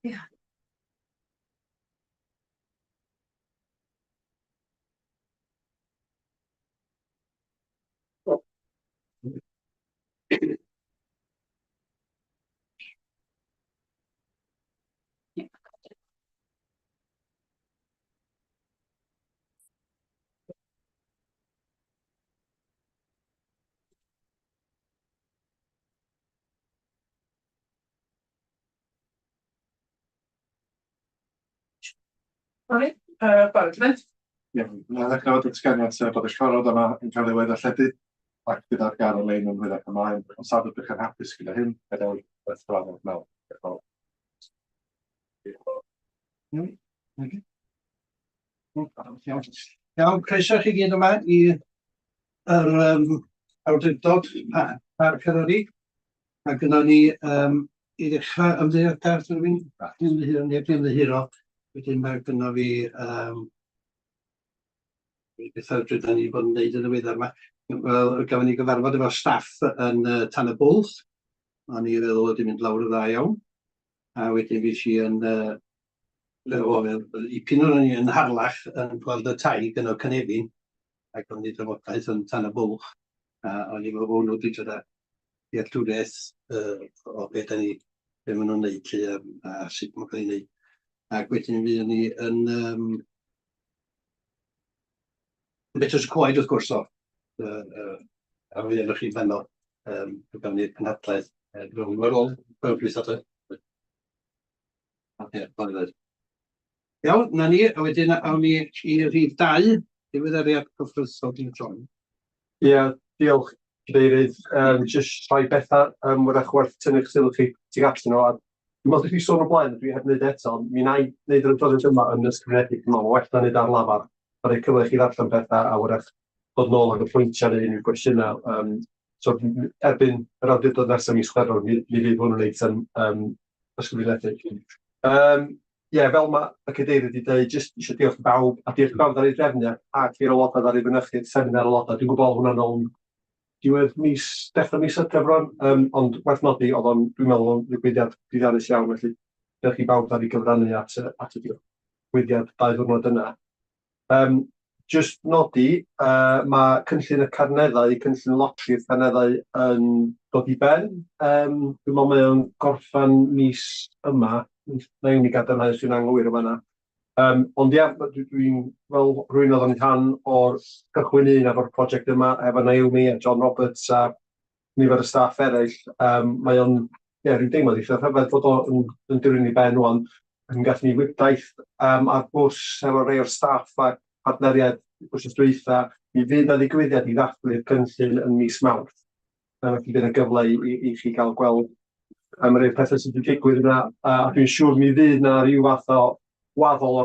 Yeah. Right, barod fynd. Ie, na ddechrau o'r datganiad bod y cyfarfod yma yn cael ei weddarlledu ac gyda'r gar o lein yn rhedeg ymlaen. Os nad ydych yn hapus gyda hyn, gadewch eich cyfarfod mewn. Iawn, croeso chi gyd yma i yr awdurdod Parc Eryri. A gynno ni i ddechrau ymddeiriadaeth ymddiheuro. Wedyn mae gynno fi beth ydyn ni bod yn neud yn ddiweddar yma. Wel, gafon ni gyfarfod efo staff yn Tan y Bwlch. O'n i feddwl wedi mynd lawr y dda iawn. A wedyn fues i yn ipyn o'n ni yn Harlach yn gweld y tai gyno Cynefin. Ac o'n i drafodaeth yn Tan y Bwlch. A o'n i fel nhw wedi dod â dealltwriaeth o beth maen nhw'n neud a sut mae'n cael ei wneud. Ac wedyn fuon ni yn Betws y Coed wrth gwrs o. A fi yn chi fanno. Gafon ni'r penhadlaeth. Ar ôl blwyddyn. Iawn, na ni, a wedyn awn ni i rhif 2, diweddariad cyffredinol di'n troen. Ie, diolch Cadeirydd. Jyst rhai bethau wrach werth tynnu'ch sylw chi tuag atyn nhw. Dwi'n meddwl chi sôn o blaen, dwi heb wneud eto, ond mi na i wneud yr adroddiad yma yn ysgrifenedig. Dwi'n meddwl, well na wneud ar lafar. Mae'n rhaid cyfle chi ddarllen bethau a wrach dod nôl ag y pwyntiau neu unrhyw gwestiynau. So, erbyn yr awdurdod nesaf mis Chwefror, mi fydd hwn yn eitha ysgrifenedig. Ie, fel mae y Cadeirydd wedi dweud, jyst eisiau diolch i bawb, a diolch i bawb ar ei drefniad ac i'r aelodau ar ei fynychu, seminar aelodau. Dwi'n gwybod hwnna'n ôl diwedd dechrau mis Hydref rwan, ond werth nodi, dwi'n meddwl o'n ddigwyddiad ddiddorus iawn, felly diolch i bawb ar ei gyfrannu at y digwyddiad 2 ddiwrnod yna. Jyst nodi, mae cynllun y carneddau, cynllun lotri'r carneddau yn dod i ben. Dwi'n meddwl mae o'n gorffan mis yma, na i'w ni gadarnhau os yw'n anghywir yma yna. Ond ia, dwi'n fel rhywun oedd yn rhan o'r cychwyn un efo'r prosiect yma, efo Naomi a John Roberts a nifer y staff eraill. Mae o'n, rhyw deimlad eitha rhyfedd fod o'n dilyn i ben rwan. Yn gallu ni wybodaeth ar bws efo rhai o'r staff a partneriaid bwys dwytha. Mi fydd na ddigwyddiad i ddathlu'r cynllun yn mis Mawrth. Felly bydd y gyfle i chi gael gweld rhai pethau sydd wedi digwydd yna. A dwi'n siŵr mi fydd na rhyw fath o gwaddol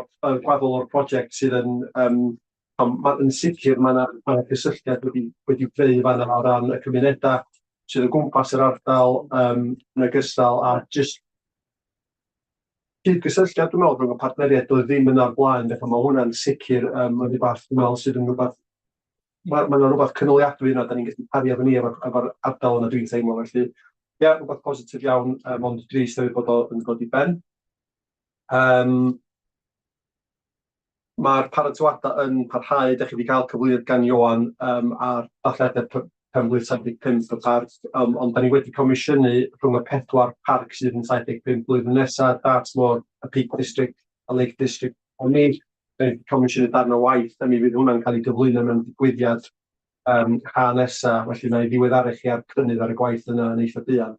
o'r prosiect sydd yn sicr mae yna gysylltiad wedi creu fan o ran y cymunedau sydd o gwmpas yr ardal yn ogystal a jyst cyd-gysylltiad dwi'n meddwl rhwng y partneriaid doedd ddim yn ar blaen, felly mae hwnna'n sicr yn rhywbeth dwi'n meddwl sydd yn rhywbeth mae yna rhywbeth cynaliadwy yna, da ni'n gallu pario fyny efo'r ardal yna dwi'n teimlo, felly rhywbeth positif iawn, ond drist hefyd bod o'n dod i ben. Mae'r paratoadau yn parhau, da chi wedi cael cyflwyniad gan Ioan ar darlledau pen-blwydd 75 y parc, ond da ni wedi comisiynu rhwng y 4 parc sydd yn 75 blwyddyn nesaf, Dartmoor, y Peak District, a Lake District. Ond ni, da ni wedi comisiynu darn o waith, a mi fydd hwnna'n cael ei gyflwyno mewn digwyddiad ha nesaf, felly na i ddiweddaru chi ar cynnydd ar y gwaith yna yn eitha buan.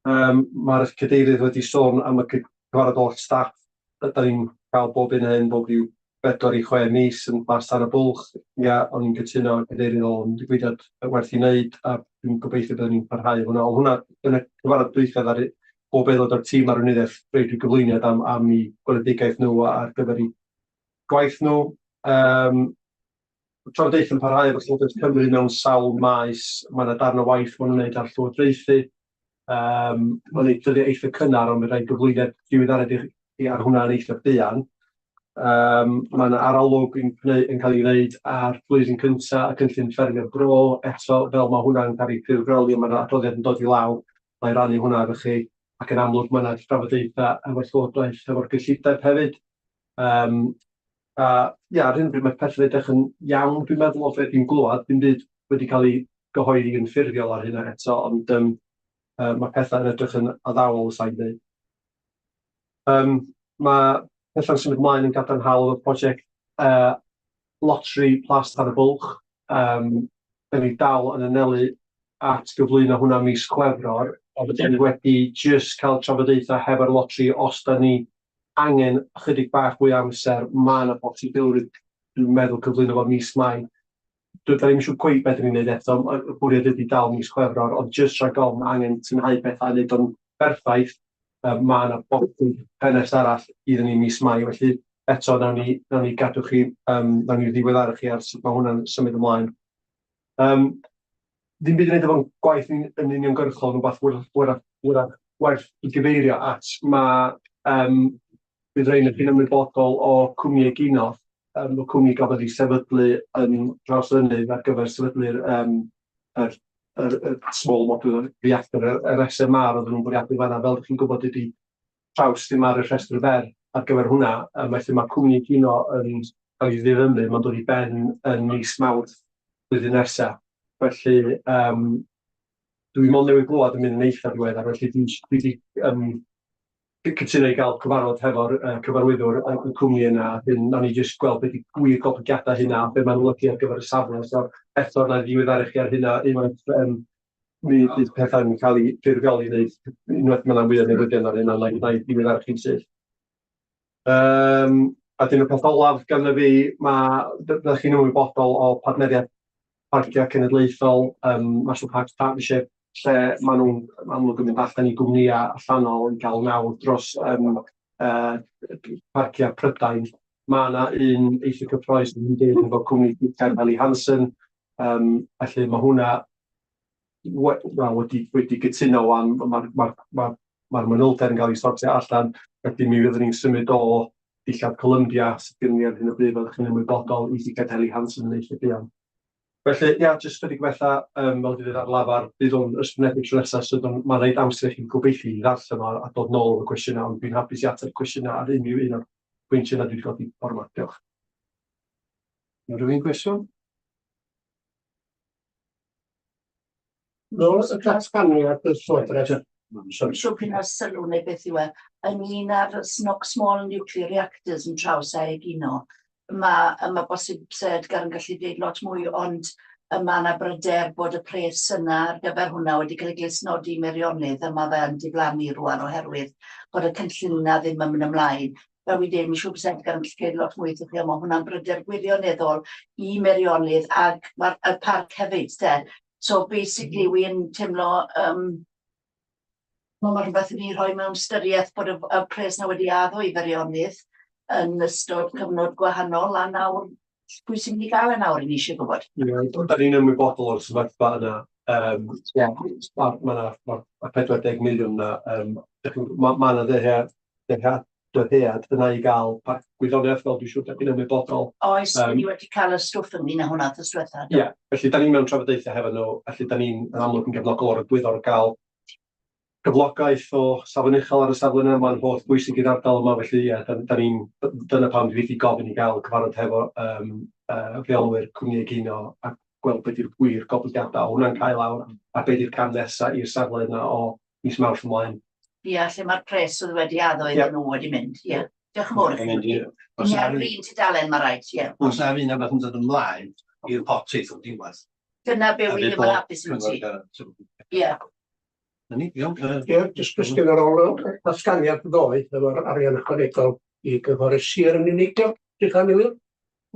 Mae'r Cadeirydd wedi sôn am y cyfarfod o'r staff, da ni'n cael bob un hyn, bob ryw 4 i 6 mis yn Plas Tan y Bwlch. Ia, o'n i'n cytuno Cadeirydd o'n digwyddiad werth i wneud, a dwi'n gobeithio byddwn ni'n parhau hwnna. Ond hwnna, yn y cyfarfod dwythaf ar bob aelod o'r tîm ar Wyniddiaeth roed i'w gyflwyniad am eu gweledigaeth nhw ar gyfer eu gwaith nhw. Trafodaeth yn parhau efo Llywodraeth Cymru mewn sawl maes. Mae yna darn o waith maen nhw'n wneud ar llywodraethu. Mae'n ei dyddiau eitha cynnar, ond mae'n rhaid gyflwyniad diweddaredig ar hwnna'n eitha buan. Mae yna arolwg yn cael ei wneud ar flwyddyn cyntaf y cynllun ffermio'r bro. Eto, fel mae hwnna'n cael ei ffurfioli, mae yna adroddiad yn dod i law. Mae'n rannu hwnna efo chi. Ac yn amlwg mae yna trafodaethau efo'r llywodraeth efo'r gyllideb hefyd. Ar hyn o bryd mae pethau edrych yn iawn, dwi'n meddwl o beth dwi'n glwad, dim byd wedi cael ei gyhoeddi yn ffurfiol ar hynna eto, ond mae pethau yn edrych yn addawl, sa'n dweud. Mae pethau'n symud ymlaen yn gadarnhaol o'r prosiect lotri plas tan y bwlch. Da ni dal yn anelu at gyflwyno hwnna mis Chwefror, ond da ni wedi just cael trafodaethau hefo'r lotri os da ni angen ychydig bach fwy o amser, mae yna posibilrwydd, dwi'n meddwl, cyflwyno fo mis Mai. Da ni'n siŵr cweith beth ni'n gwneud eto, y bwriad ydy dal mis Chwefror, ond just rhag ofn angen tynhau pethau a wneud o'n berffaith, mae yna bosib pennes arall iddyn ni mis Mai, felly eto nawn ni gadw chi, nawn ni ddiweddaru chi ar sut mae hwnna'n symud ymlaen. Ddim byd yn gwneud efo'n gwaith yn uniongyrchol, yn rhywbeth werth i gyfeirio at, bydd rhain yn ymwybodol o cwmni egino, o cwmni gafodd ei sefydlu yn draws fynydd ar gyfer sefydlu'r small modular reactor, yr SMR oedd nhw'n bwriadu fanna, fel ydych chi'n gwybod ydy traws dim ar y rhestr fer ar gyfer hwnna, felly mae cwmni egino yn cael ei ddifymru, mae'n dod i ben yn mis Mawrth blwyddyn nesaf. Felly, dwi'n mond newydd glwad yn mynd yn eitha diweddar, felly dwi wedi cytuno i gael cyfarfod hefo'r cyfarwyddwr y cwmni yna, nawn ni jyst gweld beth ydy gwir goblygiadau hynna, be mae'n olygu ar gyfer y safle. So, eto, na ddiweddaru chi ar hynna, unwaith mi bydd pethau'n cael ei ffurfioli neu unwaith mae yna mwy o newyddion ar hynna, na i ddiweddaru chi'n syth. A dyn y peth olaf gan fi, byddwch chi'n ymwybodol o partneriaeth parciau cenedlaethol, National Parks Partnership, lle maen nhw'n amlwg yn mynd allan i gwmnïau allanol yn cael nawr dros parciau Prydain. Mae yna un eitha cyffroes yn mynd efo cwmni Eli Hansen, felly mae hwnna wedi gytuno wan, mae'r manylder yn cael ei sortio allan, felly mi fyddwn ni'n symud o dillad Columbia sydd gen ni ar hyn o bryd fel chi'n ymwybodol i dillad Eli Hansen yn eich buan. Felly, jyst ydyg bethau, fel dwi'n dweud ar lafar, bydd o'n ysbrydedig tro nesaf, so mae'n rhaid amser i chi'n gobeithio i ddarllen o a dod nôl y cwestiynau, ond dwi'n hapus i ateb cwestiynau ar unrhyw un o'r pwyntiau na dwi'n godi fformat. Diolch. Mae rhywun cwestiwn? Nôl y datganiad y Llywodraeth. Siwr pyn ar sylw neu beth yw e. Yn un ar small nuclear reactors yn traws a egino. Mae bosib Edgar yn gallu dweud lot mwy, ond mae yna bryder bod y pres yna ar gyfer hwnna wedi cael ei glesnodi meirionydd, a mae fe'n diflannu rwan oherwydd bod y cynllun yna ddim yn mynd ymlaen. Fel wedi dweud, mae'n siŵr bod Edgar yn gallu dweud lot mwy, mae hwnna'n bryder gwirioneddol i meirionydd ac mae'r parc hefyd. So basically, wy'n teimlo mae rhywbeth yn ei rhoi mewn styriaeth bod y pres na wedi addo i meirionydd yn ystod cyfnod gwahanol, a nawr, pwy sy'n mynd i gael e nawr i ni eisiau gwybod? Da ni'n ymwybodol o'r sefyllfa yna. Mae 40 miliwn yna. Mae yna ddyhead yna i gael gwyddoniaeth fel dwi'n siŵr da ni'n ymwybodol. Oes, ni wedi cael y stwff ynglyn â hwnna ddysdiwethaf. Ie, felly da ni'n mewn trafodaethau hefo nhw, felly da ni'n amlwg yn gefnogol o'r gwyddor gael gyflogaeth o safon uchel ar y safle yna, mae'n holl bwysig i'r ardal yma, felly dyna pam dwi wedi gofyn i gael cyfarfod hefo rheolwyr cwmni egino a gweld beth yw'r gwir goblygiadau o hwnna'n cael awr a beth yw'r cam nesaf i'r safle yna o mis Mawrth ymlaen. Ie, lle mae'r pres oedd wedi addo iddyn nhw wedi mynd. Ie, diolch yn fawr. Nie'r un tudalen mae rhaid, ie. Os na fi'n abod yn dod ymlaen i'r potydd o diwedd. Dyna be wy'n ddim yn hapus yn ti. Ie. Jyst cwestiwn ar ôl y datganiad ddoe efo'r arian ychwanegol i gyffor y sir yn unigol, $3 miliwn?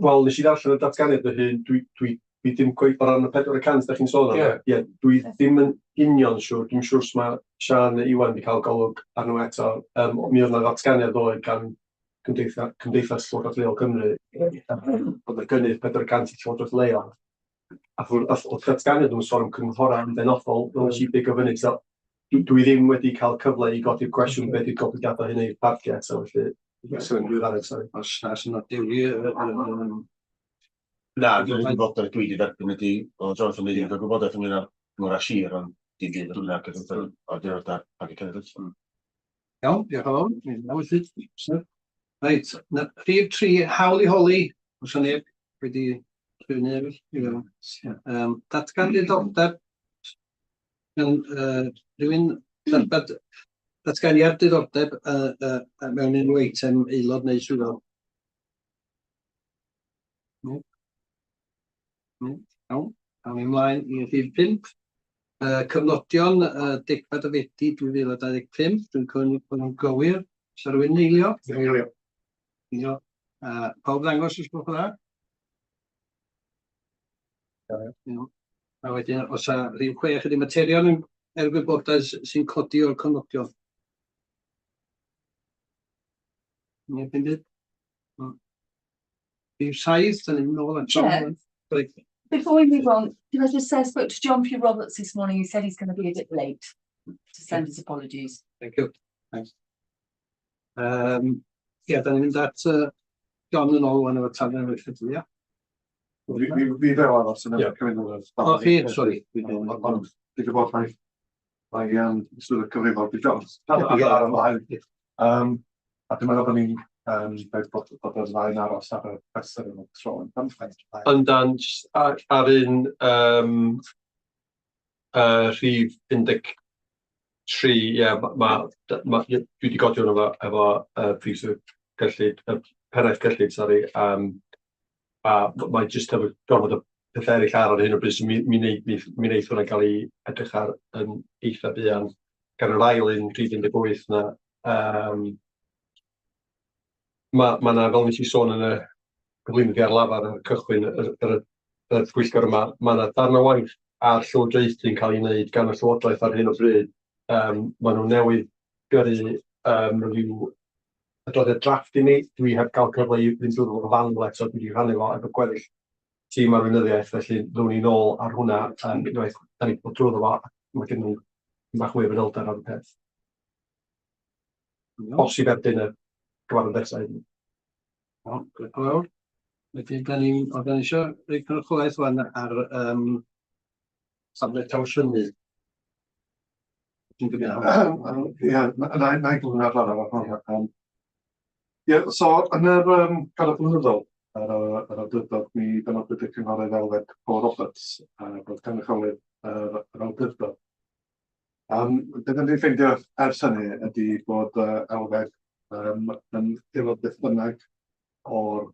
Wel, nes i ddarllen y datganiad fy hun, dwi ddim gweith o ran y 400 da chi'n sôn am. Dwi ddim yn union siŵr, dwi'n siŵr os mae Sian Iwan wedi cael golwg arno eto. Mi oedd yna datganiad ddoe gan Cymdeithas Llywodraeth Leol Cymru, bod yna gynnydd 400 i Llywodraeth Leol. Oedd datganiad nhw'n sôn am cynghorau yn benodol, fel nes i big o fyny. Dwi ddim wedi cael cyfle i godi'r cwestiwn beth yw'r goblygiadau hynny i'r parciau eto, felly Sy'n ddiweddaredd, sori. Os nas yna diwli, Na, dwi'n gwybodaeth dwi wedi derbyn ydi, o Jonathan wedi cael gwybodaeth ynglyn â'r ngwra sir, ond dim byd yn hwnna gyda'r awdurdod ag y cenedl. iawn, diolch yn fawr. Na wedi. Reit, rhif 3, hawl i holi, os o'n neb wedi sgwennu efo. Datgan diddordeb yn rhywun datganiad diddordeb mewn unrhyw eitem aelod neu swyddog. Iawn, awn ni ymlaen i rhif 5. Cyfnodion degfed o Fedi 2025, dwi'n cynnig bod nhw'n gywir. Sa rhywun yn eilio? Eilio. Pawb ddangos os gwelwch yn dda? Iawn. A wedyn, os a rhif 6 ydy materion er gwybodaeth sy'n codi o'r cyfnodion. Neb yn byd? Rhif 7, da ni'n nôl yn Chair. Before we move on, can I just say I spoke to John P. Roberts this morning. He said he's going to be a bit late to send his apologies. Thank you. Thanks. Ie, da ni'n mynd at John yn ôl yn efo tan yn wyth ydw, ia? Fi fel arall sy'n Ie. cyfnod. O, chi, sori. Ond, dwi'n gwybod mae sydd y cyfrifol di Jones. Ie. Ar ymlaen. A dwi'n meddwl bod ni'n dweud bod y ddau'n aros ar y fesur yn y tro yn bymtheg. Yndan, jyst ar un rhif 13, ie, dwi wedi godi hwnnw efo prif gyllid, pennaeth gyllid, sori, a mae jyst efo gorfod y pethau eraill ar hyn o bryd, so mi wneith hwnna cael ei edrych ar yn eitha buan gan yr ail un rhif 18 na. Mae yna, fel nes i sôn yn y gyflwyniad ar lafar ar cychwyn y pwyllgor yma, mae yna darn o waith ar llywodraethu'n cael ei wneud gan y llywodraeth ar hyn o bryd. Maen nhw newydd gyrru rhyw adroddiad drafft i ni. Dwi heb cael cyfle i fynd drwy fo'r fanwl eto, dwi wedi rhannu fo efo gweddill tîm arweinyddiaeth, felly ddwn ni nôl ar hwnna. Unwaith, da ni bod drwy fo, mae gen nhw bach mwy o fanylder ar y peth. Bosib erbyn y gyfarfod nesaf. Iawn, diolch yn fawr. Wedyn, da ni'n organisio rei cynrychiolaeth wan ar safle tawsynnu. Dwi'n gyfnod. Ie, na i glwyn ar lan ar hwnna. Ie, so yn yr cadw blynyddol, yr awdurdod, mi benodwyd y cynghorydd Elfed Paul Roberts, bod cynrychiolydd yr awdurdod. Be da ni'n ffeindio ers hynny ydy bod Elfed yn aelod beth bynnag o'r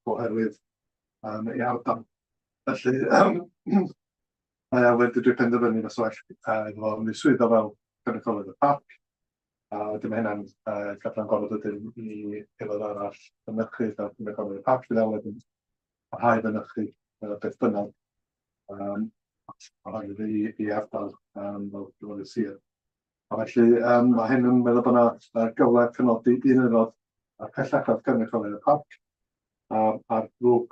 oherwydd i ardal. Felly, mae Elfed wedi penderfynu fes well efo swyddo fel cynrychiolydd y parc. A dyma hynna'n gadw'n gorfod ydyn i aelod arall fynychu fel cynrychiolydd y parc. Bydd Elfed yn parhau fynychu beth bynnag. Oherwydd i ardal fel cynghorydd sir. A felly, mae hyn yn meddwl bod yna gyfle cynodi un aelod ar pellach o'r cynrychiolydd y parc a'r grŵp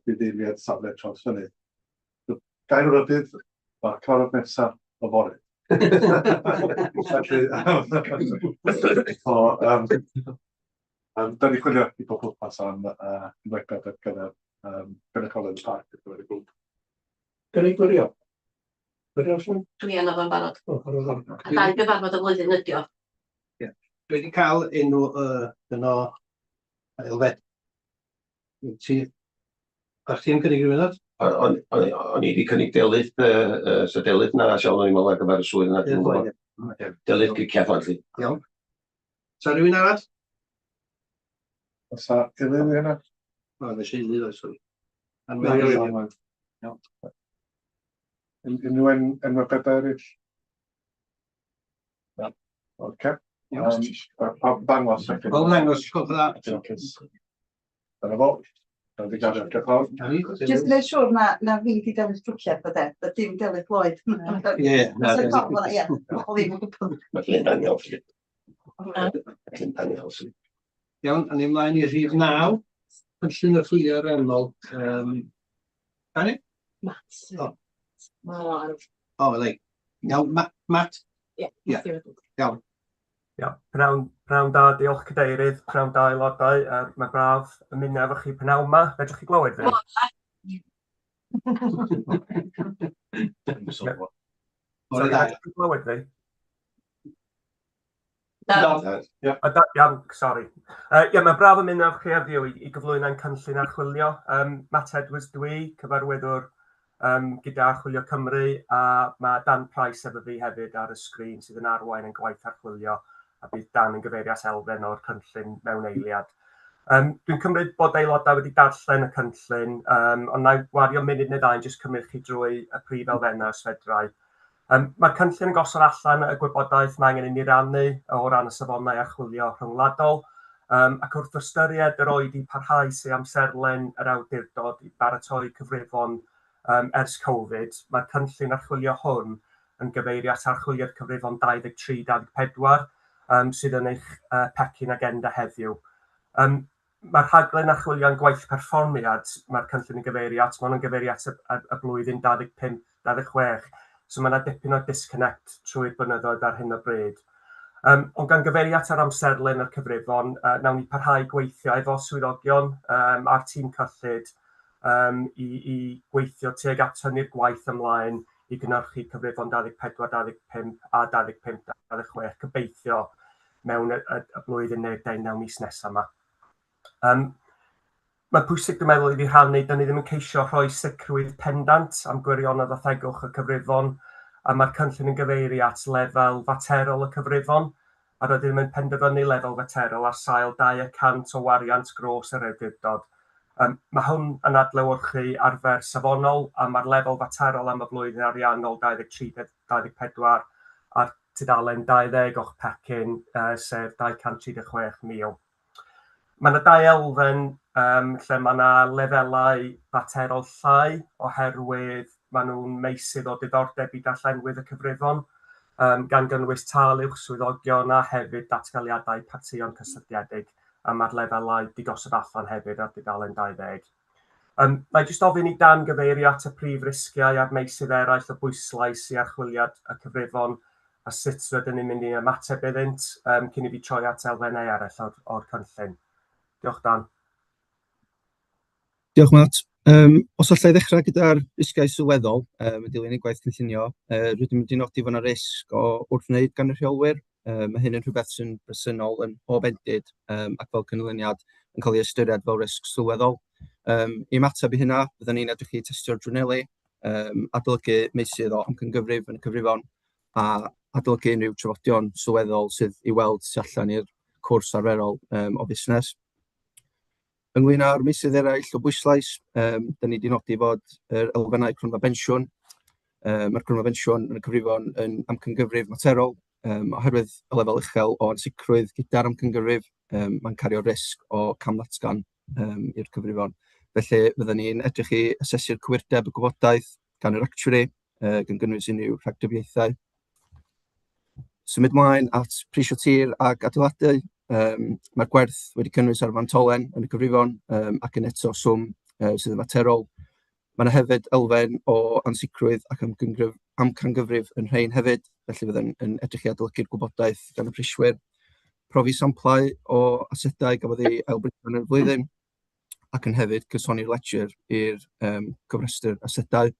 buddeiliad safle trawsfynydd. Gair o rybydd, mae'r cyfarfod nesaf o fory. Felly, da ni chwilio i bobl pas am ymwybedd ar gyfer cynrychiolydd y parc. Gynnu gwirio? Gwirio sy'n? Dwi yn ofo'n barod. A A dau gyfarfod y flwyddyn ydi o. Dwi wedi cael enw yno Elfed. Ach ti'n cynnig rhywun? O'n i wedi cynnig delydd, so delydd na siawn o'n i'n meddwl ar gyfer y swydd yna. Delydd griciaeth o'n lli. Iawn. Sa rhywun arall? Oes gilydd i hynna? O, fe seili oes o. Iawn. Unrhyw enwau bethau eraill? Oce. Bangos. Wel, ddangos, gwrdd dda. Dyna fo. Dyna fi gadw'r cyflawr. Just gwneud siŵr na fi di dewis trwciad bod a dim dewis Lloyd. Ie, na. So, ie, o ddim yn gwybod. Mae Llundain iawn. Iawn, a ni ymlaen i rhif 9. Cynllun y ffilio ariannol. Dani? Matt. O, fel ei. Iawn, Matt? Ie. Iawn. Ia, pnawn da, diolch cadeirydd, pnawn da aelodau. Mae braf ymuno efo chi pnawn yma. Fedrwch chi glywed fi? Sorry, fedrwch chi glywed fi? Iawn, sori. Ie, mae braf ymuno efo chi heddiw i gyflwyno'n cynllun archwilio. Matt Edwards dwi, cyfarwyddwr gyda Archwilio Cymru, a mae Dan Price efo fi hefyd ar y sgrin sydd yn arwain yn gwaith archwilio, a bydd Dan yn gyfeiriad elfen o'r cynllun mewn eiliad. Dwi'n cymryd bod aelodau wedi darllen y cynllun, ond na i wario munud neu ddau jyst cymryd chi drwy y prif elfennau o sfedrau. Mae'r cynllun yn gosod allan y gwybodaeth mae angen i ni rannu o ran y safonau archwilio rhyngwladol, ac wrth ystyried yr oed i parhau sy'n amserlen yr awdurdod i baratoi cyfrifon ers Covid, mae'r cynllun archwilio hwn yn gyfeirio at archwiliad cyfrifon 23-24 sydd yn eich pecyn agenda heddiw. Mae'r rhaglen archwilio yn gwaith perfformiad mae'r cynllun yn gyfeirio at, mae'n gyfeirio at y blwyddyn 25-26, so mae yna dipyn o disconnect trwy'r blynyddoedd ar hyn o bryd. Ond gan gyfeirio at yr amserlen yr cyfrifon, nawn ni parhau gweithio efo swyddogion a'r tîm cyllid i gweithio tuag at hynny'r gwaith ymlaen i gynnyrchu cyfrifon 24-25 a 25-26 gobeithio mewn y blwyddyn neu 9 mis nesaf yma. Mae'n pwysig dwi'n meddwl i fi rhannu, dyn ni ddim yn ceisio rhoi sicrwydd pendant am gwirionedd o thegwch y cyfrifon, a mae'r cynllun yn gyfeirio at lefel faterol y cyfrifon, a rydym ddim yn penderfynu lefel faterol ar sail 200 o wariant gros yr awdurdod. Mae hwn yn adlewyrchu arfer safonol, a mae'r lefel faterol am y flwyddyn ariannol 23-24 a'r tudalen 20 o'ch pecyn, sef 236,000. Mae yna 2 elfen lle mae yna lefelau faterol llai oherwydd maen nhw'n meysydd o diddordeb i darllenwydd y cyfrifon, gan gynnwys tal uwch swyddogion a hefyd datganiadau partïon cysylltiedig, a mae'r lefelau di gosod allan hefyd ar dudalen 20. Mae jyst ofyn i Dan gyfeirio at y prif risgiau a'r meysydd eraill o bwyslais i archwiliad y cyfrifon, a sut rydyn ni'n mynd i ymateb iddynt cyn i fi troi at elfennau eraill o'r cynllun. Diolch, Dan. Diolch, Matt. Os allai ddechrau gyda'r risgau sylweddol, yn dilyn i gwaith cynllunio, rydym wedi nodi fod yna risg o wrthwneud gan y rheolwyr. Mae hyn yn rhywbeth sy'n bresynol yn bob endid ac fel canlyniad yn cael ei ystyried fel risg sylweddol. I ymateb i hynna, byddwn ni'n edrych i testio'r drwneli, adolygu meysydd o amcangyfrif yn y cyfrifon, a adolygu unrhyw trafodion sylweddol sydd i weld tu allan i'r cwrs arferol o busnes. Ynglŷn â'r meysydd eraill o bwyslais, da ni wedi nodi fod yr elfennau cronfa bensiwn. Mae'r cronfa bensiwn yn y cyfrifon yn amcangyfrif materol, oherwydd y lefel uchel o ansicrwydd gyda'r amcangyfrif, mae'n cario risg o camddatgan i'r cyfrifon. Felly, byddwn ni'n edrych i asesu'r cywirdeb y gwybodaeth gan yr actuary, gan gynnwys unrhyw rhagdybiaethau. Symud mlaen at prisio tir ac adeiladu. Mae'r gwerth wedi cynnwys ar fantolen yn y cyfrifon ac yn eto swm sydd yn materol. Mae yna hefyd elfen o ansicrwydd ac amcangyfrif yn rhain hefyd, felly byddwn yn edrych i adolygu'r gwybodaeth gan y priswyr. Profi samplau o asedau gafodd ei ailbryddo yn y flwyddyn ac yn hefyd cysoni'r ledger i'r cofrestr asedau.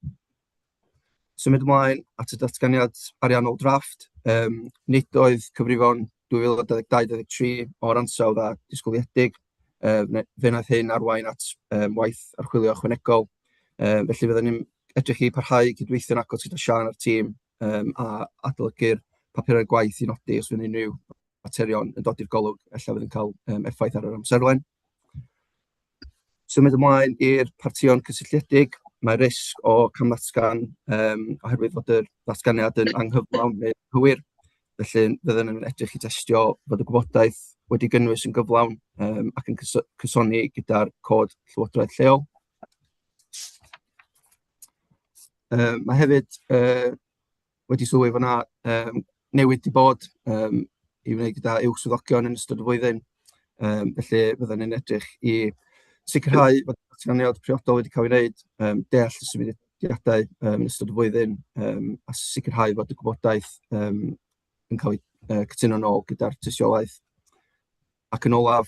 Symud ymlaen at y datganiad ariannol drafft. Nid oedd cyfrifon 2022-2023 o'r ansawdd a disgwyliedig. Fe wnaeth hyn arwain at waith archwilio ychwanegol. Felly fyddwn ni'n edrych i parhau cydweithio'n agos gyda Sian a'r tîm a adolygu'r papurau gwaith i nodi os fydd unrhyw materion yn dod i'r golwg, ella fydd yn cael effaith ar yr amserlen. Symud ymlaen i'r partïon cysylltiedig. Mae risg o camddatgan oherwydd fod yr ddatganiad yn anghyflawn neu hywir. Felly fyddwn yn edrych i testio fod y gwybodaeth wedi gynnwys yn gyflawn ac yn cysoni gyda'r cod llywodraeth lleol. Mae hefyd wedi sylwi fod yna newid i bod i wneud gyda uwch swyddogion yn ystod y flwyddyn. Felly fyddwn yn edrych i sicrhau fod y datganiad priodol wedi cael ei wneud, deall y symudiadau yn ystod y flwyddyn a sicrhau fod y gwybodaeth yn cael ei cytuno nôl gyda'r tystiolaeth. Ac yn olaf,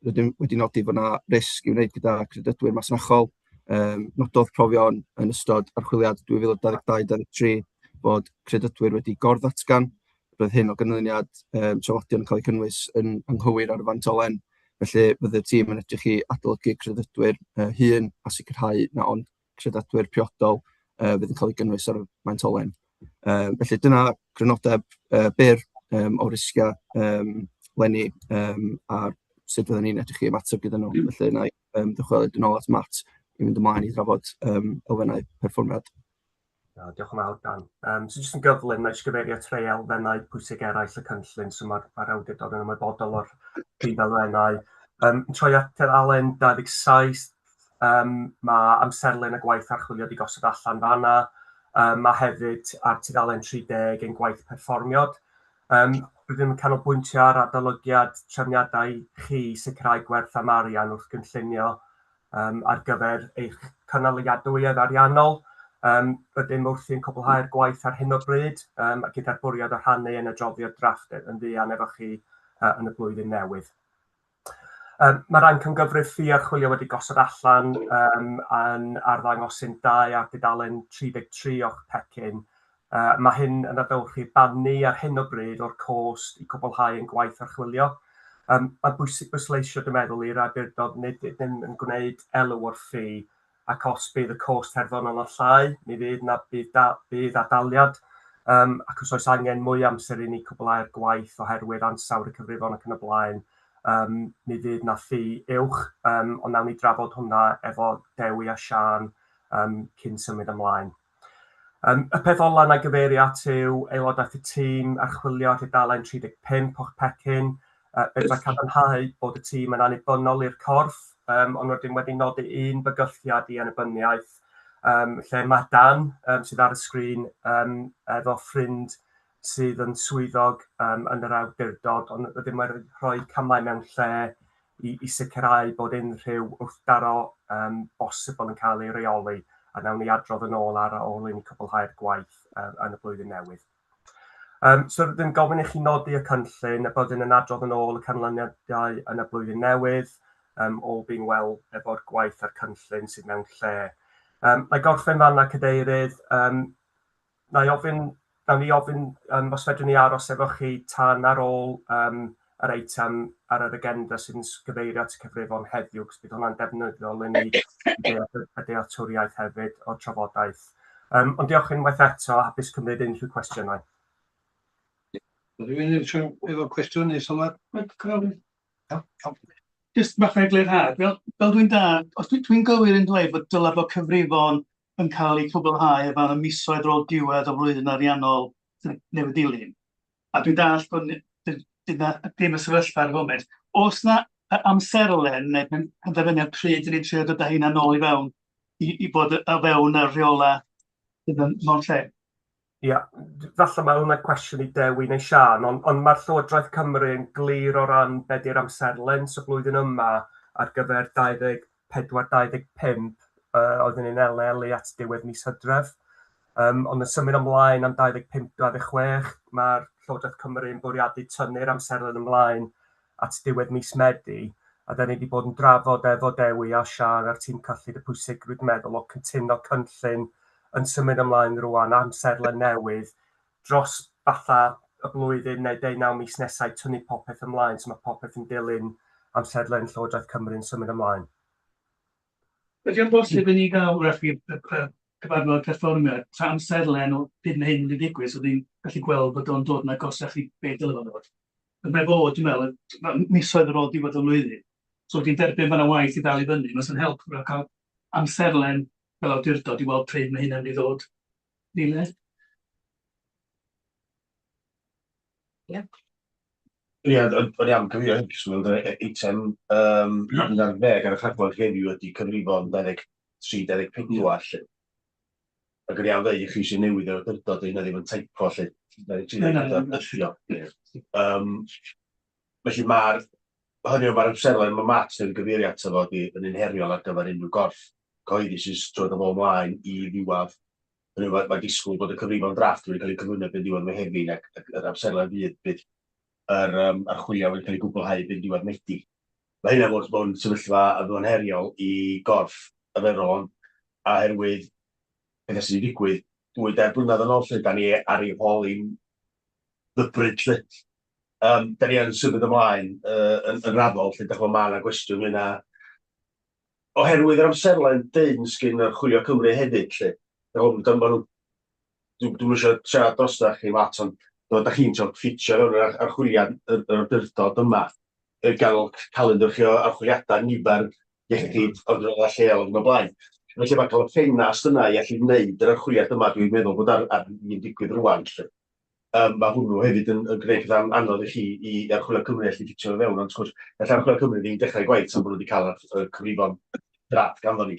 rydym wedi nodi fod yna risg i wneud gyda credydwyr masnachol. Nododd profion yn ystod archwiliad 2022-2023 bod credydwyr wedi gorddatgan. Roedd hyn o ganlyniad trafodion yn cael eu cynnwys yn anghywir ar y fantolen. Felly bydd y tîm yn edrych i adolygu credydwyr hyn a sicrhau na ond credydwyr priodol fydd yn cael eu cynnwys ar y fantolen. Felly dyna grynodeb byr o risgiau leni a sut fyddwn ni'n edrych i ymateb gyda nhw. Felly na i ddychwelyd yn ôl at Matt i fynd ymlaen i drafod elfennau perfformiad. Diolch yn fawr, Dan. So jyst yn gyflym, na eisiau gyfeirio at rei elfennau pwysig eraill y cynllun, so mae'r awdurdod yn ymwybodol o'r prif elfennau. Troi at tudalen 27, mae amserlen y gwaith archwilio wedi gosod allan fanna. Mae hefyd ar tudalen 30 yn gwaith perfformiad. Rydym yn canolbwyntio ar adolygiad trefniadau chi sicrhau gwerth am arian wrth gynllunio ar gyfer eich canoliadwyedd ariannol. Rydym wrthi'n cwblhau'r gwaith ar hyn o bryd gyda'r bwriad o rhannu yn y adroddiad drafft yn fuan efo chi yn y blwyddyn newydd. Mae'r rhan cyngyfrif ffi archwilio wedi gosod allan yn arddangosyn 2 ar dudalen 33 o'ch pecyn. Mae hyn yn adlewyrchu bannu ar hyn o bryd o'r cost i cwblhau yn gwaith archwilio. Mae'n bwysig bwysleisio, dwi'n meddwl, i'r awdurdod nid ydym yn gwneud elw o'r ffi ac os bydd y cost herddonol yn llai, mi fydd adaliad, ac os oes angen mwy amser i ni cwblhau'r gwaith oherwydd ansawdd y cyfrifon ac yn y blaen, mi fydd na ffi uwch, ond nawn ni drafod hwnna efo Dewi a Sian cyn symud ymlaen. Y peth ola na gyfeirio at yw aelodaeth y tîm archwilio ar dudalen 35 o'ch pecyn. Fedra cadarnhau bod y tîm yn annibynnol i'r corff, ond rydym wedi nodi un bygythiad i annibyniaeth, lle mae Dan sydd ar y sgrin efo ffrind sydd yn swyddog yn yr awdurdod, ond rydym wedi rhoi camau mewn lle i sicrhau bod unrhyw wrthdaro bosibl yn cael ei reoli, a nawn ni adrodd yn ôl ar ôl i ni cwblhau'r gwaith yn y blwyddyn newydd. So rydym gofyn i chi nodi y cynllun a byddwn yn adrodd yn ôl y canlyniadau yn y blwyddyn newydd, all being well efo'r gwaith a'r cynllun sydd mewn lle. Mae gorffen fanna cadeirydd, nawn ni ofyn os fedrwn ni aros efo chi tan ar ôl yr eitem ar yr agenda sy'n gyfeirio at y cyfrifon heddiw, cos bydd hwnna'n defnyddiol i ni y dealltwriaeth hefyd o'r trafodaeth. Ond diolch unwaith eto, hapus cymryd unrhyw cwestiynau. Rwy'n efo cwestiwn neu sylwad? Jyst bach o eglurhad, fel dwi'n da, os dwi'n gywir yn dweud bod dylai bod cyfrifon yn cael eu cwblhau efo y misoedd ar ôl diwedd o flwyddyn ariannol newydd dilyn, a dwi'n dall bod dim y sefyllfa ar y foment. Oes na amserlen neu penderfyniad pryd ni'n trio dod â hynna nôl i fewn i bod o fewn y rheola mewn lle? Ia, falle mae hwnna'n cwestiwn i Dewi neu Sian, ond mae'r Llywodraeth Cymru yn glir o ran be 'di'r amserlen y blwyddyn yma ar gyfer 24-25 oedden ni'n elelu at diwedd mis Hydref. Ond yn symud ymlaen am 25-26, mae'r Llywodraeth Cymru yn bwriadu tynnu'r amserlen ymlaen at diwedd mis Medi, a da ni wedi bod yn drafod efo Dewi a Sian a'r tîm cyllid y pwysigrwydd meddwl o cytuno cynllun yn symud ymlaen rwan amserlen newydd dros fatha y blwyddyn neu 19 mis nesau tynnu popeth ymlaen, so mae popeth yn dilyn amserlen Llywodraeth Cymru yn symud ymlaen. Ydy o'n bosib i ni gael cyfarfod perfformiad tra amserlen o byd na hyn wedi digwydd, so ni'n gallu gweld bod o'n dod na gosach i beth dylai fod. Mae fod, dwi'n meddwl, misoedd ar ôl diwedd o flwyddyn. So dwi'n derbyn fan y waith i ddal i fyny, mas yn help cael amserlen fel awdurdod i weld pryd mae hynna'n mynd i ddod. Nile? Ia, o'n iawn cyfeirio hyn, cos weld eitem 10 ar y chadwad heddiw ydy cyfrifon 23-24. Ac yn iawn dweud i chi sy'n newydd o'r awdurdod, yna ddim yn teipo lle. Felly mae'r amserlen, mae Matt yn gyfeirio ato fod yn unheriol ar gyfer unrhyw gorff cyhoeddus sy'n troi o fo ymlaen i ddiwedd Mae disgwyl bod y cyfrifon drafft wedi cael ei cyflwyno bydd diwedd Mehefin ac yr amserlen bydd yr archwilio wedi cael ei gwblhau bydd diwedd Medi. Mae hynna mewn sefyllfa yn fwn heriol i gorff y feron oherwydd beth sydd wedi digwydd 2-3 blynedd yn ôl lle da ni ar ei holi'n the bridge lle. Da ni yn symud ymlaen yn raddol lle da chi'n mae yna gwestiwn yna oherwydd yr amserlen dyn sgyn archwilio Cymru hefyd lle. Dwi'n eisiau siarad drosach chi mat, ond da chi'n ffitio fewn yr archwiliad yr awdurdod yma gael calendar chi o archwiliadau nifer iechyd awdurdodau lleol yn y blaen. Felly mae cael y ffenast yna i allu gwneud yr archwiliad yma dwi'n meddwl bod ar un digwydd rwan. Mae hwnnw hefyd yn gwneud pethau anodd i chi i archwilio Cymru allu ffitio fewn, ond sgwrs, felly archwilio Cymru ddim dechrau gwaith tan bod nhw wedi cael y cyfrifon draft ganddo ni.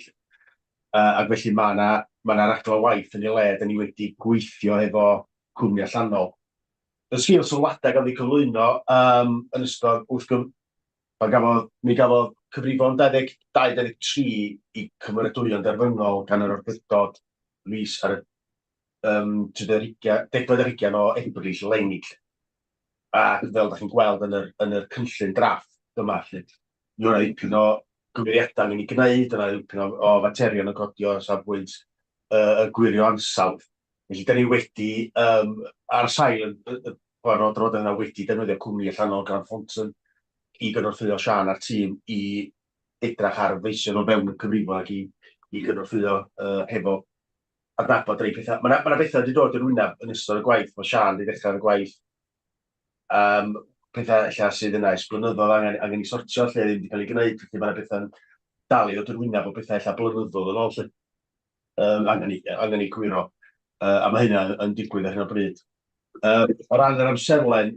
Ac felly mae yna raglen waith yn ei le, da ni wedi gweithio efo cwmni allanol. Y sgil sylwadau gael ei cyflwyno yn ystod mi gafodd cyfrifon 22-23 i cymeradwyo'n derfynol gan yr awdurdod mis ar y 18 o Ebrill eleni. A fel da chi'n gweld yn yr cynllun drafft yma, mi o'na dipyn o gymeriadau ni'n ei gwneud, yna dipyn o faterion yn codi o safbwynt y gwirio ansawdd. Felly, da ni wedi, ar sail o'r adroddiad yna wedi defnyddio cwmni allanol gan Fonton i gynorthwyo Sian a'r tîm i edrach ar feision o fewn y cyfrifon ac i gynorthwyo hefo adnabod rei pethau. Mae yna bethau wedi dod i'r wyneb yn ystod y gwaith, mae Sian wedi dechrau'r gwaith pethau ella sydd yna ers blynyddoedd angen i sortio lle ddim wedi cael ei gwneud, felly mae yna bethau'n dal i ddod i'r wyneb o bethau ella blynyddoedd yn ôl lle. Angen i gwiro, a mae hynna yn digwydd ar hyn o bryd. O ran yr amserlen,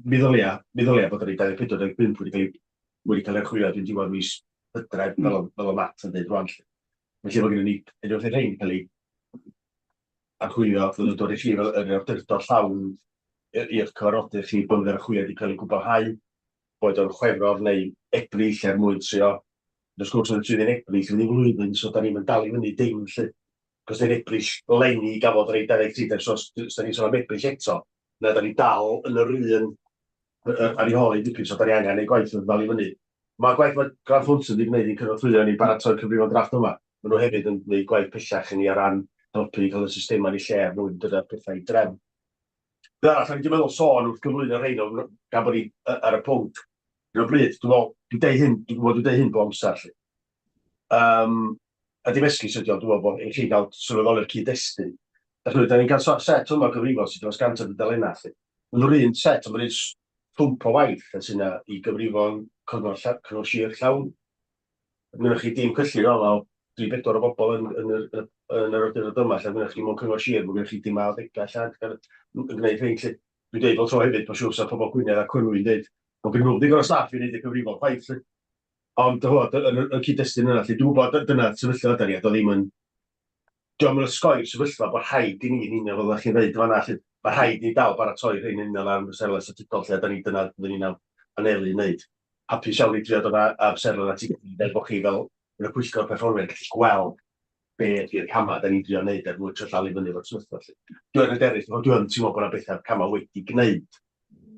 mi ddylia bod yr 24-25 wedi cael ei archwilio dwi'n diwedd mis Hydref fel o mat yn dweud rwan. Felly mae gen i unrhyw beth rhain cael ei archwilio, fydd yn dod i chi fel yr awdurdod llawn i'r cyfarfodydd chi bod yr archwiliad wedi cael ei gwblhau, boed o'n Chwefror neu Ebrill er mwyn trio. Wrth gwrs yn trydydd Ebrill fydd i flwyddyn, so da ni'n dal i fyny dim lle. Cos yn Ebrill leni gafodd rei 23, so da ni'n sôn am Ebrill eto, na da ni dal yn yr un ar ei holi dipyn, so da ni angen ei gwaith yn dal i fyny. Mae gwaith mae Gran Fonton wedi gwneud i'n cynorthwyo ni baratoi'r cyfrifon drafft yma. Maen nhw hefyd yn gwneud gwaith pellach i ni ar ran helpu i cael y system yn ei lle er mwyn dyna'r pethau i drefn. Bydd arall, o'n i'n meddwl sôn wrth gyflwyno rhain o gan bod ni ar y pwnc. Yn o bryd, dwi'n deud hyn bob amser. A dim esgus ydi o, dwi'n meddwl bod eich chi gael sylweddoli'r cyd-destun. Da ni'n cael set yma gyfrifon sydd yn gant o dudalennau. Yn yr un set, ond mae'n ffwmp o waith sy'n yna i gyfrifon cyngor sir llawn. Mynnwch chi dim cyllid o 3-4 o bobl yn yr awdurdod yma, lle mynnwch chi mewn cyngor sir, mynnwch chi dim 90 allan yn gwneud rhain. Dwi'n dweud fel tro hefyd, bod siwrs a pobl Gwynedd a Cwynwy'n dweud, bod gen nhw digon o staff i wneud y cyfrifon chwaith. Ond yn y cyd-destun yna, dwi'n gwybod dyna sefyllfa yda ni, a ddim yn... Diolch yn ysgoi sefyllfa bod rhaid i ni yn unol fel chi'n dweud fan'na, mae rhaid ni dal baratoi rhain yn unol ar amserlen statudol lle dyna ni'n anelu i wneud. Hapus iawn i drio dod â amserlen at ei gilydd bod chi fel yn y pwyllgor perfformiad gallu gweld beth yw'r camau da ni'n drio wneud er mwyn trallal i fyny fo'r sefyllfa. Dwi'n hyderus, dwi'n teimlo bod yna bethau camau wedi gwneud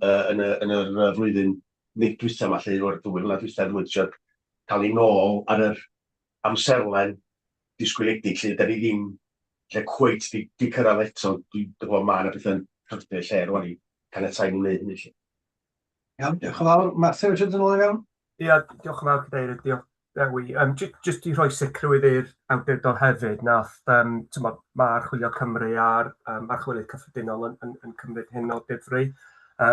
yn yr flwyddyn nid dwytha yma lle o'r 2 flynedd dwytha mwyn trio cael ei nôl ar yr amserlen disgwyliedig lle da ni ddim lle cweit di cyrraedd eto. Dwi'n gwybod mae yna bethau'n rhywbeth lle rwan i caniatáu ni'n wneud hynny lle. Iawn, diolch yn fawr. Matthew, ydych chi'n dod i fewn? Ia, diolch yn fawr Cadeirydd, diolch Dewi. Jyst i rhoi sicrwydd i'r awdurdod hefyd, mae Archwilio Cymru a'r Archwilydd Cyffredinol yn cymryd hyn o difri. A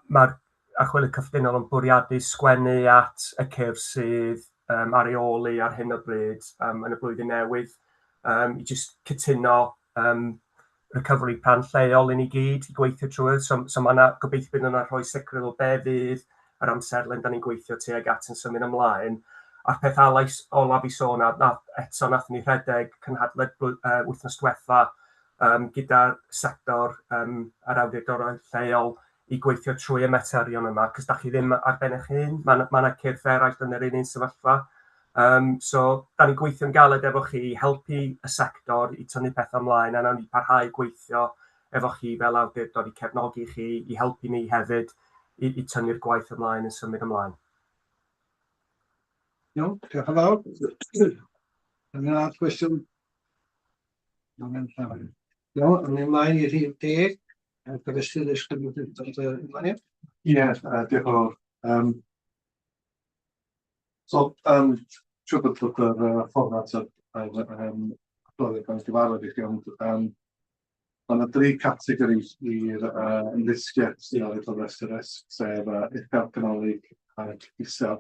mae'r Archwilydd Cyffredinol yn bwriadu sgwennu at y cyrff sydd ar ei ôl ar hyn o bryd yn y blwyddyn newydd. I jyst cytuno recovery plan lleol i ni gyd i gweithio trwy'r. So mae yna gobeithio bydd yna rhoi sicrwydd o be fydd yr amserlen da ni'n gweithio tuag at yn symud ymlaen. A'r peth olaf i sôn, eto nath ni rhedeg cynhadledd wythnos diwetha gyda'r sector yr awdurdodau lleol i gweithio trwy y materion yma, cos da chi ddim ar ben eich hun. Mae yna cyrff eraill yn yr un sefyllfa. So, da ni'n gweithio'n galed efo chi i helpu y sector i tynnu pethau ymlaen, a nawn ni parhau gweithio efo chi fel awdurdod i cefnogi chi, i helpu ni hefyd i tynnu'r gwaith ymlaen yn symud ymlaen. Iawn, diolch yn fawr. Yna cwestiwn. Iawn, yn ymlaen i rhif 10. Gyfestydd ysgrifennu dod ymlaen. Ie, diolch yn fawr. Siwr bod yr fformat yn adroddiad gan gyfarfod i chi, ond mae yna 3 categori i'r risgiau sydd ar y gofrestr risg, sef uchel, canolig a isel.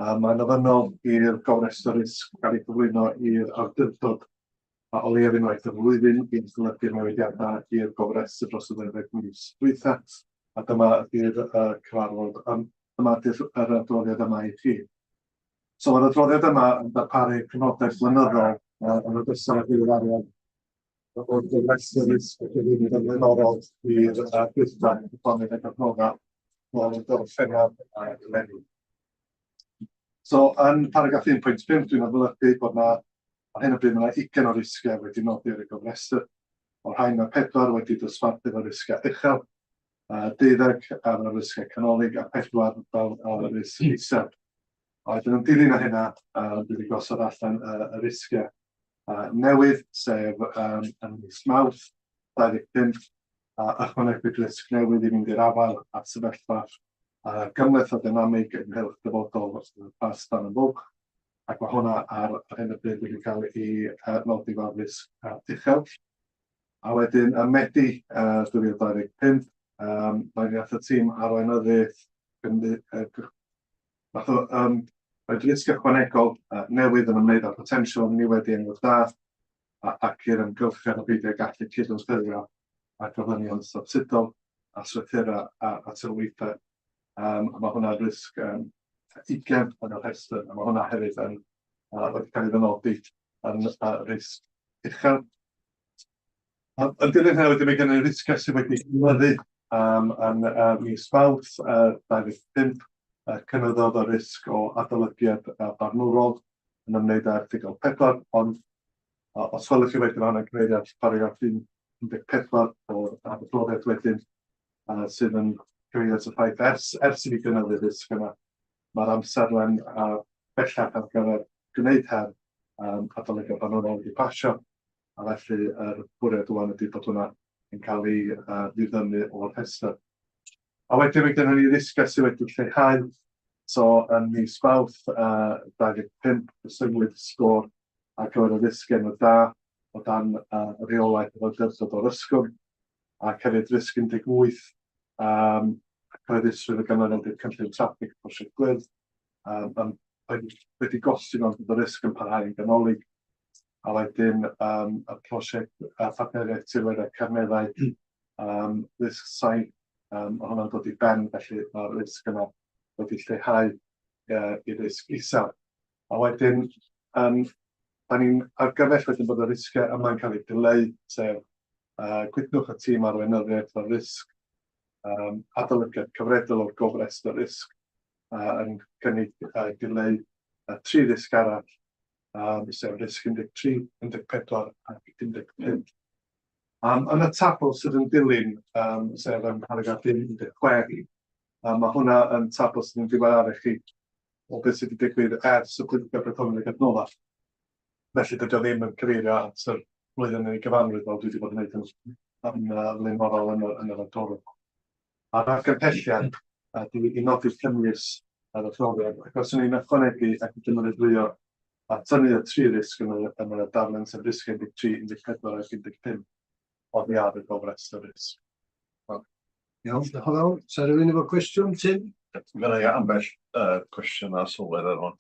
Mae'n ofynnol i'r gofrestr risg gael ei gyflwyno i'r awdurdod a o leiaf unwaith y flwyddyn i'n sylwedu'r newidiadau i'r gofrestr dros y 12 mis dwytha, a dyma ydy'r cyfarfod, dyma ydy'r adroddiad yma i chi. So mae'r adroddiad yma yn darparu cefnogaeth flynyddol yn ogystal â diweddiad o'r gofrestr risg y cyflwynydd yn flaenorol i'r gweithgar economaidd ac adnodda fel yn gorffennaf a eleni. So, yn paragraff 1.5, dwi'n adlewyrchu bod ar hyn o bryd yna 20 o risgiau wedi nodi ar y gofrestr. O'r rhain mae 4 wedi dosbarthu efo risgiau uchel, 12 ar y risgiau canolig a 4 fel ar y risg isel. Wedyn yn dilyn â hynna, dwi wedi gosod allan y risgiau newydd, sef yn mis Mawrth 25, a ychwanegwyd risg newydd i fynd i'r afael a sefyllfa gymleth o dynamig yn ynghylch dyfodol pas dan y bwlch, ac mae hwnna ar hyn o bryd wedi cael ei nodi fel risg uchel. A wedyn ym Medi 2025, mae'n iaith y tîm arweinyddiaeth roedd risg ychwanegol newydd yn ymwneud â'r potensial niwed i enwyd da ac i'r ymgylchiad o beidio gallu cydymffurfio a gofynion statudol a strwythurau a tylwythau. Mae hwnna risg 20 yn y rhestr, a mae hwnna hefyd wedi cael ei ddynodi yn risg uchel. Yn dilyn hynny wedyn mae gen i risgiau sydd wedi cynyddu yn mis Mawrth 25, cynyddodd o risg o adolygiad barnwrol yn ymwneud â erthygl 4, ond os gwelwch chi wedyn hwnna'n cyfeiriad paragraff 14 o'r adroddiad wedyn sydd yn cyfeiriad y ffaith ers i fi gynyddu risg yma, mae'r amserlen bellach ar gyfer gwneud her adolygiad barnwrol wedi pasio, a felly yr bwriad rwan ydy bod hwnna yn cael ei ddiddymu o'r rhestr. A wedyn mae gennym ni risgiau sydd wedi lleihau. So, yn mis Mawrth 25, ysgrifenwyd sgôr ar gyfer y risg enw da o dan y reolaeth o awdurdod o'r ysgwrn, ac hefyd risg 18, cyhoeddusrwydd y gymryd i'r cynllun traffig prosiect gwyrdd, wedi gostio mewn bod y risg yn parhau yn ganolig, a wedyn y prosiect partneriaeth tirwedd Carneddau, risg saith, hwnna'n dod i ben, felly mae'r risg yna wedi lleihau i risg isel. A wedyn, da ni'n argymell wedyn bod y risgiau yma'n cael ei dileu, sef gwydnwch y tîm arweinyddiaeth o'r risg, adolygiad cyfredol o'r gofrestr risg, yn cynnig dileu 3 risg arall, sef risg 13, 14 ac 15. Yn y tabl sydd yn dilyn, sef yn paragraff 16, mae hwnna yn tabl sydd yn diweddaru chi o beth sydd wedi digwydd ers y Pwyllgor Economaidd adnodda. Felly dydy o ddim yn cyfeirio at yr flwyddyn yn ei gyfanrwydd fel dwi wedi bod yn gwneud yn flaenorol yn yr adroddiad. A'r argymhelliad ydy i nodi'r cynnwys ar y adroddiad, ac os yni'n ychwanegu ac yn gymrydwyo a tynnu y 3 risg yn y darlun sef risg 13, 14 ac 15 oddi ar y gofrestr risg. Iawn, diolch yn fawr. Sa rhywun efo cwestiwn, Tim? Gyda i ambell cwestiwn a sylwedd ar hwn.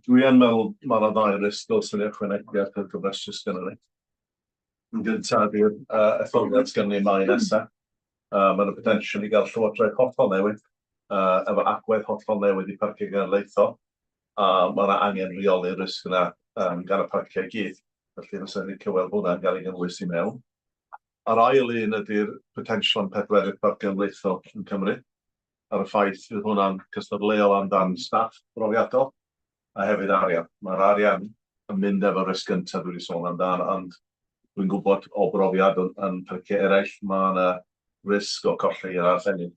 Dwi yn meddwl mae'r ddau risg dylsyn ni ychwanegu at y gofrestr sgynnon ni. Yn gyntaf i'r etholiad sgynnon ni mai nesaf. Mae'n y potensial i gael llywodraeth hollol newydd, efo agwedd hollol newydd i parcio genedlaethol. Mae'n angen reoli'r risg yna gan y parciau i gyd. Felly, fysa ni'n cywel hwnna'n gael ei gynnwys i mewn. A'r ail un ydy'r potensial am pedwerydd parcio genedlaethol yn Cymru, ar y ffaith fydd hwnna'n cystadleuol amdan staff profiadol, a hefyd arian. Mae'r arian yn mynd efo risg gyntaf dwi wedi sôn amdano, ond dwi'n gwybod o brofiad yn pyrciau eraill, mae yna risg o colli ar arllenyn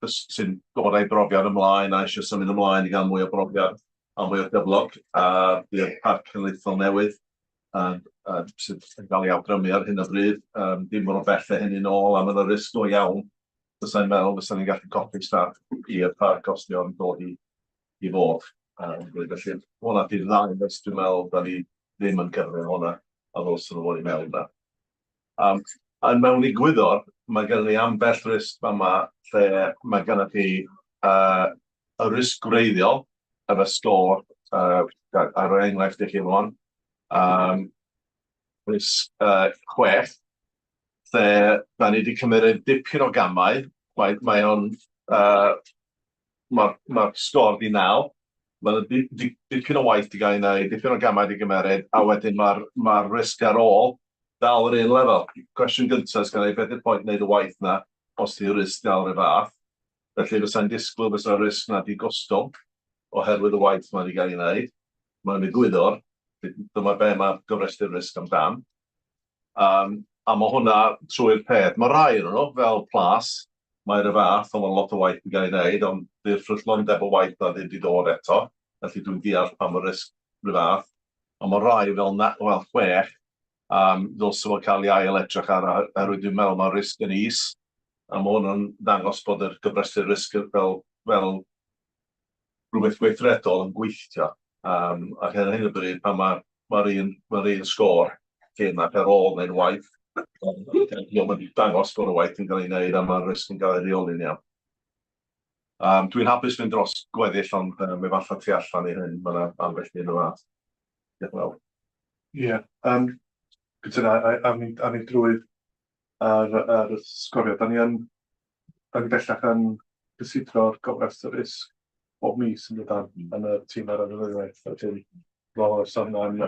sy'n dod â'i brofiad ymlaen a eisiau symud ymlaen i gael mwy o brofiad a mwy o gyflog, a bydd parc cenedlaethol newydd sydd yn cael ei awgrymu ar hyn o bryd, dim mor bell â hynny nôl, a mae'n y risg o iawn. Fysa'n meddwl fysa'n ni'n gallu codi staff i'r parc os di'n dod i fod. Felly, hwnna di'r ddau nes dwi'n meddwl, da ni ddim yn gyrru hwnna, a ddylsyn nhw fod i mewn da. Yn mewn i Gwyddor, mae gen ni ambell risg yma, lle mae gen i y risg gwreiddiol efo sgôr, ar yr enghraifft i chi rwan, risg 6, lle da ni wedi cymryd dipyn o gamau, mae'r sgôr di 9, mae'n dipyn o waith di gael ei wneud, dipyn o gamau di gymeryd, a wedyn mae'r risg ar ôl dal yr un lefel. Cwestiwn gyntaf sy'n gwneud beth yw'r pwynt wneud y waith na, os di'r risg dal yr fath. Felly fysa'n disgwyl fysa'r risg na di gostwng oherwydd y waith mae wedi cael ei wneud. Mae'n ddigwyddor, dyma be mae gofrestu'r risg amdan. A mae hwnna trwy'r peth. Mae rai yn nhw, fel plas, mae'r fath, ond mae lot o waith wedi cael ei wneud, ond di'r ffrwythlondeb o waith na ddim wedi dod eto. Felly dwi'n deall pam y risg rhyw fath. Ond mae rai fel 6, ddylsyn nhw cael ei ail edrych ar dwi'n meddwl mae'r risg yn is, a mae hwnna'n dangos bod yr gyfrestu'r risg fel rhywbeth gweithredol yn gweithio. Ac yn hyn o bryd, pan mae'r un sgôr cyn ac ar ôl neu'n waith, mae'n dangos bod y waith yn cael ei wneud a mae'r risg yn cael ei reoli'n iawn. Dwi'n hapus fynd dros gweddill, ond mae falle tu allan i hyn, mae'n ambell un o fath. Diolch yn fawr. Ie, gyda am ni drwy ar y sgorio. Da ni bellach yn gysidro'r gofrest y risg bob mis yn yn y tîm ar y flynyddoedd. Felly, fel oes yna'n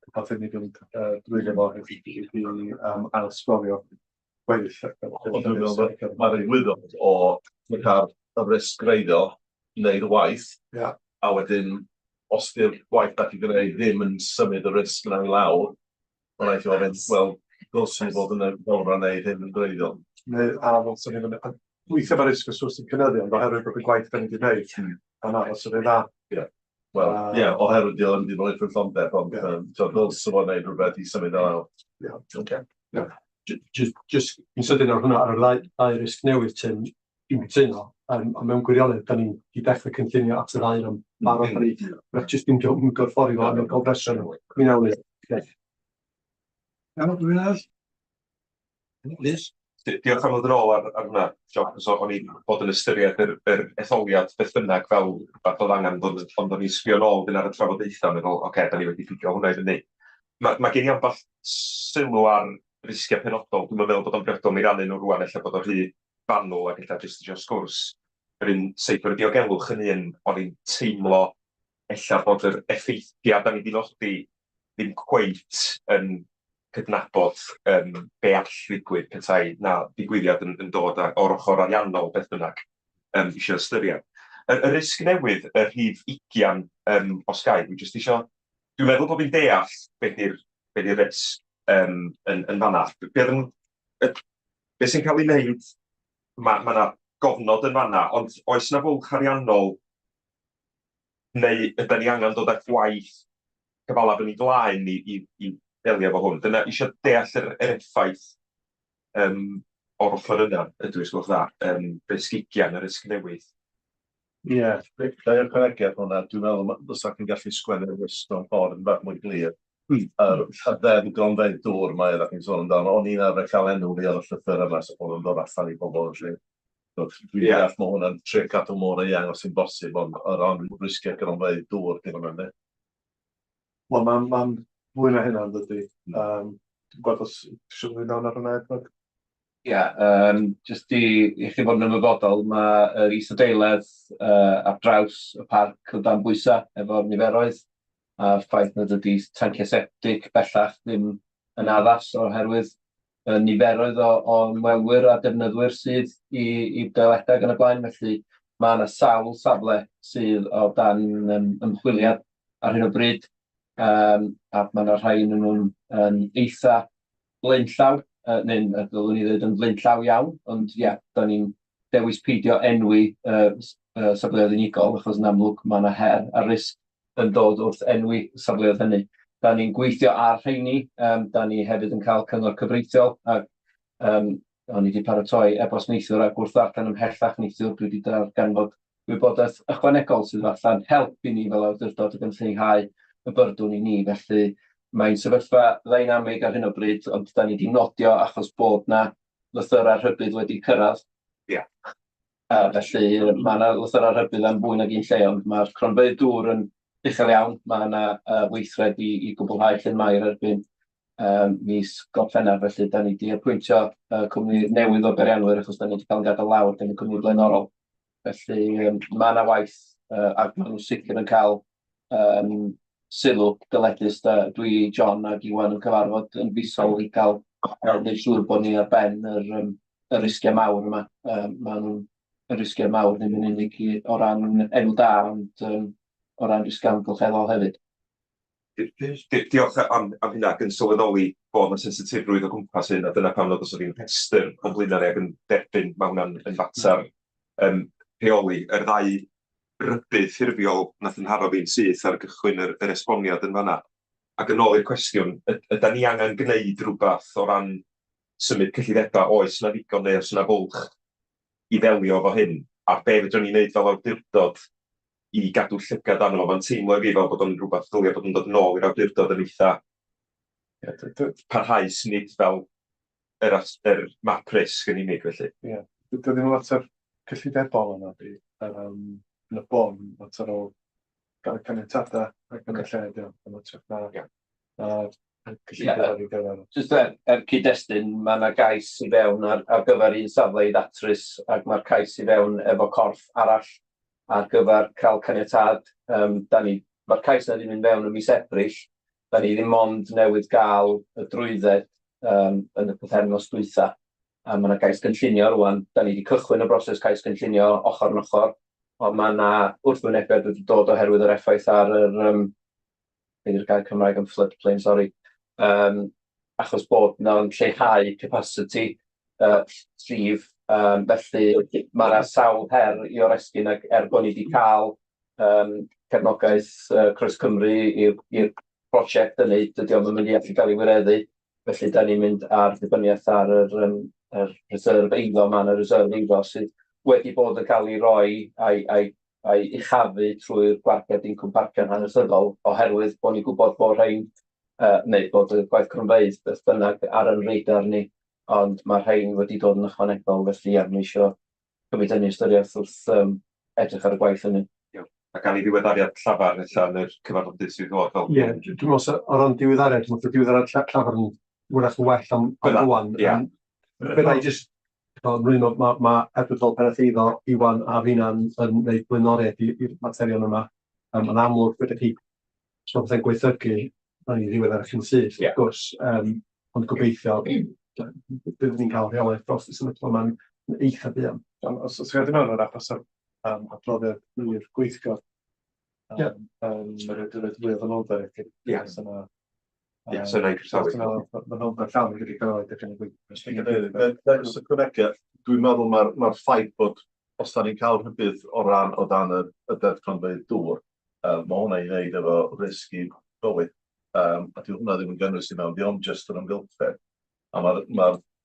pethau ni fynd drwy efo i ail sgorio gweddill. Mae'r egwyddor o cael y risg greiddiol wneud y waith, a wedyn, os di'r waith da chi gwneud ddim yn symud y risg yna i lawr, mae'n rhaid i ofyn, wel, ddylsyn ni fod yn wneud hyn yn greiddiol. A ddylsyn ni fod yn weithio mae'r risg os wrth yn cynyddu, ond oherwydd bod y gwaith da ni wedi gwneud, ond os ydy'n dda. Wel, oherwydd diolch yn dyn nhw'n ffrwythlondeb, ond ddylsyn fod yn gwneud rhywbeth i symud o lawr. Just yn sydyn ar hwnna, ar y ddau risg newydd ti'n cytuno, a mewn gwirionedd, da ni'n dechrau cynllunio at yr air am barod, da ni just dim gorffori fo am y gofresau nhw. Mi'n awyr. Iawn, rhywun arall? Diolch am ddod yn ôl ar hwnna, John, so o'n i bod yn ystyried yr etholiad beth bynnag fel fath oedd angen, ond o'n i sbio nôl dyn ar y trafodaethau, meddwl, oce, da ni wedi ffigio hwnna i fyny. Mae gen i ambell sylw ar risgiau penodol, dwi'n meddwl bod o'n briodol mi rannu nhw rwan, efallai bod o'n rhy fanwl ac efallai jyst isio sgwrs. Yr un seithwr y diogelwch yn un, o'n i'n teimlo efallai bod yr effeithiad da ni wedi nodi ddim cweit yn cydnabod be all ddigwydd petai na ddigwyddiad yn dod o'r ochr ariannol beth bynnag eisiau ystyried. Y risg newydd, y rhif 20 os gai, dwi'n meddwl bod fi'n deall beth yw'r risg yn fanna. Beth sy'n cael ei wneud, mae yna gofnod yn fanna, ond oes na fwlch ariannol neu ydym ni angen dod â gwaith cyfalaf yn ei blaen i delio efo hwn. Dyna eisiau deall yr effaith o'r ochr yna, ydw i sgwrs dda, risg 20, y risg newydd. Ie, da i'r conegiad hwnna, dwi'n meddwl fysa chi'n gallu sgwennu'r risg o'n ffordd yn bach mwy glir. Yr ddeddf gronfeydd dŵr mae ydych chi'n sôn amdano, o'n i'n arfer cael enw fi ar y llythyr yma, so bod yn dod allan i bobl yn lle. Dwi'n deall mae hwnna'n trio cadw mor eang os sy'n bosib, ond o ran risgiau gronfeydd dŵr gen hwnna'n ne. Wel, mae'n fwy na hynna yn dydy. Dwi'n gwybod os eisiau mynd mewn ar hwnna, Edward? Ie, jyst i chi fod yn ymwybodol, mae'r is-adeiledd ar draws y parc o dan bwysau efo'r niferoedd, a'r ffaith nad ydy tanciau septig bellach ddim yn addas oherwydd niferoedd o ymwelwyr a defnyddwyr sydd i deledeg yn y blaen, felly Mae yna sawl safle sydd o dan ymchwiliad ar hyn o bryd, a mae yna rhai yn nhw'n eitha blaenllaw, neu'n ddylwn i ddweud yn blaenllaw iawn, ond ia, da ni'n dewis peidio enwi safleoedd unigol, achos yn amlwg mae yna her a risg yn dod wrth enwi safleoedd hynny. Da ni'n gweithio ar rheini, da ni hefyd yn cael cyngor cyfreithiol, ac o'n i wedi paratoi e-bost neithiwr a gwrthdarllen ymhellach neithiwr, dwi wedi darganfod wybodaeth ychwanegol sydd allan help i ni fel awdurdod yn lleihau y bydrwn i ni, felly mae'n sefyllfa ddynamig ar hyn o bryd, ond da ni wedi nodio achos bod na lythyrau rhybudd wedi cyrraedd. Ie. Felly mae yna lythyrau rhybudd am fwy nag un lle, ond mae'r cronfeydd dŵr yn uchel iawn, mae yna weithred i gwblhau Llyn Mair erbyn mis Gorffennaf, felly da ni wedi apwyntio cwmni newydd o berianwyr achos da ni wedi cael yn gadael lawr gen y cwmni blaenorol. Felly mae yna waith ac maen nhw sicr yn cael sylw dyledus. Dwi, John ac Iwan yn cyfarfod yn fusol i gael gwneud siŵr bod ni ar ben y risgiau mawr yma. Mae nhw'n y risgiau mawr ddim yn unig o ran enw da, ond o ran risgiau amgylcheddol hefyd. Diolch am hynna, ac yn sylweddoli bod yna sensitifrwydd o gwmpas hyn, a dyna pam nad oes o'r rhestr o blaenau ac yn derbyn mae hwnna'n fater rheoli. Yr ddau rybydd ffurfiol nath yn haro fi'n syth ar gychwyn yr esboniad yn fanna. Ac yn ôl i'r cwestiwn, yda ni angen gwneud rhywbeth o ran symud cyllidebau, oes na ddigon neu oes na bwlch i ddelio efo hyn, a be fedrwn ni wneud fel awdurdod i gadw llygad arno fo. Mae'n teimlo i fi fel bod o'n rhywbeth dylio bod yn dod nôl i'r awdurdod yn eitha parhaus, nid fel yr map risg yn unig felly. Ie, dydy ddim fater cyllidebol yna di, yn y bon, fater o gael y caniatadau ac yn y lle, yn y tref na cyllideb ar ei gyfer. Jyst cyd-destun, mae yna gais i fewn ar gyfer un safle i ddatrys, ac mae'r cais i fewn efo corff arall ar gyfer cael caniatad. Mae'r cais yna ddim yn fewn yn mis Ebrill, da ni ddim ond newydd gael y drwydded yn y pythefnos dwytha, a mae yna gais gynllunio rwan. Da ni wedi cychwyn y broses cais gynllunio ochr yn ochr, ond mae yna wrthwynebiad wedi dod oherwydd yr effaith ar yr gair Cymraeg yn floodplain, sori, achos bod yna'n lleihau capacity llif. Felly mae yna sawl her i oresgyn, ac bod ni wedi cael cefnogaeth Croes Cymru i'r prosiect hynny, dydy o'n mynd i allu cael ei wireddu. Felly da ni'n mynd ar ddibyniaeth ar yr reserve eiddo, mae yna reserve eiddo sydd wedi bod yn cael ei roi a'i uchafu trwy'r gwarchod incwm parcio hanesyddol, oherwydd bod ni'n gwybod bod rhain, neu bod y gwaith cronfeydd beth bynnag ar yn radar ni, ond mae rhain wedi dod yn ychwanegol, felly mae eisiau cymryd hynny ystyriaeth wrth edrych ar y gwaith hynny. A gan i ddiweddariad llafar yn yr cyfarfodydd sydd ddod fel. Ie, dwi'n meddwl o ran diweddariad, dwi'n meddwl diweddariad llafar yn wrach yn well am rwan. Byddai jyst, mae Edward Pennaeth eiddo, Iwan a finna'n gwneud blaenoriaeth i'r materion yma. Yn amlwg, byddai chi bethau'n gweithygu, yn ei ddiweddariad yn syth, wrth gwrs, ond gobeithio, byddwn ni'n cael rheolaeth dros y sefyllfa yma'n eitha buan. Os ydych chi'n meddwl o'r achos adroddiad i'r gweithgor, mae'n rhaid fwy o ddynodau. Ie, so yna'n croesawu. Ddynodau llawn wedi cael ei ddechrau. Dwi'n meddwl mae'r ffaith bod os da ni'n cael rhybydd o ran o dan y deddf cronfeydd dŵr, mae hwnna i wneud efo risg i bywyd. A di hwnna ddim yn gynnwys i mewn, di ond jyst yn ymgylchfed. A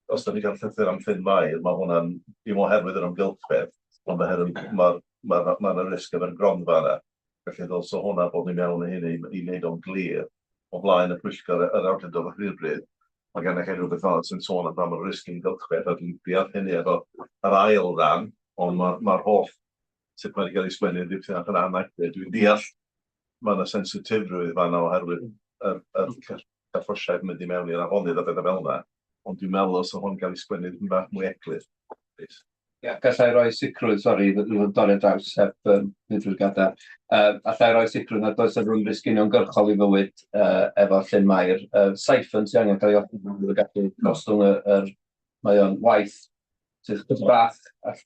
os da ni'n cael llythyr am Llyn Mair, mae hwnna'n dim oherwydd yr ymgylchfed, ond mae'r risg efo'r gronfa yna. Felly ddylse hwnna bod ni mewn i hynny i wneud o'n glir o blaen y pwyllgor yr awdurdod o hyrbryd. Mae gen i chi rhywbeth fel sy'n sôn am y risg ymgylchfed, a dwi'n deall hynny efo yr ail ran, ond mae'r holl sut mae'n cael ei sgwennu ddim sy'n allan anagwyd. Dwi'n deall mae yna sensitifrwydd fan'na oherwydd yr carffosiaeth mynd i mewn i'r afonydd a bethau fel yna, ond dwi'n meddwl os o hwn gael ei sgwennu ddim bach mwy eglur. Ia, gallai roi sicrwydd, sori, dwi'n dod ar draws heb nid drwy'r gadael. Allai roi sicrwydd nad oes yn rhywun risg uniongyrchol i fywyd efo Llyn Mair. Cyfarfod sy'n angen cael ei ofyn yn gallu gostwng mae o'n waith sydd bach,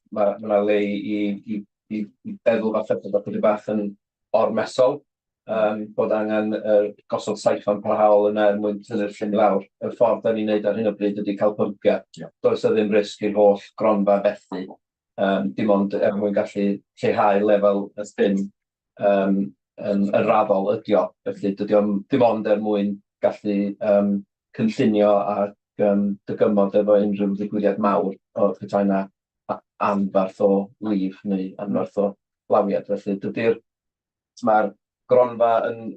mae yna le i i feddwl fath beth ydy bach yn ormesol, bod angen gosod saithfan parhaol yna mwyn tynnu'r llyn i lawr. Y ffordd da ni'n neud ar hyn o bryd ydy cael pympiau. Does y ddim risg i'r holl gronfa fethu. Dim ond mwyn gallu lleihau lefel y spin yn raddol ydi o. Felly dim ond mwyn gallu cynllunio ac dygymod efo unrhyw ddigwyddiad mawr o petai na anfarth o lif neu anfarth o lawiad. Felly mae'r gronfa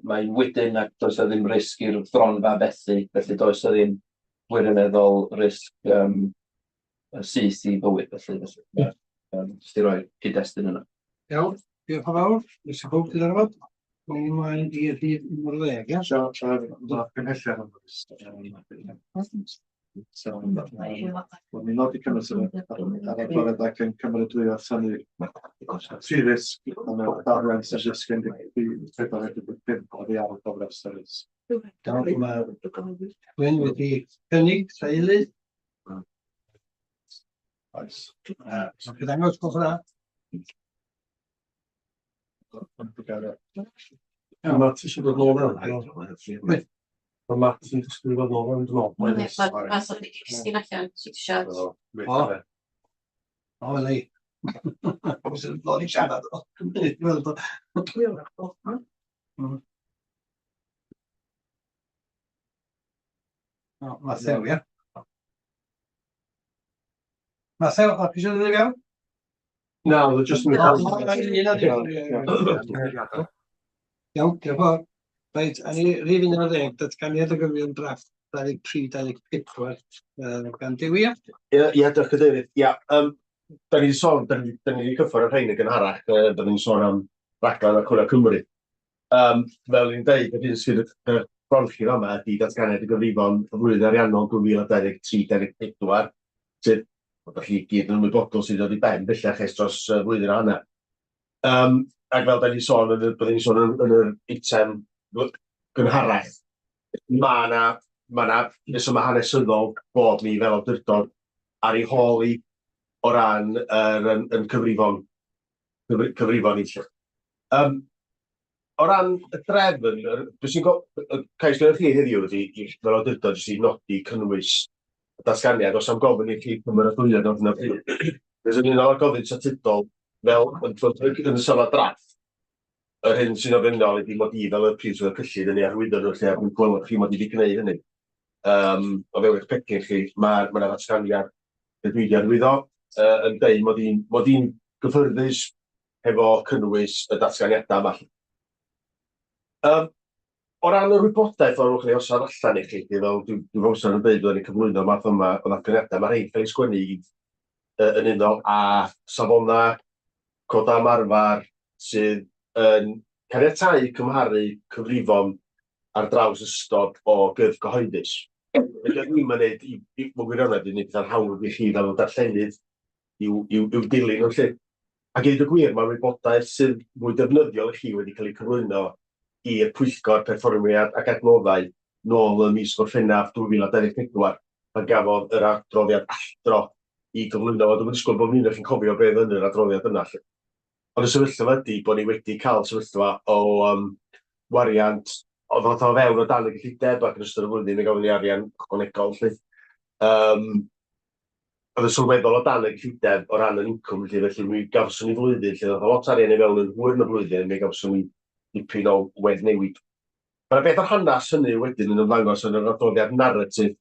mae'n wedyn ac does y ddim risg i'r gronfa fethu. Felly does y ddim wirioneddol risg syth i bywyd. Felly jyst i roi cyd-destun yna. Iawn, diolch yn fawr. Nes i bob gyda'r fod. Mae'n ymlaen i'r rhif 10, ia? Cynhylliad Ni'n nodi cynnwys ar adrodded ac yn cymeradwyo allan i tri risg yn y darwen sy'n risg yn 4.5 oddi ar y gofres yr risg. Mae Gwyn wedi cynnig teulu. Oes. Mae'n dangos gwrth yna. Matt eisiau dod nôl mewn. Mae Matt yn disgwyl dod nôl mewn, dwi'n meddwl. Mas o'n i ddysgu'n allan, sy'n siarad. O, le. Oes yn ddod i siarad o. Mathew, ia? Mathew, a chi eisiau dod i fewn? Na, oedd o jyst yn Iawn, diolch yn fawr. Reit, a ni rhif 11, datganiad o gyfrion drafft 23-24 gan Dewi. Ia, diolch cadeirydd. Ia, da ni wedi cyffwrdd ar rhain y gynharach, da ni'n sôn am raglan ac hwnna Cymru. Fel ni'n deud, y byd sydd y bronchi yma ydi datganiad y gyfrifon y flwyddyn ariannol 2023-2024, sydd bod chi gyd yn ymwybodol sydd wedi ben bellach dros flwyddyn a hanner. Ac fel da ni'n sôn yn yr eitem gynharach, mae na reswm hanesyddol bod ni fel awdurdod ar ei holi o ran yn cyfrifon i lle. O ran y drefn, cais gyda chi heddiw ydy fel awdurdod jyst i nodi cynnwys y datganiad os am gofyn i chi cymeradwyo o'r hynny pryd. Fes yn un o'r gofyn statudol fel yn y safle drafft. Yr hyn sy'n ofynnol ydy mod i fel y prif swyddog cyllid yn ei arwyddo nhw lle dwi'n gweld chi mod i wedi gwneud hynny. O fewn eich pecyn chi, mae yna ddatganiad y dwi wedi arwyddo yn deud mod i'n gyffyrddus hefo cynnwys y datganiadau yma. O ran yr wybodaeth o'r wrth i osod allan i chi, fel dwi'n fawr yn dweud byddwn ni'n cyflwyno math yma o ddatganiadau, mae rhaid cael ei sgwennu yn unol a safona coda ymarfer sydd yn caniatáu cymharu cyfrifon ar draws ystod o gyrff gyhoeddus. Dwi'n mynd i gwirionedd i wneud pethau'n hawdd i chi fel darllenydd i'w dilyn o'r lle. Ac i ddweud y gwir, mae'r wybodaeth sydd mwy defnyddiol i chi wedi cael ei cyflwyno i'r pwyllgor perfformiad ac adnoddau nôl ym mis Gorffennaf 2024 pan gafodd yr adroddiad alltro i gyflwyno. Dwi'n disgwyl bod ni'n chi'n cofio beth yn yr adroddiad yna. Ond y sefyllfa ydy bod ni wedi cael sefyllfa o wariant o ddod o fewn o dan y gyllideb ac yn ystod y flwyddyn y gafon ni arian ychwanegol. Oedd y sylweddol o dan y gyllideb o ran yn incwm, felly mi gafson ni flwyddyn lle oedd o lot arian i fewn yn hwyr yn y flwyddyn, mi gafson ni dipyn o wedd newid. Mae'r beth o'r hanes hynny wedyn yn ymddangos yn yr adroddiad narratif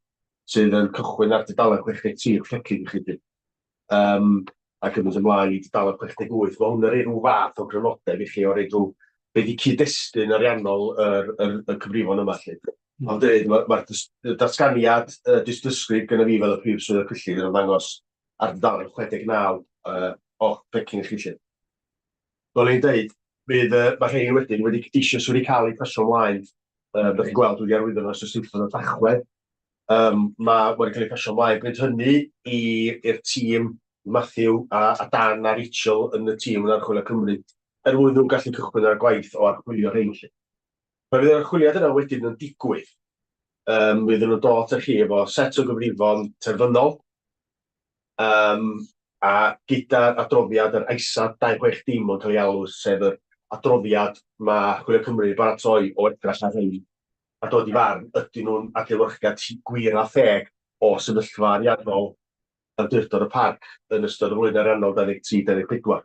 sydd yn cychwyn ar dudalen 63 llecyn i chi. Ac yn mynd ymlaen i dudalen 68, mae hwn yn rhyw fath o grynodeb i chi o rhyw beth i cyd-destun ariannol y cyfrifon yma. Ond mae'r datganiad dysgrif gyda fi fel y prif swyddog cyllid yn ymddangos ar dudalen 69 o becyn i chi lle. Fel ni'n deud, mae rhain wedyn wedi eisiau wedi cael eu pasio ymlaen. Byddwch chi'n gweld wedi arwyddo nhw'n ystod o Dachwedd. Mae wedi cael ei pasio ymlaen gwneud hynny i'r tîm Matthew a Dan a Rachel yn y tîm yn Archwilio Cymru mwyn nhw'n gallu cychwyn ar gwaith o archwilio rhain. Mae fydd yr archwiliad yna wedyn yn digwydd. Fydd nhw'n dod â chi efo set o gyfrifon terfynol A gyda'r adroddiad yr ISA 26 yn cael ei alw, sef yr adroddiad mae Chwilio Cymru baratoi o edrych ar hyn a dod i farn, ydyn nhw'n adlewyrchiad gwir a theg o sefyllfa ariannol awdurdod y parc yn ystod y flwyddyn ariannol 23-24.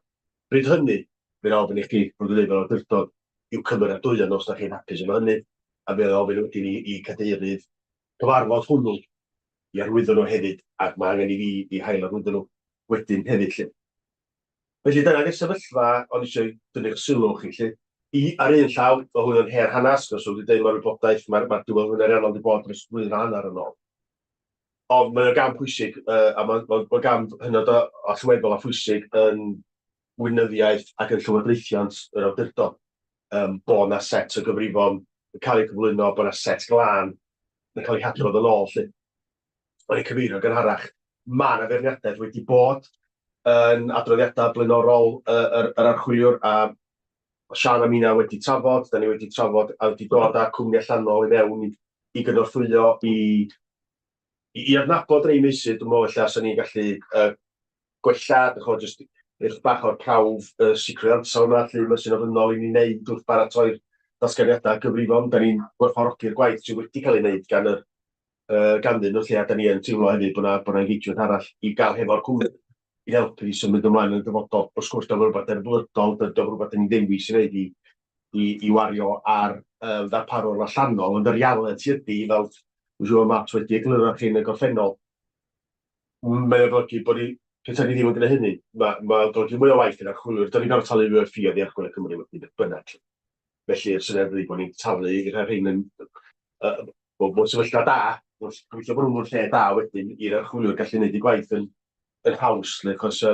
Bryd hynny, fe'n ofyn i chi, fod yn dweud fel awdurdod, i'w cymeradwyo os da chi'n hapus efo hynny, a fe'n ofyn wedyn i cadeirydd cyfarfod hwnnw i arwyddo nhw hefyd, ac mae angen i fi i hael arwyddo nhw wedyn hefyd lle. Felly dyna di sefyllfa ond eisiau dynnu'ch sylw chi lle. Ar un llaw, o hwn yn her hanes, os wedi dweud mae'r wybodaeth, mae'r diwedd yn ariannol wedi bod dros flwyddyn a hanner yn ôl. Ond mae'n gam pwysig, a mae'n gam hynod o allweddol a phwysig yn wynyddiaeth ac yn llywodraethiant yr awdurdod. Bod na set o gyfrifon yn cael ei gyflwyno, bod na set glân yn cael ei hadrodd yn ôl lle. O'n i'n cyfeirio gynharach, mae na feirniadaeth wedi bod yn adroddiadau blaenorol yr archwiliwr a Sian a Mina wedi trafod, da ni wedi trafod a wedi dod â cwmni allanol i mewn i gynorthwyo i adnabod rei meysydd, dwi'n meddwl ella sy'n ni'n gallu gwella, jyst eich bach o'r prawf sicrwydd ansawdd yma, lle mae sy'n ofynnol i ni wneud wrth baratoi'r datganiadau gyfrifon. Da ni'n gwerthfawrogi'r gwaith sydd wedi cael ei wneud ganddyn nhw lle, a da ni yn teimlo hefyd bod na engagement arall i gael hefo'r cwmni i helpu i symud ymlaen yn dyfodol. Wrth gwrs, dyma rhywbeth erblyddol, dyma rhywbeth yn ddewis i wneud i wario ar ddarparwyr allanol, ond yr reality ydy, fel dwi'n siŵr Matt wedi egluro chi yn y gorffennol, mae'n olygu bod ni, gyda ni ddim yn gwneud hynny, mae'n dod i mwy o waith yn archwilwyr, da ni'n gorfod talu fwy o'r ffïoedd i Chwilio Cymru wedi bynnag. Felly'r syniad ydy bod ni'n talu i'r rhain yn bod sefyllfa da, gweithio bod nhw'n lle da wedyn i'r archwilwyr gallu gwneud eu gwaith yn haws, achos a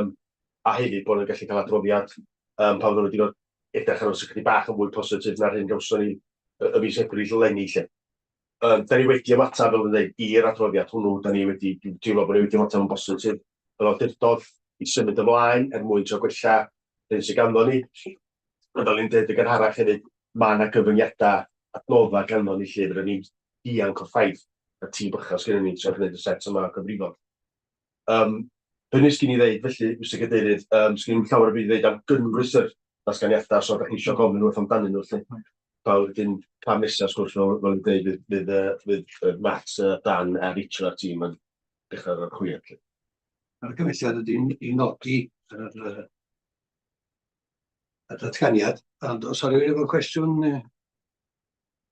hefyd bod nhw'n gallu cael adroddiad pan fod nhw wedi dod edrych ar ôl sy'n chydig bach yn fwy positif na'r hyn gawson ni y mis Ebrill eleni lle. Da ni wedi ymateb fel yn dweud i'r adroddiad hwnnw, da ni wedi, dwi'n teimlo bod ni wedi ymateb yn positif fel awdurdod i symud ymlaen mwyn tro gwella hyn sy'n ganddo ni. Ond o'n i'n dweud y gynharach hefyd, mae yna gyfyngiadau adnodda ganddo ni lle fyddwn ni'n dianc o ffaith a tîm bycha sgynnon ni trwy'n gwneud y set yma o gyfrifon. Hynny sgyn i ddeud, felly, Mr Cadeirydd, sgyn i'n llawer o byd i ddeud am gynnwys yr datganiadau, so da chi eisiau gofyn nhw wrth amdanyn nhw, lle. Fel wedyn, pam nesaf, sgwrs, fel yn dweud, fydd Matt, Dan a Richard a'r tîm yn dechrau'r archwiliad, lle. Ar y cymhelliad ydy i nodi y datganiad, ond os oes rhywun efo cwestiwn,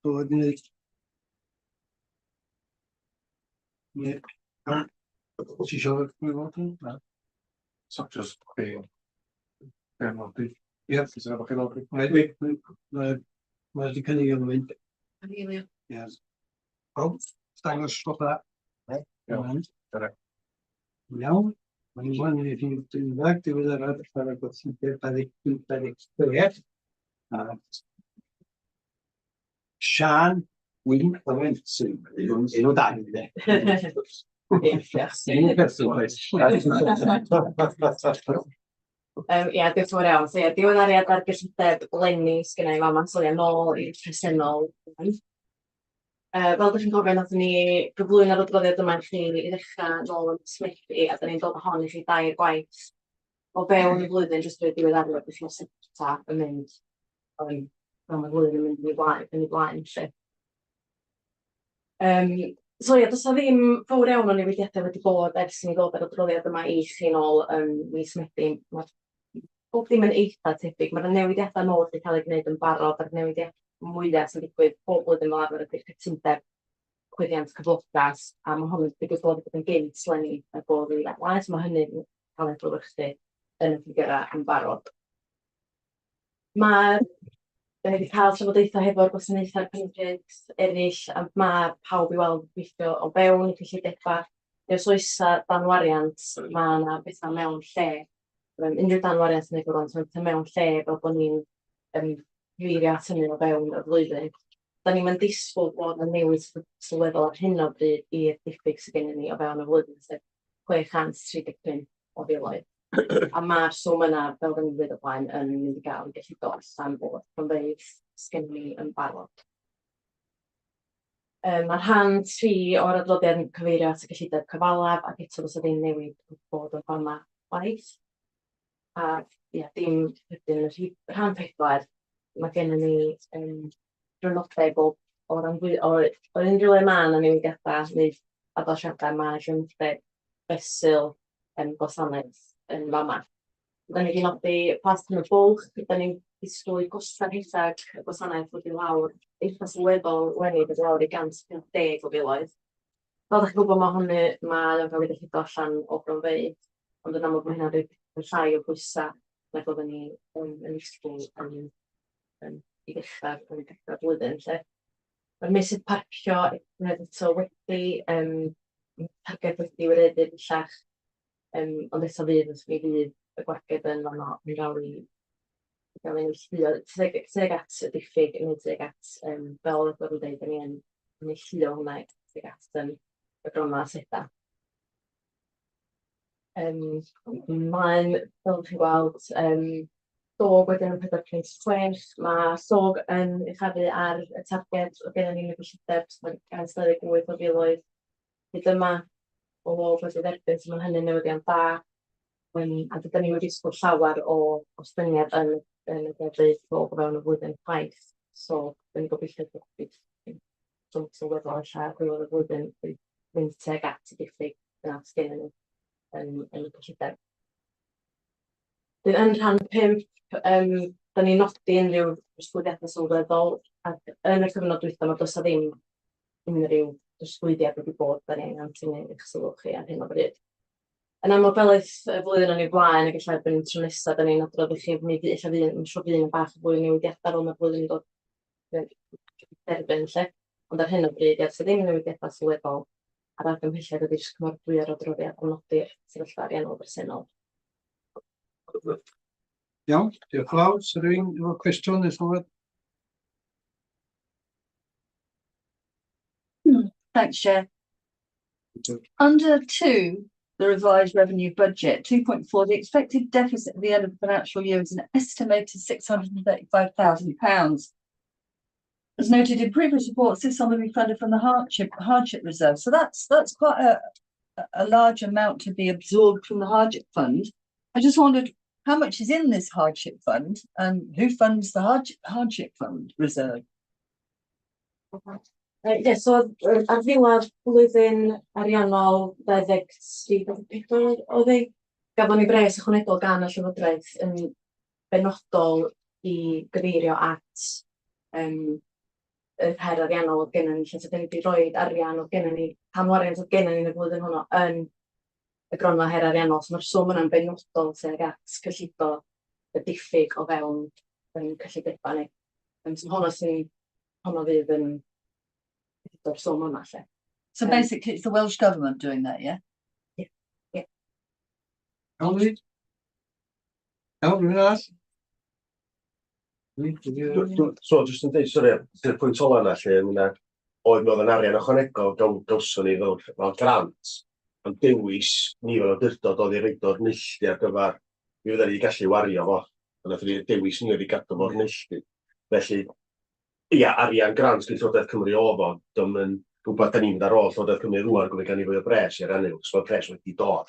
dod i wneud. Ti eisiau gwybod hyn? So, just be nodi. Ie. Is yna bach yn nodi? Mae wedi cynnig yn mynd. Amelia. Ie. O, dangos o dda. Iawn. Iawn. Mae'n mwyn i fi dynfag, diweddarad ar y gwerthu'r 2023. Sian Wyn Owen sy'n un o dan. Ia, diolch yn fawr iawn. So, diweddariad ar gyllideb leni sgynnau fama sylio nôl i'r presennol. Fel ydych chi'n gofio, nathon ni gyflwyno'r adroddiad yma i chi i ddechrau nôl yn Smithy, a da ni'n dod o hon i chi 2 gwaith o fewn y flwyddyn jyst drwy diweddariad i chi seta yn mynd fel mae flwyddyn yn mynd yn ei blaen, lle. So ia, does na ddim fawr iawn o newidiadau wedi bod ers i ni ddod ar adroddiad yma i chi nôl mis Medi. Bob dim yn eitha tebyg. Mae'r newidiadau nôl wedi cael ei gwneud yn barod ar newidiadau mwyaf sy'n digwydd bob blwyddyn fel arfer ydy'r cytundeb chwyddiant cyflogas, a mae hwn yn digwydd bod yn gynt leni a bod i ddechrau, so mae hynny'n cael ei drwychdu yn y ffigurau yn barod. Da ni wedi cael trafodaethau hefo'r gwasanaethau'r penodryd eraill, a mae pawb i weld gweithio o fewn i cyllidebau. Os oes danwariant, mae yna bethau mewn lle. Unrhyw danwariant yn ei gwrdd, mae'n bethau mewn lle fel bod ni'n gyfeirio at hynny o fewn y flwyddyn. Da ni'n mynd disgwyl bod yn newid sylweddol ar hyn o bryd i'r diffyg sydd gennym ni o fewn y flwyddyn, sef 635 o filoedd. A mae'r swm yna, fel da ni'n dweud o blaen, yn mynd i gael i gallu dod allan bod rhywbeth sgennyn ni yn barod. Mae'r rhan 3 o'r adroddiad yn cyfeirio at y gyllideb cyfalaf, ac eto fysa ddim newid bod o fama waith. A ia, dim wedyn y rhan 4, mae gennym ni diwrnodau bob o'r unrhyw le ma' na newidiadau neu addosiadau ma' diwrnodau fesul gwasanaeth yn fama. Da ni wedi nodi plas yn y bwlch, da ni'n disgwyl i gosta rhesag y gwasanaeth wedi lawr eitha sylweddol wedi wedi lawr i 150 o filoedd. Fel ydych chi'n gwybod mae hwnny, mae o'n cael ei ddechrau allan o gronfeydd, ond yn amlwg mae hynny'n rhoi llai o bwysau nag oedden ni yn disgwyl i ddechrau'r blwyddyn. Mae'r meysydd parcio eto wedi targed wedi wyreddu bellach, ond eto fydd y gwargedd yn fanno yn gael ei neillio, teg at y diffyg neu teg at fel oedd yn dweud, ni yn neillio hwnna teg at y gronna aseda. Mae'n, fel chi'n gweld, dog wedyn yn 4.6, mae sog yn uchafu ar y targed o gennym ni'n y gyllideb, mae'n 128 o filoedd hyd yma o log wedi dderbyn, so mae'n hynny'n newyddion da. A dydyn ni wedi disgwyl llawer o ostyngiad yn y defnydd o fewn y flwyddyn chwaith. So, dwi'n gobeithio bod sylweddol allan gwylio'r flwyddyn mynd teg at y diffyg yna sgyn yn y gyllideb. Yn rhan 5, da ni'n nodi unrhyw ysgwydiadau sylweddol, ac yn y cyfnod dwytha mae does ddim unrhyw ysgwydiad wedi bod, da ni'n angen eich sylw chi ar hyn o bryd. Yn amlwg y flwyddyn yn ei blaen, ac eich erbyn tro nesaf, da ni'n adrodd i chi, mi eich fydd yn bach o fwy newidiadau fel mae'r flwyddyn yn dod derbyn lle. Ond ar hyn o bryd, sydd ddim yn newidiadau sylweddol, a'r argymhelliad ydy jyst cymordwyr o adroddiad o nodi'r sefyllfa ariannol bresennol. Iawn, diolch yn fawr. Sy'n rhywun efo cwestiwn neu sylwedd? Thanks, Chair. Under 2, the revised revenue budget, 2.4, the expected deficit at the end of the financial year is an estimated £635,000. As noted in previous reports, this sum will be funded from the hardship reserve. So that's quite a large amount to be absorbed from the hardship fund. I just wondered how much is in this hardship fund and who funds the hardship fund reserve? So ar ddiwedd blwyddyn ariannol 23-24 oedd ei gafon ni bres ychwanegol gan y Llywodraeth yn benodol i gyfeirio at y her ariannol oedd gennym ni, lle so ni wedi rhoi arian oedd gennym ni, hamwariant oedd gennym ni yn y flwyddyn hwnnw yn y gronfa her ariannol, so mae'r swm yna'n benodol sef at cyllido y diffyg o fewn cyllidebau ni. So honno fydd yn o'r swm yma lle. So basically it's the Welsh Government doing that, yeah? Yeah. Iawn, rhywun arall? So, jyst yn dweud, sori, dy'r pwynt ola yna lle, oedd yn arian ychwanegol gawson ni fel grant, ond dewis ni fel awdurdod oedd i reid o'r neilltu ar gyfer mi fydden ni gallu wario fo, ond oedd ni dewis ni wedi gadw fo'r neilltu. Felly, ia, arian grant gyda Llywodraeth Cymru o fo, dwi'n rhywbeth da ni'n mynd ar ôl Llywodraeth Cymru rwan gofyn gan i fwy o bres i'r anil, cos mae'r bres wedi dod.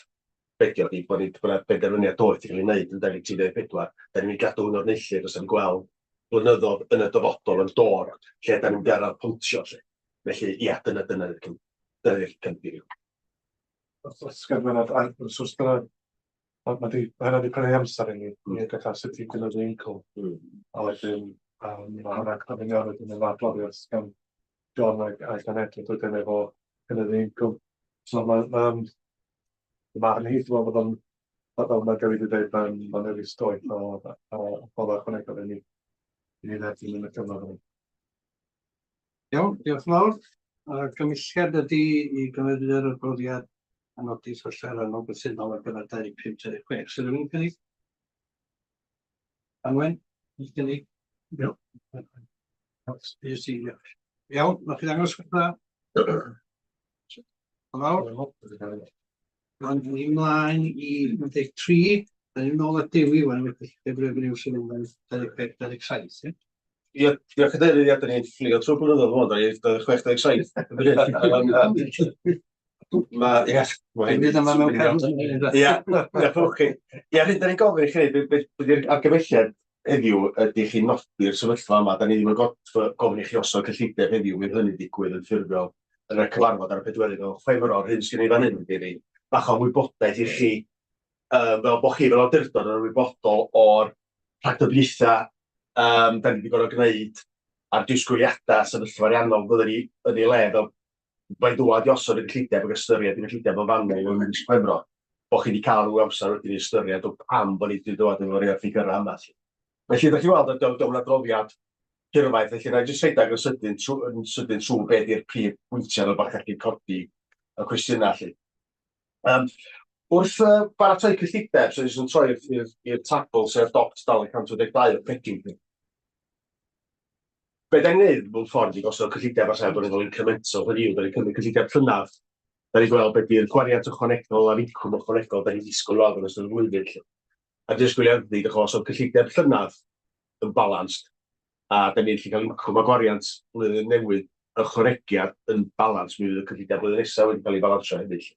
Bedio di, bod ni'n benderfyniad doedd i gael ei wneud yn 2034, da ni'n mynd gadw hwn o'r neilltu, os ydym gweld blynyddoedd yn y dyfodol yn dod, lle da ni'n mynd ar pontio. Felly, ia, dyna cynfyr. Os gafon mae hynny wedi prynu amser i ni, i gael sut i dynod o incwm. A wedyn, mae hwnna'n cyfynio wedyn yn adloddiad gan John a'i Llaned yn dod yn efo dynod o incwm. So mae'n hyd bod o'n, fel mae Gary wedi dweud, mae'n newis doedd o ffordd ychwanegol i ni ddefnyn yn y cyfnod hynny. Iawn, diolch yn fawr. Gymylliad ydy i gymryd yr adroddiad a nodi syllau rannol bresennol ar gyfer 25-26. Sy'n rhywun cynnig? Anwen? Ys cynnig? Iawn. Iawn, mae chi ddangos gyda? Fawr. Ond ni ymlaen i 13. Da ni'n nôl at Dewi, wan wedi revenue sy'n mynd yn 25-27. Ia, cadeirydd, da ni'n fflio trwy'r blynyddoedd fod, da ni'n 26-27. Ie, Hefyd yma mewn cefn. Ie, diolch chi. Ie, hyn, da ni'n gofyn i chi, beth argymelliad heddiw ydy chi nodi'r sefyllfa yma, da ni ddim yn gofyn i chi osod cyllideb heddiw, mynd hynny digwydd yn ffurfiol yn y cyfarfod ar y pedwerydd o Chwefror, hyn sy'n ei fan hyn ydy ni, bach o wybodaeth i chi, fel bod chi fel awdurdod yn wybodol o'r rhagdybiaethau da ni wedi gorfod gwneud a'r disgwyliadau sefyllfa ariannol fyddwn ni yn ei le fel mae'n dŵad i osod y cyllideb ac ystyried i'r cyllideb yn fannu yn mynd i Chwefror, bod chi wedi cael rhyw amser wedi'n ystyried o pam bod ni wedi dod yn o'r ffigurau yma. Felly, da chi weld y dywn adroddiad hirfaeth, felly na i jyst rhedeg yn sydyn trwy beth i'r prif bwyntiau fel bach allu codi y cwestiynau allu. Wrth baratoi cyllideb, so jyst yn troi i'r tabl sef doct 112 o pecyn. Be da ni'n gwneud mewn ffordd i gosod cyllideb ar sef bod ni'n incremental, hynny yw, da ni'n cymryd cyllideb llynaf, da ni'n gweld beth yw'r gwariant ychwanegol a'r incwm ychwanegol da ni'n disgwyl weld yn ystod y flwyddyn. A disgwyliad ydy, achos o cyllideb llynaf yn balansd, a da ni'n gallu cael incwm a gwariant flwyddyn newydd ychwanegiad yn balans, mi fydd y cyllideb flwyddyn nesaf wedi cael ei balansio hefyd.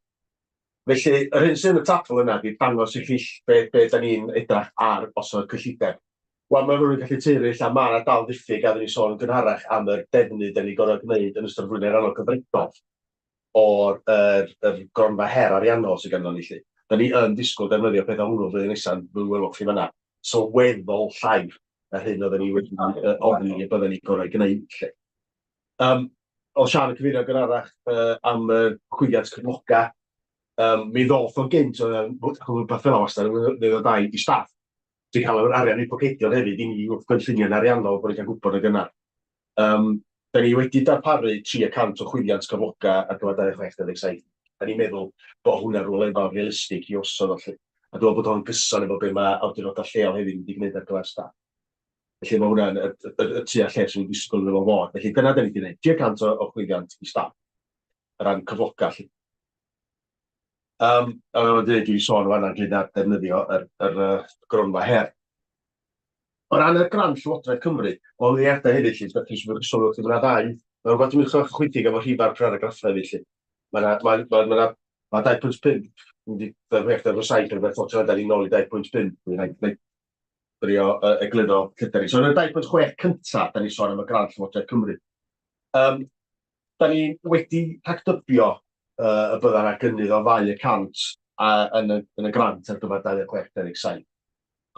Felly, yr hyn sy'n y tabl yna di dangos i chi be da ni'n edrach ar osod cyllideb. Wel, mae'n rhywun gallu teulu lle mae'na dal ddiffyg a dyn ni sôn yn gynharach am yr defnydd da ni'n gorfod gwneud yn ystod flwyddyn ariannol gyfredol o'r gronfa her ariannol sydd ganddo ni lle. Da ni yn disgwyl defnyddio pethau hwnnw flwyddyn nesaf, dwi'n welwch chi fan'na. Sylweddol llai na hyn oedden ni wedi ofni y byddwn ni'n gorfod gwneud lle. O Sian yn cyfeirio gynharach am y chwyddiant cyfloga, mi ddoth o gynt o'n beth fel wastad, nid o dau i staff. Dwi'n cael yr arian i pocedion hefyd i ni wrth gynllunio'n ariannol bod ni'n cael gwybod y gynnar. Da ni wedi darparu 300 o chwyddiant cyfloga ar gyfer 26-27. Da ni'n meddwl bod hwnna'n rhywle lefel realistig i osod o lle. A dwi'n meddwl bod o'n gyson efo be mae awdurdodau lleol hefyd wedi gwneud ar gyfer staff. Felly mae hwnna'n y tu a lle sy'n wedi disgwyl efo fod. Felly dyna da ni wedi gwneud 300 o chwyddiant i staff ar ran cyfloga. A dwi'n sôn fan yna ar defnyddio yr gronfa her. O ran y grant Llywodraeth Cymru, o ddiadau hefyd, lle chi'n sôn wrth i fyna ddau, mae'n rhywbeth dwi'n mynd chwydig efo rhif ar paragraffau felly. Mae 2.5, wedi ddefnyddio efo saith yn beth o trefnau ni nôl i 2.5, dwi'n brio egluro cydair. So yn y 2.6 cyntaf, da ni sôn am y grant Llywodraeth Cymru. Da ni wedi rhagdybio y byddai'n gynnydd o 200 yn y grant ar gyfer 26-27.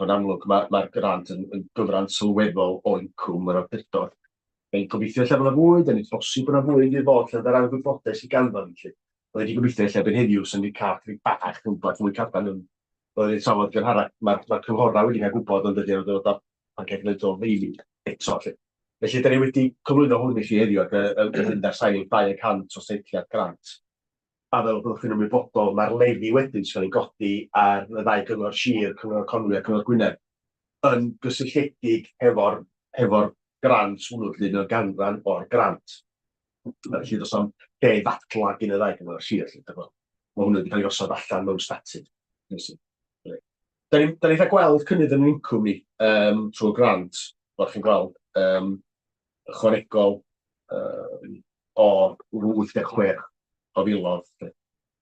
Ond amlwg, mae'r grant yn gyfran sylweddol o incwm yr awdurdod. Mae'n gobeithio lle bod yna fwy, da ni'n bosib bod yna fwy yn ddiddod lle ar ran gwybodaeth i ganddo ni. Oedd wedi gobeithio lle bod heddiw sy'n ei cael chydig bach yn gwybod mwy carban yn oedd wedi trafod gynharach. Mae'r cynghorau wedi cael gwybod yn dydyn nhw'n dod o'n cael gwneud o feili eto. Felly, da ni wedi cyflwyno hwn i chi heddiw ac yn mynd ar sail 200 o seitliad grant. A fel byddwch chi'n ymwybodol, mae'r lefi wedyn sy'n cael ei godi ar y ddau cyngor Sir, cyngor Conwy a cyngor Gwynedd, yn gysylltiedig hefo'r grant hwnnw, lle yn ganran o'r grant. Felly, does am lle ddatla gyn y ddau cyngor Sir. Mae hwnnw wedi cael ei osod allan mewn statut. Da ni'n cael gweld cynnydd yn incwm ni trwy grant, fel chi'n gweld, ychwanegol o 86 o filodd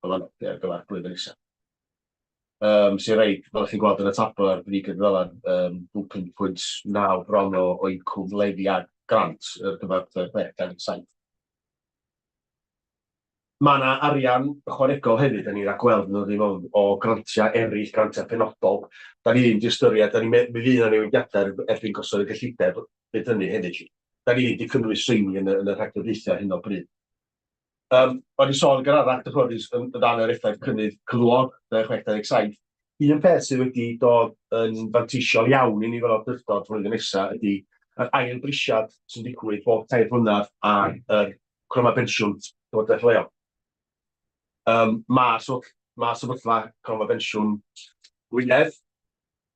ar gyfer blwyddyn nesaf. Sy'n reid, fel chi'n gweld yn y tabl ar fyny gydfelan, 5.9 bron o incwm lefi a grant ar gyfer 26-27. Mae yna arian ychwanegol hefyd, da ni'n rhagweld yn ddod o grantiau eraill, grantiau penodol. Da ni ddim di ystyried, mi fydd yna newidiadau erbyn gosod y cyllideb beth hynny hefyd. Da ni wedi cynnwys rheini yn y rhagdybiaethau hyn o bryd. O'n i sôn gynharach yn dan yr effaith cynnydd cyflog 26-27. Un peth sydd wedi dod yn fantisiol iawn i ni fel awdurdod flwyddyn nesaf ydy yr ail brisiad sy'n digwydd bob 3 blynedd ar cronfa pensiwn Llywodraeth leol. Mae sefyllfa cronfa pensiwn Gwynedd,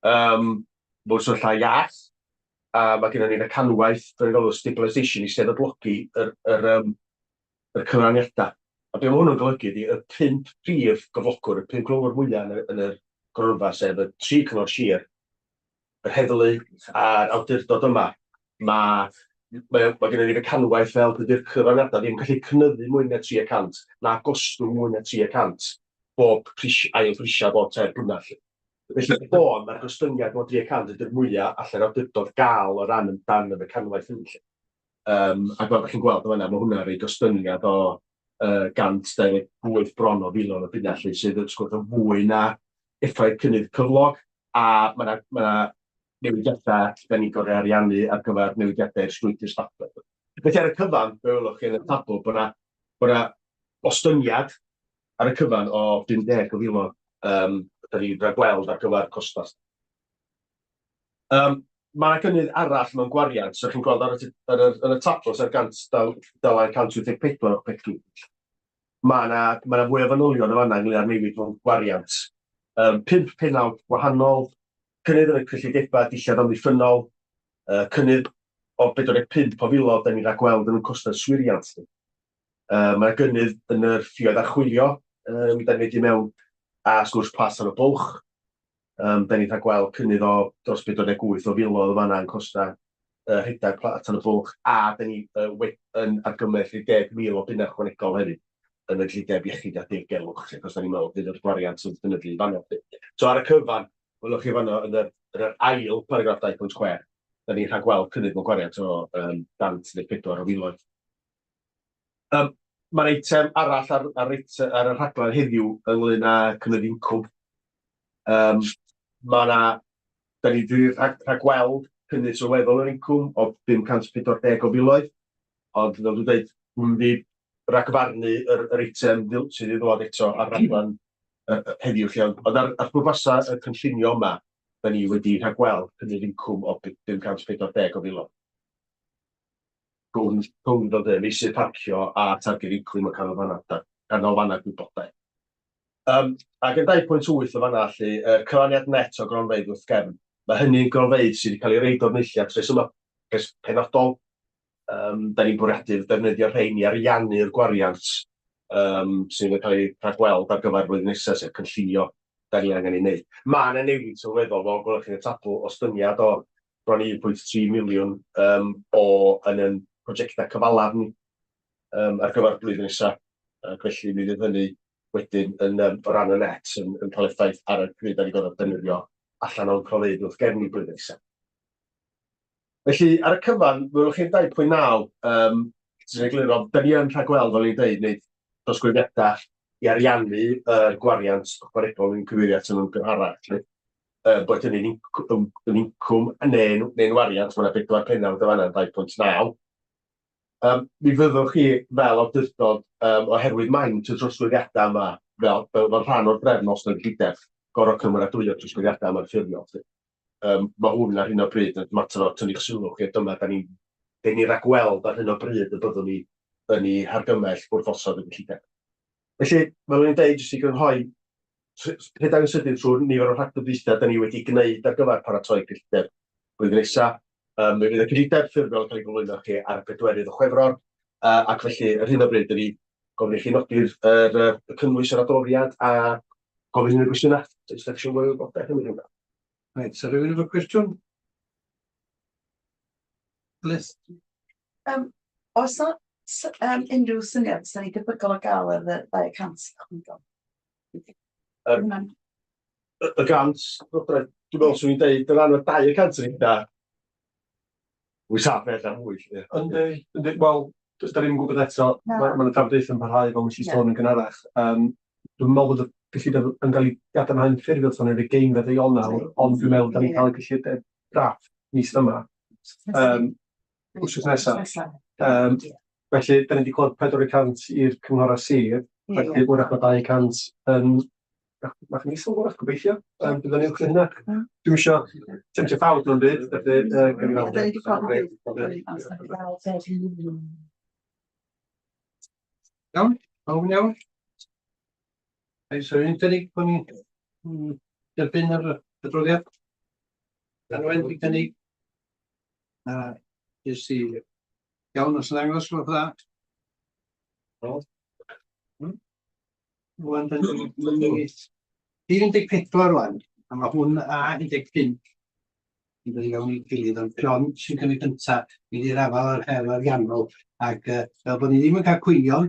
bod sefyllfa iach, a mae gennym ni'n y canwaith, dwi'n galw stabilisation i sefydlogi yr cyfraniadau. A be mae hwnnw'n golygu ydy y 5 prif gyflogwr, y 5 clywr mwyaf yn y gronfa, sef y 3 cyngor Sir, yr heddlu a'r awdurdod yma. Mae mae gennym ni fecanwaith fel dydy'r cyfraniadau ddim yn gallu cynyddu mwy na 300 na gostwng mwy na 300 bob ail prisia bob 3 blynedd. Felly bod mae'r gostyngiad o 300 ydy'r mwyaf allan awdurdod gael o ran dan y mecanwaith hynny. Ac fel ydych chi'n gweld o fanna, mae hwnna'n rhoi gostyngiad o 128 bron o filoedd o bunnau sydd yn sgwrs yn fwy na effaith cynnydd cyflog, a mae yna newidiadau da ni'n gorau ariannu ar gyfer newidiadau'r strwythur stadol. Felly ar y cyfan, fe welwch chi yn y tabl bod yna ostyngiad ar y cyfan o 50 o filoedd da ni'n rhagweld ar gyfer costas. Mae yna gynnydd arall mewn gwariant, so chi'n gweld yn y tabl ar 184 o pecyn. Mae yna fwy o fanylion o fanna ynglyn â'r newid mewn gwariant. 5 penawd gwahanol, cynnydd yn y cyllidebau dillad amddiffynol, cynnydd o 45 o filoedd da ni'n rhagweld yn y costau swiriant. Mae yna gynnydd yn yr ffïoedd archwilio, da ni'n wedi mewn a sgwrs plas ar y bwlch. Da ni'n rhagweld cynnydd o dros 48 o filoedd o fanna yn costau rhedeg plas ar y bwlch, a da ni yn argymell 10,000 o bunnau ychwanegol hefyd yn y gyllideb iechyd a diogelwch, achos da ni'n meddwl bydd yr gwariant yn dynyddu fanno. So ar y cyfan, welwch chi fanno yn yr ail paragraff 2.6, da ni'n rhagweld cynnydd mewn gwariant o 104 o filoedd. Mae'r eitem arall ar y rhaglen heddiw ynglyn â cynnydd incwm. Da ni wedi rhagweld cynnydd sylweddol yr incwm o 540 o filoedd, ond fel dwi'n dweud, dwi'n wedi rhagfarnu yr eitem sydd wedi ddod eto ar rhaglen heddiw lle, ond ar bwrpasa y cynllunio yma, da ni wedi rhagweld cynnydd incwm o 540 o filoedd. Rhwng ddod meysydd parcio a targed incwm y canolfanna gwybodaeth. Ac yn 2.8 o fanna, yr cyfaniad net o gronfeydd wrth gefn, mae hynny'n gronfeydd sydd wedi cael ei reid o'r nillad tres yma penodol. Da ni'n bwriadu defnyddio rheini ariannu'r gwariant sydd yn cael ei rhagweld ar gyfer blwyddyn nesaf sef cynllunio da ni angen ei wneud. Mae yna newid sylweddol fel gwelwch chi'n y tabl ostyngiad o bron 1.3 miliwn yn prosiectau cyfalaf ni ar gyfer blwyddyn nesaf. Felly mi fydd hynny wedyn o ran y net yn cael effaith ar y pryd da ni'n gorfod defnyddio allan o'n cronfeydd wrth gefn i blwyddyn nesaf. Felly, ar y cyfan, welwch chi'n 2.9, sy'n egluro, da ni yn rhagweld, fel i'n dweud, wneud dosgwyddiadau i ariannu gwariant ychwanegol yn cyfeirio at yn gynharach. Bod hynny'n incwm neu'n wariant, mae yna 4 penawd o fanna yn 2.9. Mi fyddwch chi fel awdurdod oherwydd maint y trosglwyddiadau yma fel rhan o'r drefn os yna'n gydef gorau cymeradwyo trosglwyddiadau yma'n ffurfiol. Mae hwn ar hyn o bryd yn mater o tynnu'ch sylw chi, dyma da ni rhagweld ar hyn o bryd y byddwn ni yn ei hargymell bwrdd-osod y gyllideb. Felly, fel o'n i'n deud, jyst i grynhoi, rhedeg yn sydyn trwy'r nifer o rhagdybiaethau da ni wedi gwneud ar gyfer paratoi gyllideb blwyddyn nesaf. Mi fydd y gyllideb ffurfiol yn cael ei gyflwyno chi ar 4 o Chwefror, ac felly ar hyn o bryd ydy gofyn i chi nodi'r cynnwys yr adroddiad a gofyn unrhyw gwestiynau. Jyst eich siŵr wybodaeth hynny hynny. Reit, so rhywun efo cwestiwn? Liz? Oes na unrhyw syniad sy'n ei debygol o gael yr 200? Y gant, dwi'n meddwl sy'n ni'n deud, yn rhan o'r 200 yn eitha. Wy'n saff beth am hwyl. Wel, da ni'n gwybod eto, mae'n trafodaeth yn parhau fel nes i sôn yn gynharach. Dwi'n meddwl bod y gyllideb yn cael ei gadarnhau'n ffurfiol tan yr ugeinfed o Ionawr, ond dwi'n meddwl da ni'n cael y gyllideb draff mis yma. Wsos nesaf. Felly, da ni wedi clywed 400 i'r cynghora sir, felly wrach o 200 yn... Ma'ch mis o'n gwrach gobeithio, bydd o'n uwch hynna. Dwi'n isio temtio ffawd nhw'n byd, Iawn, iawn. So rwy'n cynnig bod ni'n derbyn yr adroddiad. Anwen, dwi'n cynnig. Jyst i iawn os yn angos rhywbeth dda. Rwan, da ni'n 14 rwan, a mae hwn a 15. i ddod i fewn i gilydd, ond John sy'n cynnig gynta i ni'r afal yr her ariannol, ac fel bod ni ddim yn cael cwynion,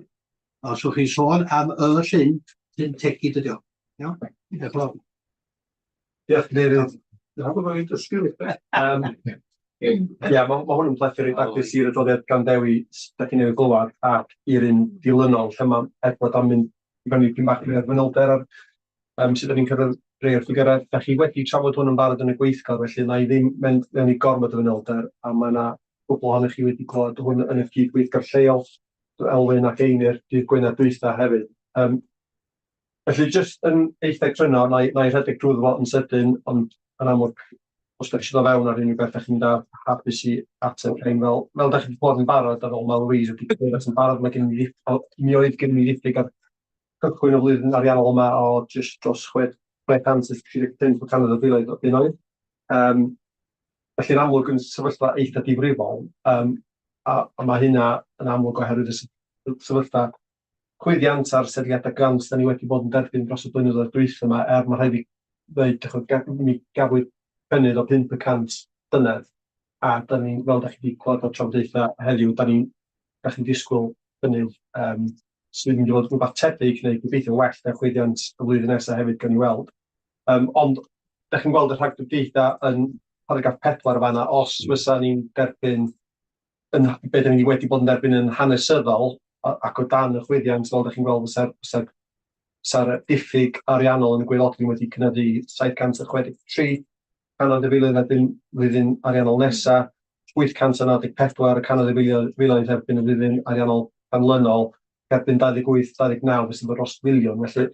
os ywch chi sôn am y llyn, sy'n tegu dydio. Iawn? Diolch yn fawr. Diolch Cadeirydd. Dwi'n gwybod bod fi'n dysgu. Ia, mae hwn yn plethu reit agos i'r adroddiad gan Dewi, da chi'n ei glywad, ac i'r un dilynol, lle mae Edward am mynd i fyny pyn bach i'r fanylder ar sydd yn cyrraedd rhai o'r ffigurau. Da chi wedi trafod hwn yn barod yn y gweithgor, felly na i ddim mynd mewn i gormod y fanylder, a mae yna gwbl ohonych chi wedi clywed hwn yn y cydweithgor lleol, Elwyn ac Einir, dydd Gwynedd dwytha hefyd. Felly, jyst yn eitha cryno, na i rhedeg drwy fo yn sydyn, ond yn amlwg, os da chi eisiau fewn ar unrhyw beth, da chi'n da hapus i ateb rhain fel da chi'n bod yn barod, a fel mae Louise wedi gwneud yn barod, mi oedd gen i ddiffyg ar cychwyn o flwyddyn ariannol yma o jyst dros 635,000 o filoedd o bunnoedd. Felly'n amlwg yn sefyllfa eitha difrifol, a mae hynna yn amlwg oherwydd y sefyllfa chwyddiant a'r sefydliadau grant da ni wedi bod yn derbyn dros y blynyddoedd dwytha yma, mae rhaid i ddweud, mi gafwyd cynnydd o 5% dynedd, a da ni, fel da chi wedi clywed o'r trafodaethau heddiw, da chi'n disgwyl cynnydd sydd yn mynd i fod rhywbeth tebyg neu gobeithio well na chwyddiant y flwyddyn nesaf hefyd gan i weld. Ond da chi'n gweld y rhagdybiaethau yn paragraff 4 fanna, os fysa ni'n derbyn be da ni wedi bod yn derbyn yn hanesyddol ac o dan y chwyddiant, fel da chi'n gweld fysa'r diffyg ariannol yn y gwaelodlin wedi cynyddu 763 canoedd y filoedd erbyn flwyddyn ariannol nesaf, 894 y canoedd y filoedd erbyn y flwyddyn ariannol canlynol, erbyn 28-29 fydd yn dros filiwn. Felly,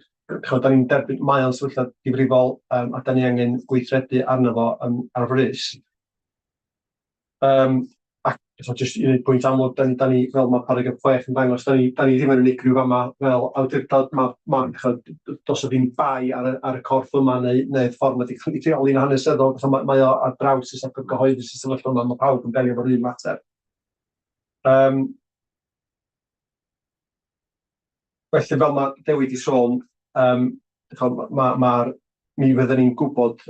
da ni'n derbyn, mae o'n sefyllfa difrifol, a da ni angen gweithredu arno fo ar frys. Ac jyst un pwynt amlwg, da ni fel mae paragraff 6 yn dangos, da ni ddim yn unigryw fama fel awdurdod, dos o ddim bai ar y corff yma neu ffordd wedi cael ei rheoli'n hanesyddol, mae o ar draws y sector gyhoeddus y sefyllfa yma, mae pawb yn delio efo'r un mater. Felly fel mae Dewi wedi sôn, mi fyddwn ni'n gwybod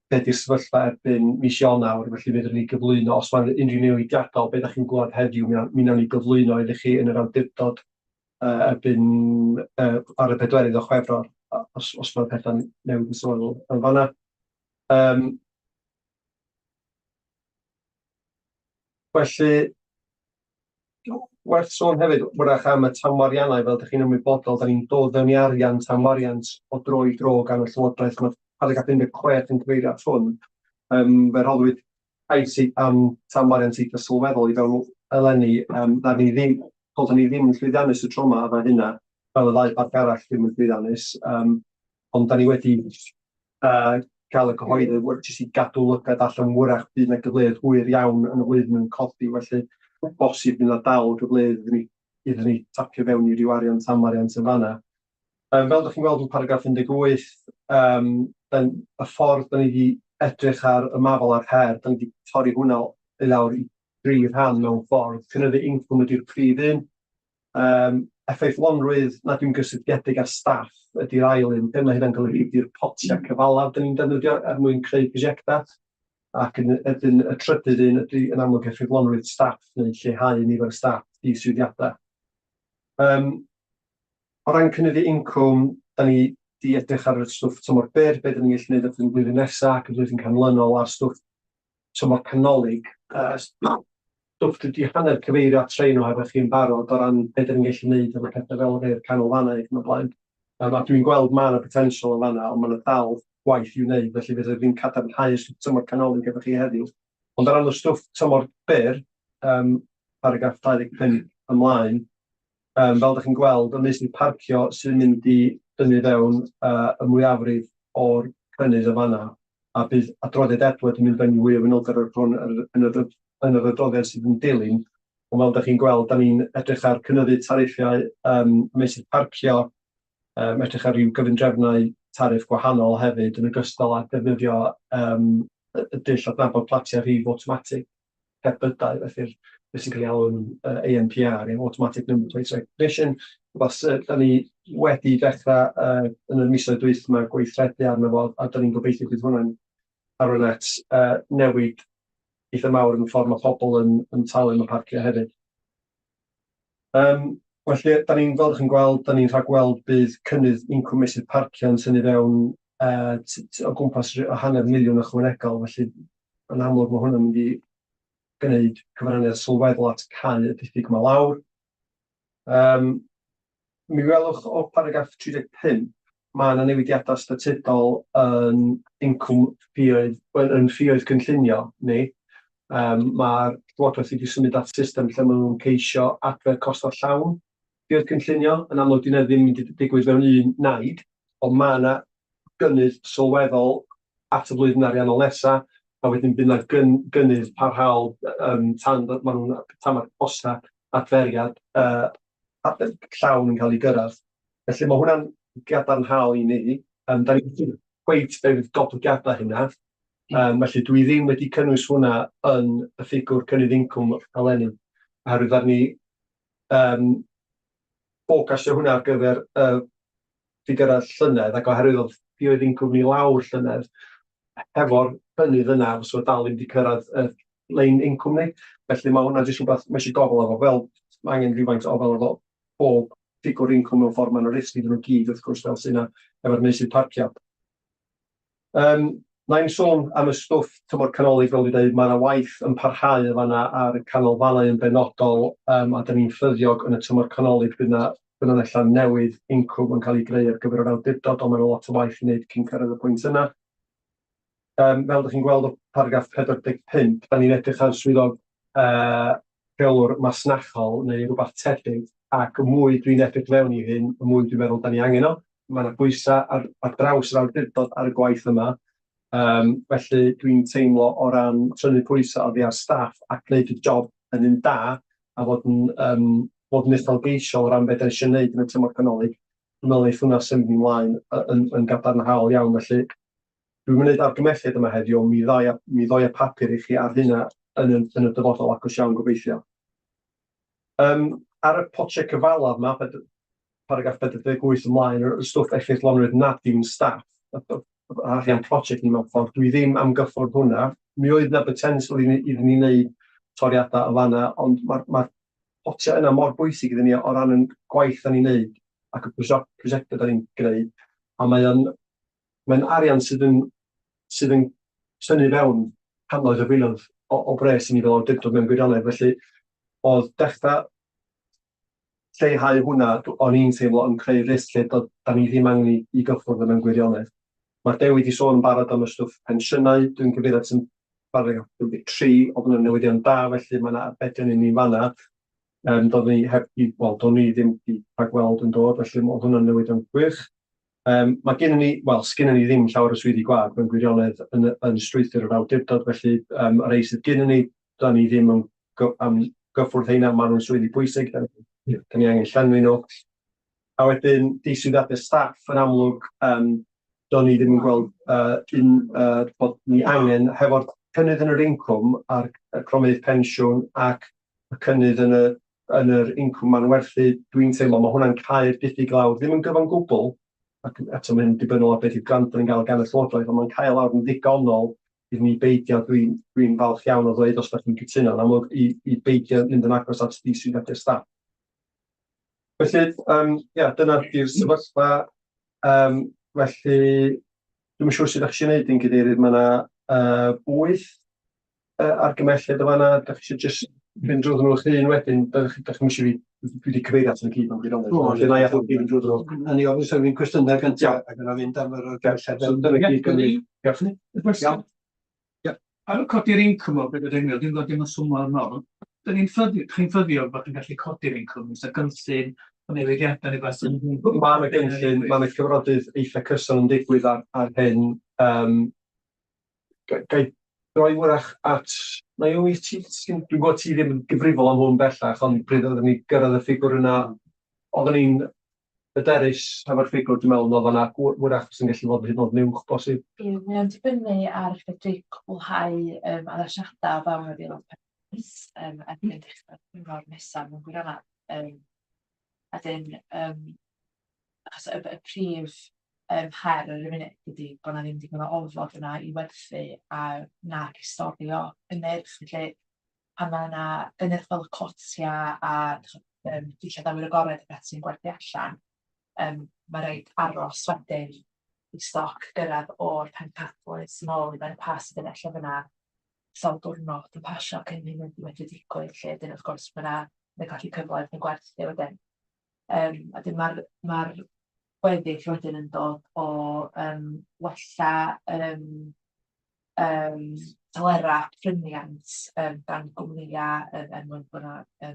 beth yw'r sefyllfa erbyn mis Ionawr, felly fyddwn ni gyflwyno, os mae'n unrhyw newidiadol, beth ydych chi'n gwybod heddiw, mi wnawn ni gyflwyno iddo chi yn yr awdurdod erbyn ar y 4 o Chwefror, os mae'n pethau newid yn sôn yn fanna. Felly, werth sôn hefyd, wrach am y tamwariannau, fel ydych chi'n ymwybodol, da ni'n dod fewn i arian tamwariant o dro i dro gan y Llywodraeth. Mae paragraff 16 yn cyfeirio at hwn. Fe rhoddwyd cais am tamwariant eitha sylweddol i fewn eleni. Da ni ddim yn llwyddiannus y tro yma efo hynna, fel y ddau parc arall ddim yn llwyddiannus. Ond da ni wedi cael y cyhoeddydd jyst i gadw lygad allan wrach bydd yna gyfleoedd hwyr iawn yn y flwyddyn yn codi, felly bosib bydd yna dal gyfleoedd iddyn ni tapio fewn i ryw arian tamwariant yn fanna. Fel ydych chi'n gweld yn paragraff 18, y ffordd da ni wedi edrych ar y mafel a'r her, da ni wedi torri hwnna i lawr i 3 rhan mewn ffordd. Cynyddu incwm ydy'r prif un. Effeithlonrwydd nad yw'n gysylltiedig â staff ydy'r ail un. Be mae hynna'n golygu ydy'r potiau cyfalaf da ni'n defnyddio er mwyn creu prosiectau. Ac y trydydd un ydy yn amlwg effeithlonrwydd staff neu lleihau nifer staff i swyddiadau. O ran cynyddu incwm, da ni wedi edrych ar y stwff tymor byr, beth da ni'n gallu gwneud yn flwyddyn nesaf ac yn flwyddyn canlynol a'r stwff tymor canolig. Stwff wedi hanner cyfeirio at treino hefo chi'n barod o ran beth da ni'n gallu gwneud efo pethau fel yr canolfannau ac yn y blaen. A dwi'n gweld mae yna potensial yn fanna, ond mae yna dal gwaith i'w wneud, felly fydd ddim cadarnhau y stwff tymor canolig efo chi heddiw. Ond o ran y stwff tymor byr, paragraff 25 ymlaen, fel ydych chi'n gweld, ymysg parcio sy'n mynd i dynnu fewn y mwyafrif o'r cynnydd y fanna, a bydd adroddiad Edward yn mynd fewn i fwy o fanylder yn yr adroddiad sydd yn dilyn. Ond fel ydych chi'n gweld, da ni'n edrych ar cynyddu tariffiau ymysg parcio, edrych ar ryw gyfundrefnau tariff gwahanol hefyd yn ogystal â defnyddio y dull adnabod platiau rhif automatic cerbydau, felly beth sy'n cael ei alw'n ANPR, Automatic Number Plate Recognition. Da ni wedi dechrau yn y misoedd dwytha yma gweithredu arno fo, a da ni'n gobeithio bydd hwnna'n ar y net newid eitha mawr yn y ffordd mae pobl yn talu am y parcio hefyd. Felly, da ni'n fel ydych chi'n gweld, da ni'n rhagweld bydd cynnydd incwm mesydd parcio yn tynnu fewn o gwmpas 500,000 ychwanegol, felly yn amlwg mae hwnna'n mynd i gwneud cyfraniad sylweddol at cau y diffyg yma lawr. Mi welwch o paragraff 35, mae yna newidiadau statudol yn incwm ffïoedd cynllunio ni. Mae'r Llywodraeth wedi symud at system lle maen nhw'n ceisio adfer costa llawn ffïoedd cynllunio. Yn amlwg dyna ddim yn mynd i digwydd mewn un naid, ond mae yna gynnydd sylweddol at y flwyddyn ariannol nesaf, a wedyn bydd yna gynnydd parhaol tan mae'r costa adferiad llawn yn cael ei gyrraedd. Felly mae hwnna'n gadarnhaol i ni. Da ni'n gweith beth goblygiadau hynna. Felly dwi ddim wedi cynnwys hwnna yn y ffigwr cynnydd incwm eleni. Oherwydd ar ni ffocasio hwnna ar gyfer ffigurau llynedd, ac oherwydd oedd ffïoedd incwm i lawr llynedd, hefo'r cynnydd yna, so dal ddim wedi cyrraedd y lein incwm ni. Felly mae hwnna jyst rhywbeth mae eisiau gofal efo, fel mae angen rhywfaint o fel efo pob ffigwr incwm mewn ffordd maen nhw'n risgu dyn nhw gyd, wrth gwrs, fel sy'n yna efo'r meysydd parcio. Na'n sôn am y stwff tymor canolig, fel dwi'n dweud, mae yna waith yn parhau efo yna ar y canolfannau yn benodol, a da ni'n ffyddiog yn y tymor canolig bydd yna allan newydd incwm yn cael ei greu ar gyfer yr awdurdod, ond mae yna lot o waith i wneud cyn cyrraedd y pwynt yna. Fel ydych chi'n gweld o paragraff 45, da ni'n edrych ar swyddog rheolwr masnachol neu rhywbeth tebyg, ac y mwy dwi'n edrych fewn i hyn, y mwy dwi'n meddwl da ni angen o. Mae yna bwysau ar draws yr awdurdod ar y gwaith yma. Felly dwi'n teimlo o ran tynnu pwysau oddi ar staff ac gwneud y job yn un da, a fod yn uchelgeisiol o ran beth da eisiau gwneud yn y tymor canolig. Dwi'n meddwl eith hwnna symud ymlaen yn gadarnhaol iawn. Felly dwi'n mynd argymelliad yma heddiw, mi ddoi y papur i chi ar hynna yn y dyfodol ac os iawn gobeithio. Ar y potiau cyfalaf yma, paragraff 48 ymlaen, y stwff effeithlonrwydd nad yw'n staff, arian prosiect ni mewn ffordd, dwi ddim am gyffwrdd hwnna. Mi oedd yna potential iddyn ni wneud toriadau o fanna, ond mae'r potiau yna mor bwysig iddyn ni o ran y gwaith da ni'n wneud ac y prosiectau da ni'n gwneud, a mae'n arian sydd yn tynnu fewn cannoedd o filoedd o bres i ni fel awdurdod mewn gwirionedd. Felly oedd dechrau lleihau hwnna, o'n i'n teimlo yn creu risg lle da ni ddim angen i gyffwrdd mewn gwirionedd. Mae'r Dewi wedi sôn yn barod am y stwff pensiynau, dwi'n gyfeirio at yn paragraff 3, oedd hwnna'n newyddion da, felly mae yna arbedion i ni fanna. Do'n ni ddim wedi rhagweld yn dod, felly oedd hwnna'n newyddion gwych. Mae gennyn ni ddim llawer o swyddi gwag mewn gwirionedd yn strwythur yr awdurdod, felly y rei sydd gennyn ni, da ni ddim am gyffwrdd heina, maen nhw'n swyddi pwysig, da ni angen llenwi nhw. A wedyn, diswyddiadau staff yn amlwg, do'n ni ddim yn gweld bod ni angen, hefo'r cynnydd yn yr incwm a'r cronfeydd pensiwn ac y cynnydd yn yr incwm ma'n werthu, dwi'n teimlo, mae hwnna'n cau'r diffyg lawr, ddim yn gyfan gwbl, ac eto mae'n dibynnol o beth i'r grant yn gael gan y Llywodraeth, ond mae'n cael lawr yn ddigonol iddyn ni beidio, dwi'n falch iawn o ddweud os da chi'n cytuno, yn amlwg i beidio mynd yn agos at diswyddiadau staff. Felly, dyna di'r sefyllfa. Felly, dwi'n siŵr sydd eich eisiau gwneud yn Gadeirydd, mae yna 8 argymelliad o fanna, da chi eisiau jyst fynd drwy nhw'ch hun wedyn, da chi eisiau fi wedi cyfeirio at yn y cyd mewn gwirionedd. Felly, na i adnod fynd drwy nhw. Yn ei ofyn sef fi'n cwestiynau gyntaf, ac yna fynd am yr argymelliad. Dyna gyd gynnu. Ar y codi'r incwm o beth ydych chi'n gweld, dwi'n gweld dim yn swmol yn ôl. Chi'n ffyddio bod chi'n gallu codi'r incwm, ys y gynllun, o newidiadau neu beth yn... Mae'n y gynllun, mae'n y cyfrodydd eitha cyson yn digwydd ar hyn. Gai droi wrach at... Dwi'n gwybod ti ddim yn gyfrifol am hwn bellach, ond pryd oedden ni gyrraedd y ffigwr yna, oedden ni'n hyderus efo'r ffigwr, dwi'n meddwl, oedd yna wrach sy'n gallu fod hyd yn oed niwch bosib. Mae'n dibynnu ar fedru cwblhau addasiadau fawr i'r peth erbyn dechrau'r nesaf mewn gwirionedd. A dyn, achos y prif her yr y munud ydy bod na ddim digon o ofod yna i werthu a nac i storio yn nerth, felly pan mae yna yn nerth fel y cotia a dillad awyr agored y beth sy'n gwerthu allan, mae rhaid aros wedyn i stoc gyrraedd o'r pencadlys yn ôl i ben y pas sydd yn ella fyna sawl diwrnod yn pasio cyn hyn wedi digwydd, lle dyn wrth gwrs mae yna gallu cyfle yn gwerthu wedyn. A dyn mae'r gweddill wedyn yn dod o wella talera pryniant gan gwmnïau mwyn bod yna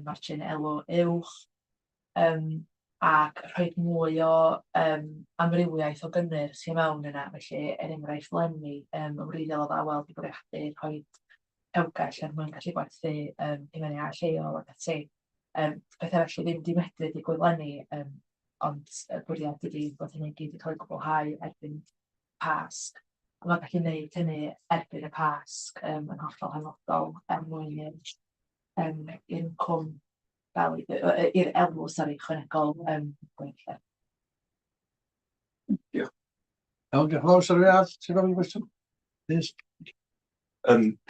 margin elw uwch ac rhoi mwy o amrywiaeth o gynnyrch i mewn yna, felly enghraifft lenni wreiddiol o ddawel di bwriadu rhoi rhewgell mwyn gallu gwerthu imenia lleol ac ati. Pethau felly ddim di medru digwydd lenni, ond y bwriad ydy bod hynny gyd wedi cael ei gwblhau erbyn Pasg. Mae'n gallu gwneud hynny erbyn y Pasg yn hollol hanfodol mwyn i'r incwm i'r elw ychwanegol gweithio. Iawn, diolch yn fawr, Sir Riad, ti'n gofyn gwestiwn?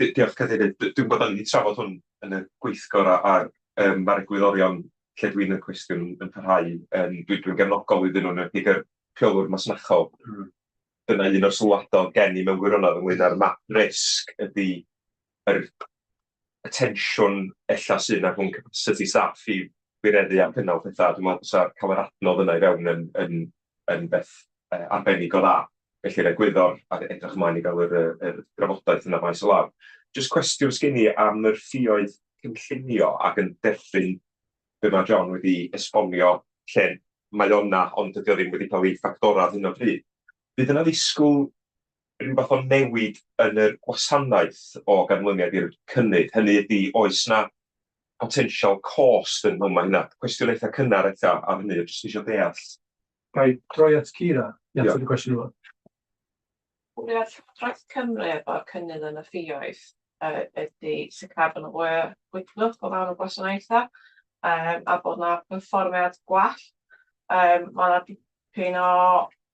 Diolch Cadeirydd, dwi'n bod yn trafod hwn yn y gweithgor ar mae'r egwyddorion lle dwi'n y cwestiwn yn parhau. Dwi'n gefnogol iddyn nhw'n yr rheolwr masnachol. Dyna un o'r sylwadol gen i mewn gwirionedd ynglyn â'r map risg ydy yr tensiwn ella sy'n ar hwn capacity staff i wireddu am cynnal pethau. Dwi'n meddwl bod cael yr adnodd yna i fewn yn beth arbennig o dda. Felly'r egwyddor a edrych ymlaen i gael yr drafodaeth yna maes o law. Jyst cwestiwn sgen i am yr ffïoedd cynllunio ac yn derbyn be mae John wedi esbonio lle mae o'na ond dydy o ddim wedi cael ei ffactorau hyn o bryd. Bydd yna ddisgwyl rhywbeth o newid yn yr gwasanaeth o ganlyniad i'r cynnydd. Hynny ydy, oes na potential cost yn hwnna hynna. Cwestiwn eitha cynnar eitha am hynny, jyst eisiau deall. Gai droi at Cira i ateb y cwestiwn yma. Bwriad Llywodraeth Cymru efo'r cynnydd yn y ffïoedd ydy sicrhau bod yna fwy o gwydlwch o fewn y gwasanaethau a bod yna perfformiad gwell. Mae yna dipyn o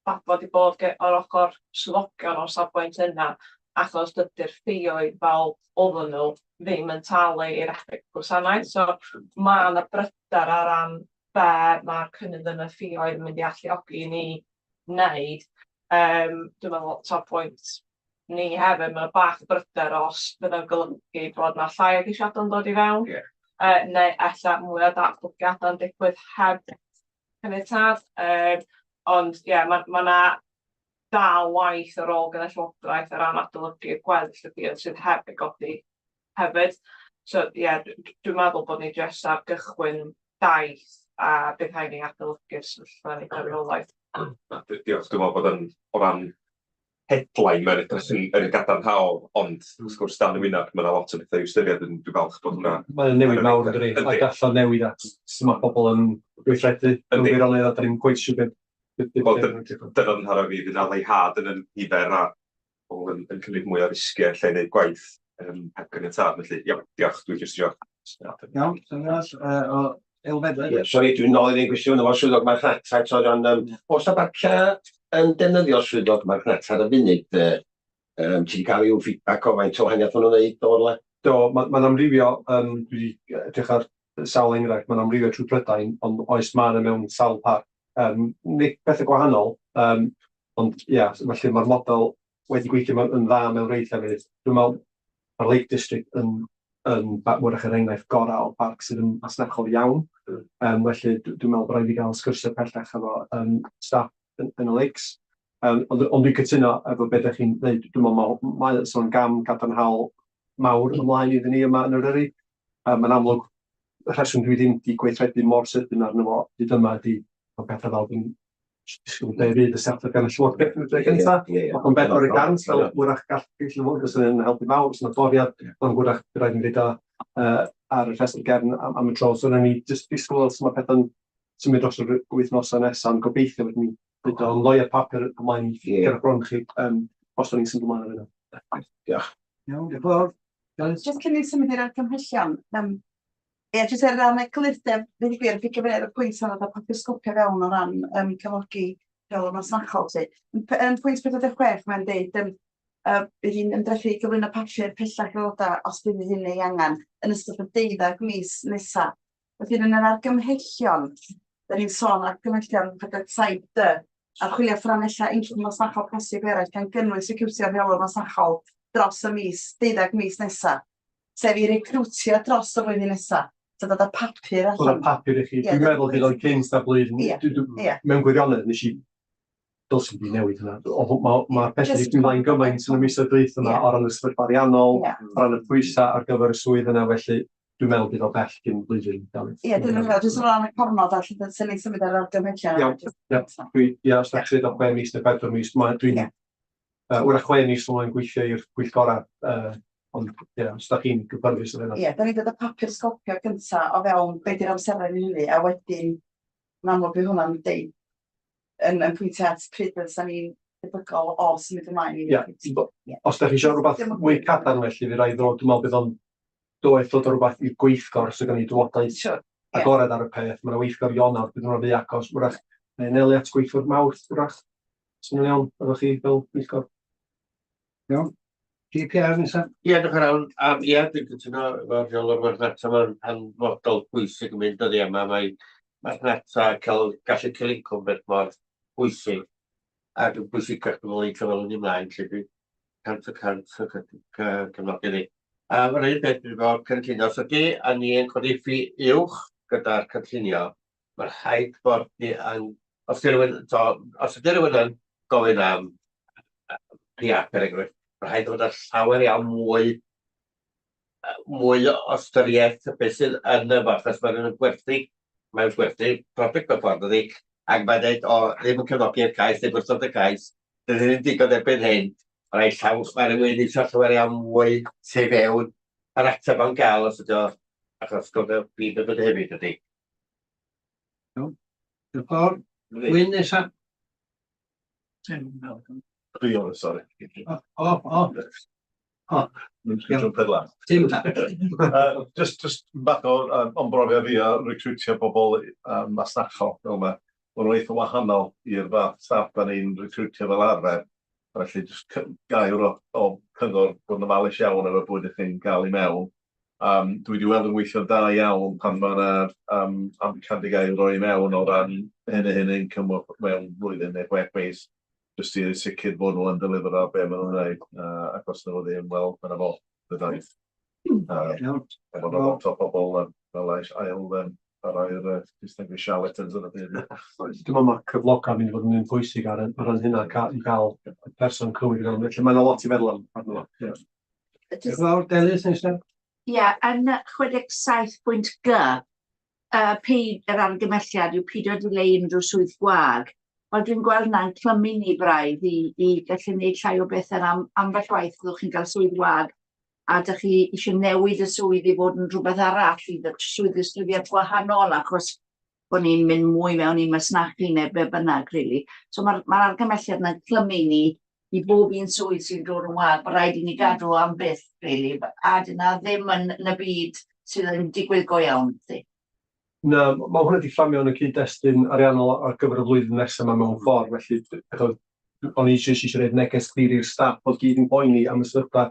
babod i bod o'r ochr swyddogion o'r safbwynt yna achos dydy'r ffïoedd fel oedden nhw ddim yn talu i'r effaith gwasanaeth. So mae yna bryder ar ran be mae'r cynnydd yn y ffïoedd yn mynd i alluogi ni wneud. Dwi'n meddwl top pwynt ni hefyd, mae'n bach o bryder os bydd yn golygu bod yna llai o geisiadau yn dod i fewn, neu ella mwy o datblygiadau yn digwydd heb caniatad. Ond mae yna dal waith ar ôl gyda Llywodraeth ar ran adolygu'r gweddill y ffïoedd sydd heb ei godi hefyd. So dwi'n meddwl bod ni jyst ar gychwyn daith a bydd rhaid ni adolygu'r sefyllfa yn ei gyfriolaeth. Diolch, dwi'n meddwl bod yn o ran headline mae'n edrych yn gadarnhaol, ond wrth gwrs dan y wyneb mae yna lot o bethau i'w ystyried yn dwi'n falch bod hwnna. Mae'n newid mawr yn dri, a gallan newid at sut mae pobl yn gweithredu yn wirionedd a da ni'n gweithio sydd dyna yn haro fi, fydd na leihad yn nifer a pobl yn cymryd mwy o risgiau lle wneud gwaith heb ganiatad. Felly, diolch, dwi'n jyst diolch. Iawn, o Elfedda. Sori, dwi'n nôl i'n gwestiwn efo swyddog marchnata. Oes na barcia yn defnyddio swyddog marchnata ar y funud? Ti wedi cael i'w feedback o faint o wahaniaeth maen nhw'n wneud o'r le? Do, mae'n amrywio, dwi wedi edrych ar sawl enghraifft, mae'n amrywio trwy Prydain, ond oes ma' yna mewn sawl parc. Nid bethau gwahanol, ond felly mae'r model wedi gweithio yn dda mewn rei llefydd. Dwi'n meddwl mae'r Lake District yn wrach yr enghraifft gorau o parc sydd yn masnachol iawn. Felly dwi'n meddwl bod rhaid i gael sgwrsio pellach efo staff yn y Lakes. Ond dwi'n cytuno efo beth ydych chi'n dweud. Dwi'n meddwl mae'n sôn gam gadarnhaol mawr ymlaen iddyn ni yma yn yr Eryri. Mae'n amlwg y rheswm dwi ddim wedi gweithredu mor sydyn arno fo hyd yma ydy o bethau fel dwi'n disgwyl deud y serthau gan y Llywodraeth yn y dre gyntaf. Ond beth o'r gant fel wrach gall Llywodraeth yn helpu mawr, sy'n adforiad, ond wrach rhaid yn dweud ar y rhestr gefn am y tro. So yna ni jyst disgwyl os mae pethau'n symud dros yr wythnosau nesaf, yn gobeithio bod ni'n dweud o'n loi'r papur ymlaen i ffigur'r bron chi os o'n i'n symud ymlaen ar yna. Diolch. Iawn, diolch yn fawr. Jyst cyn i symud i'r argymhellion, jyst ar ran eglurdeb, fydd gwir, fi gyfeiriad y pwynt o'n dda papur sgopio fewn o ran cyflogi rheolwr masnachol ti. Yn pwynt 46 mae'n deud bydd hi'n ymdrechu gyflwyno papur pellach aelodau os bydd hyn ei angen yn ystod y 12 mis nesa. Felly yn yr argymhellion, da ni'n sôn argymhellion 47D, archwilio fframella unrhyw masnachol posib eraill gan gynnwys recriwtio rheolwr masnachol dros y 12 mis nesa. Sef i recriwtio dros y flwyddyn nesa. So dod â papur allan. Oedd y papur i chi. Dwi'n meddwl hyd o'n cynt na blwyddyn. Mewn gwirionedd, nes i dylsyn fi newid hynna. Mae'r beth wedi ymlaen gymaint yn y misoedd dweud yma o ran y sefyllfa ariannol, o ran y pwysau ar gyfer y swydd yna, felly dwi'n meddwl bydd o bell cyn blwyddyn. Ie, dwi'n meddwl, jyst o ran y cofnod a lle sy'n ei symud ar argymhellion. Ie, os da chi dweud o 6 mis neu 4 mis, dwi'n wrach 6 mis o'n gweithio i'r gweithgorau, ond ie, os da chi'n gyfyrddus yn hynny. Ie, da ni dod y papur sgopio gynta o fewn beth yw'r amserau ni hynny, a wedyn yn amlwg bydd hwnna'n deud yn pwyntio at pryd fyddwn ni'n debygol o symud ymlaen. Ie, os da chi eisiau rhywbeth mwy cadarn felly, fi rai ddod, dwi'n meddwl bydd o'n doedd ddod o rhywbeth i'r gweithgor sydd gen i dywodaeth agored ar y peth. Mae'n weithgor Ionawr, bydd hwnna'n fwy agos, wrach, neu'n nelu at gweithwyr Mawrth, wrach, sy'n iawn, efo chi fel gweithgor. Iawn. GPR nesa? Ie, dwi'n rhawn. Ie, dwi'n cytuno efo'r rheolwr marchnata mae'n hanfodol bwysig yn mynd dyddi yma. Mae marchnata gallu cael incwm beth mor bwysig. A dwi'n bwysicach dwi'n meddwl i cyflwyno ni ymlaen, lle dwi'n 100% cefnogi ni. Mae'n un beth dwi'n fawr cynllunio. Os ydy, a ni yn codifi uwch gyda'r cynllunio, mae'n rhaid bod ni yn... Os ydy rhywun yn gofyn am riad, per enghraifft, mae'n rhaid bod ar llawer iawn mwy o ystyriaeth beth sydd yn y fath, os mae'n gwerthu product o ffordd ydi, ac mae'n dweud, ddim yn cefnogi'r cais, ddim yn ystod y cais, dydyn ni'n digon erbyn hyn, mae'n rhaid llaws, mae'n rhywun i llawer iawn mwy tu fewn yr ateb o'n gael, os ydy o, achos gwrdd y byd yn hefyd ydi. Iawn. Diolch fawr. Wyn nesa? Rhiol, sori. Just bach o'n brofiad fi a recrwtio bobl masnachol fel yma. Mae'n eitha wahanol i'r fath staff da ni'n recrwtio fel arfer. Felly, just gair o cyngor bod yn ofalus iawn efo bwyd ydych chi'n cael i mewn. Dwi wedi weld yn weithio'n da iawn pan mae'n amcandig gael roi mewn o ran hyn yn cymwyd mewn blwyddyn neu 6 mis. Just i sicr bod nhw'n deliver o be maen nhw'n gwneud, ac os nhw ddim, wel, mae'n efo y daith. Efo lot o bobl fel ail ar air distinguished charlatans yn y byd. Dwi'n meddwl mae cyflogau mynd i fod yn un pwysig ar hynna i gael person cywir i gael. Felly mae'n lot i feddwl am. Diolch fawr, Delys nesa? Ie, yn 67.g, yr argymhelliad yw peidio dileu unrhyw swydd gwag. Wel, dwi'n gweld na'n clymu ni braidd i gallu gwneud llai o beth yn ambell waith fyddwch chi'n cael swydd wag a ydych chi eisiau newid y swydd i fod yn rhywbeth arall i swydd ddisgrifiad gwahanol achos bod ni'n mynd mwy mewn i masnachu neu be bynnag, really. So mae'r argymhelliad na'n clymu ni i bob un swydd sy'n dod yn wag, mae rhaid i ni gadw am byth, really. A dyna ddim yn y byd sydd yn digwydd go iawn. Na, mae hwnna wedi ffamio yn y cyd-destun ariannol ar gyfer y flwyddyn nesaf yma mewn ffordd, felly o'n i eisiau rhaid neges glir i'r staff bod gyd yn boeni am y sefyllfa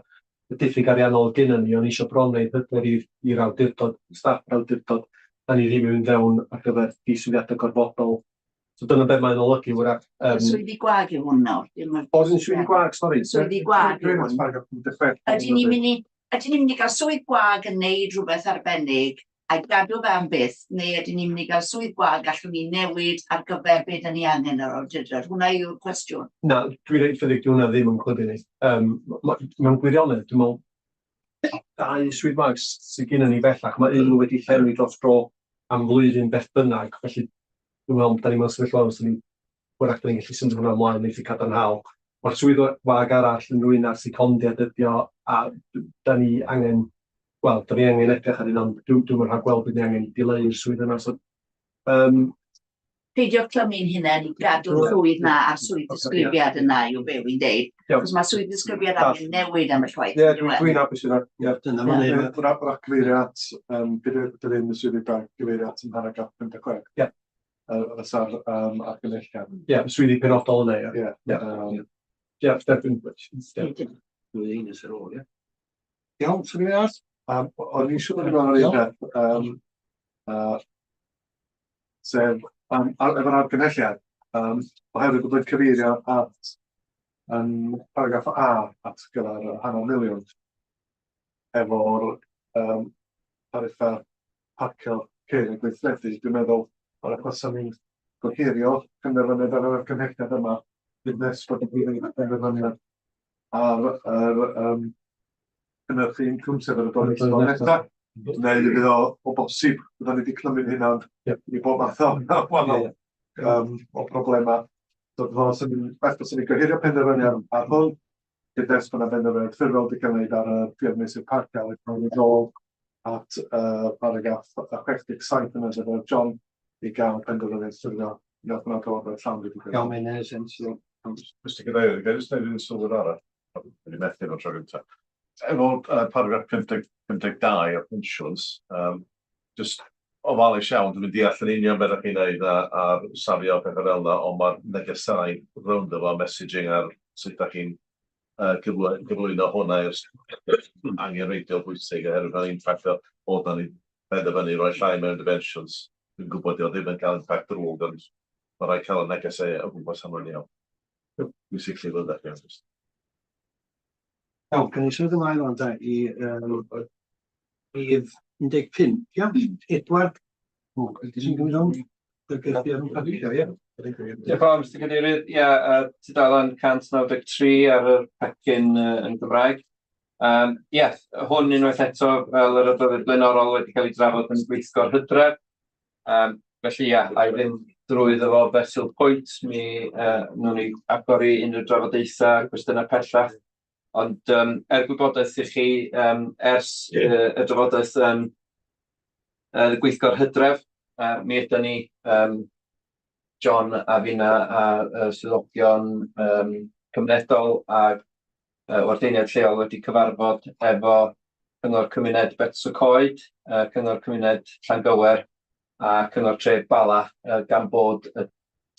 y diffyg ariannol gyda ni, o'n i eisiau bron wneud hyder i'r awdurdod, staff awdurdod, da ni ddim yn mynd fewn ar gyfer diswyddiadau gorfodol. So dyna beth mae'n olygu wrach. Swyddi gwag yw hwn nawr. Oedd yn swyddi gwag, sori. Swyddi gwag yw hwn. Ydyn ni'n mynd i gael swydd gwag yn neud rhywbeth arbennig a gadw fe am byth, neu ydyn ni'n mynd i gael swydd gwag gallwn ni newid ar gyfer beth ydyn ni angen ar awdurdod? Hwna yw'r cwestiwn. Na, dwi'n rhaid ffydig hwnna ddim yn clybu ni. Mewn gwirionedd, dwi'n meddwl, dau swydd gwag sydd gen ni bellach, mae un wedi llenwi dros dro am flwyddyn beth bynnag, felly dwi'n meddwl, da ni mewn sefyllfa os ni'n wrach da ni'n gallu symud hwnna ymlaen neu cadarnhaol. Mae'r swydd gwag arall yn rhywun ar secondiad ydi o, a da ni angen edrych ar un, ond dwi'n rhaid gweld bod ni angen dileu'r swydd yna. Peidio clymu'n hunain i gadw'r swydd na a'r swydd disgrifiad yna yw be wy'n deud. Cos mae swydd disgrifiad angen newid am y llwaith. Ie, dwi'n hapus yna. Dyna mae'n ei wrach gyfeirio at, bydd yr un y swydd gwag gyfeirio at yn paragraff 56. fysa'r argymhelliad. Ie, swyddi penodol yna, ie. Ie, definitely. Dwi'n ys ar ôl, ie. Iawn, sy'n gwneud as? O'n i'n siŵr amdano'r un peth, sef, efo'r argymhelliad, oherwydd bod yn cyfeirio at paragraff A at gyfer £500,000 efo'r tariffa parcio ceir yn gweithredu, dwi'n meddwl o'r achos ni'n gohirio penderfyniad ar yr argymhelliad yma, bydd nes bod yn gwneud penderfyniad ar cynnyrchu incwm sef yr adroddiad nesaf, neu fydd o bosib, byddwn ni wedi clymu'n hynna'n i bob math o wahanol o broblema. Os ydym ni'n gohirio penderfyniad ar hwn, bydd nes bod yna benderfyniad ffurfiol wedi cael ei wneud ar y ffyrdd meysydd parciol yn ôl at paragraff 67 yna sef o'r John i gael penderfyniad ffurfiol. Diolch yn adrodd llawn wedi gwneud. Iawn, mae'n sens. Mr Cadeirydd, gael jyst neud un sylwyd arall. Wedi methu o'r tro gyntaf. Efo paragraff 52 o pensions, just ofalus iawn, dwi'n deall yn union beth ydych chi'n neud ar safio pethau fel yna, ond mae'r negesau rownd efo messaging ar sut ydych chi'n gyflwyno hwnna i'r angenreidiol bwysig oherwydd mae'n impact o bod ni'n benderfynu roi llai mewn interventions. Dwi'n gwybod o ddim yn cael impact drwg, ond mae rhaid cael y negesau o gwmpas hynny'n iawn. Dwi'n sicr fod ydych. Iawn, gan i symud ymlaen o'n da i bydd 15. Iawn, Edward. Ydych chi'n gymryd o'n? Diolch Mr Cadeirydd. Ie, tudalen 193 ar y pecyn yn Gymraeg. Ie, hwn unwaith eto fel yr adroddiad blaenorol wedi cael ei drafod yn gweithgor Hydref. Felly ie, a i fynd drwy efo fesul pwynt, mi nhw'n ni agor i unrhyw drafodaethau, cwestiynau pellach. Ond gwybodaeth i chi, ers y drafodaeth y gweithgor Hydref, mi ydyn ni, John a finna a swyddogion cymunedol a wardeiniad lleol wedi cyfarfod efo Cyngor Cymuned Betws y Coed, Cyngor Cymuned Llangywer a Cyngor Tref Bala gan bod y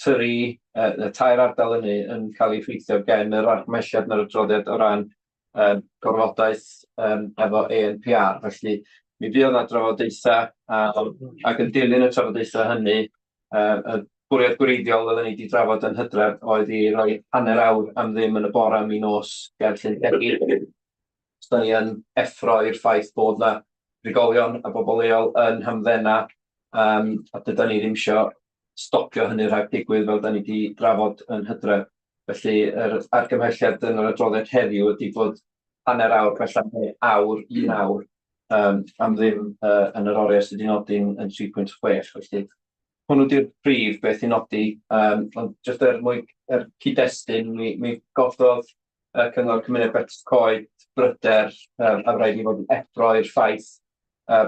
tair ardal yny yn cael ei effeithio gen yr argymhelliad yn yr adroddiad o ran gorfodaeth efo ANPR. Felly mi fydd yna drafodaethau ac yn dilyn y trafodaethau hynny, y bwriad gwreiddiol oedden ni wedi drafod yn Hydref oedd i roi hanner awr am ddim yn y bore mi nos ger Llyn-Degi. Da ni yn effro i'r ffaith bod yna drigolion a bobl leol yn hamddenna a dyda ni ddim eisiau stopio hynny rhag digwydd fel da ni wedi drafod yn Hydref. Felly yr argymhelliad yn yr adroddiad heddiw ydy bod hanner awr, felly awr, 1 awr am ddim yn yr oriau sydd wedi nodi'n 3.6. Felly hwnnw di'r prif beth i nodi, ond jyst cyd-destun, mi gofdodd Cyngor Cymuned Betws y Coed bryder a rhaid i fod yn effro i'r ffaith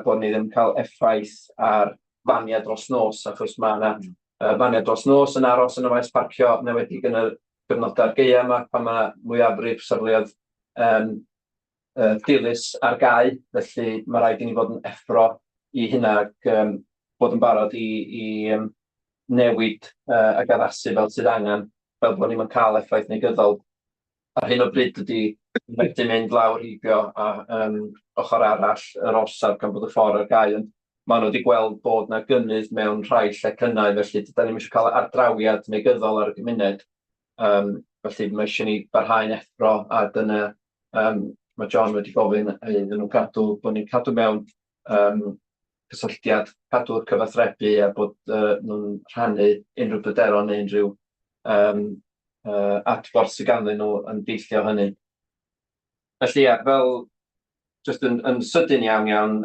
bod ni ddim yn cael effaith ar faniau dros nos, achos mae yna faniau dros nos yn aros yn y maes parcio, enwedig yn y gyfnodau'r gaea yma, pan mae mwyafrif safleoedd dilys ar gau, felly mae rhaid i ni fod yn effro i hynna ac bod yn barod i newid ac addasu fel sydd angen, fel bod ni'n cael effaith negyddol. Ar hyn o bryd ydy wedi mynd lawr hibio a ochr arall yr orsaf gan bod y ffordd ar gau, ond maen nhw wedi gweld bod yna gynnydd mewn rhai llecynnau, felly dydyn ni'n eisiau cael ardrawiad negyddol ar y gymuned. Felly mae eisiau ni barhau'n effro a dyna mae John wedi gofyn iddyn nhw cadw, bod ni'n cadw mewn cysylltiad, cadw'r cyfathrebu a bod nhw'n rhannu unrhyw bryderon neu unrhyw adborth sydd ganddyn nhw yn deillio hynny. Felly fel jyst yn sydyn iawn,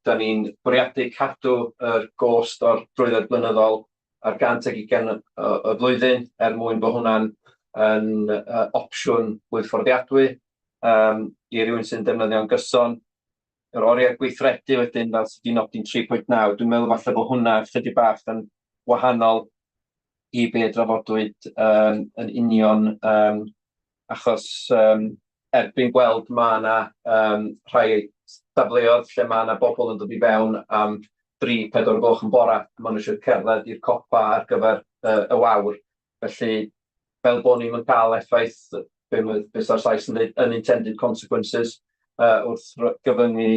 da ni'n bwriadu cadw yr gost o'r drwydded blynyddol ar 120 y flwyddyn mwyn bod hwnna'n opsiwn gwyddfforddiadwy i rywun sy'n defnyddio'n gyson. Yr oriau gweithredu wedyn fel sydd wedi nodi'n 3.9, dwi'n meddwl falle bod hwnna chydig bach yn wahanol i be drafodwyd yn union achos erbyn gweld mae yna rhai safleoedd lle mae yna bobl yn dod i fewn am 3-4 gloch yn bora, maen nhw eisiau cerdded i'r copa ar gyfer y wawr. Felly, fel bod ni'n cael effaith, beth o'r Sais yn dweud, unintended consequences, wrth gyfyngu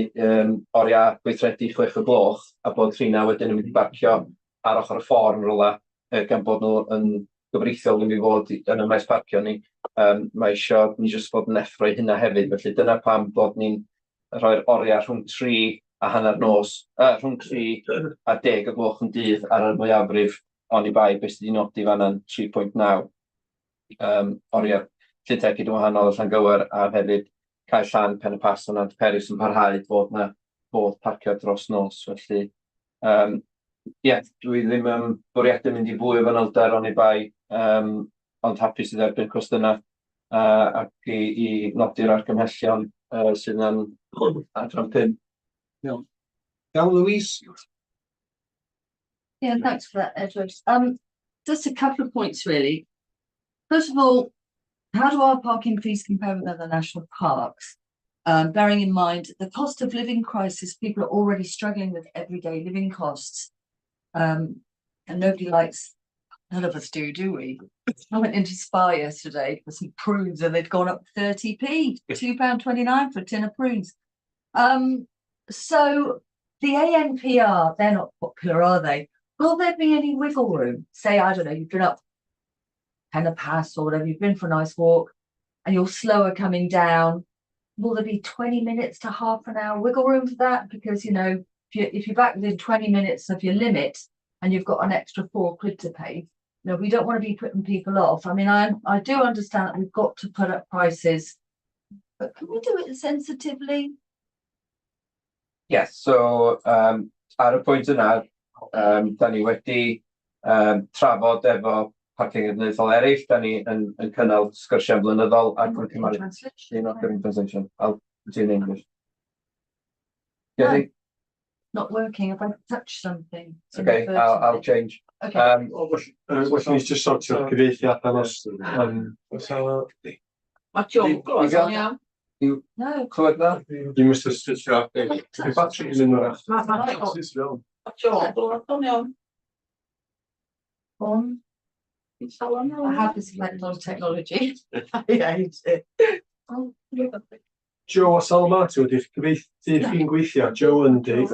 oriau gweithredu 6 y gloch, a bod rheina wedyn yn mynd i barcio ar ochr y ffordd yn rola, gan bod nhw yn gyfreithiol yn mynd i fod yn y maes parcio ni. Mae eisiau ni jyst bod yn effro i hynna hefyd, felly dyna pam bod ni'n rhoi'r oriau rhwng 3 a hanner nos, rhwng 3 a 10 y gloch yn dydd ar y mwyafrif, oni bai beth sydd wedi nodi fan yn 3.9 oriau Llyntegid yn wahanol y Llangywir, a hefyd Cae Llan, Pen y Pas a Nant Peris yn parhau bod na bod parcio dros nos. Felly, dwi ddim yn bwriadu mynd i fwy o fanylder oni bai, ond hapus i dderbyn cwestiynau ac i nodi'r argymhellion sydd yn adran 5. Iawn, Louise? Yeah, thanks for that, Edward. Just a couple of points, really. First of all, how do our parking fees compare with other national parks? Bearing in mind the cost of living crisis, people are already struggling with everyday living costs. And nobody likes, none of us do we? I went into Spa yesterday for some prunes and they'd gone up 30p, £2.29 for a tin of prunes. So the ANPR, they're not popular, are they? Will there be any wiggle room? Say, I don't know, you've been up Pen y Pas or whatever, you've been for a nice walk and you're slower coming down. Will there be 20 minutes to half an hour wiggle room for that? Because, you know, if you're back within 20 minutes of your limit and you've got an extra £4 to pay, you know, we don't want to be putting people off. I mean, I do understand that we've got to put up prices, but can we do it sensitively? Yes, so ar y pwynt yna, da ni wedi trafod efo parking ymwneithol eraill, da ni yn cynnal sgyrsiau blynyddol ac yn cymaru. Not getting translation. I'll do in English. No, not working. If I touch something. Okay, I'll change. Okay. Well, he's just sort of gyfeithiad anos. Mae John glwad o'n iawn. No. Clywed na? You must have stood up. The battery's in there. Mae John glwad o'n iawn. On. I have this effect on technology. I hate it. Joe a Salmato wedi'ch chi'n gweithio, Joe yn di.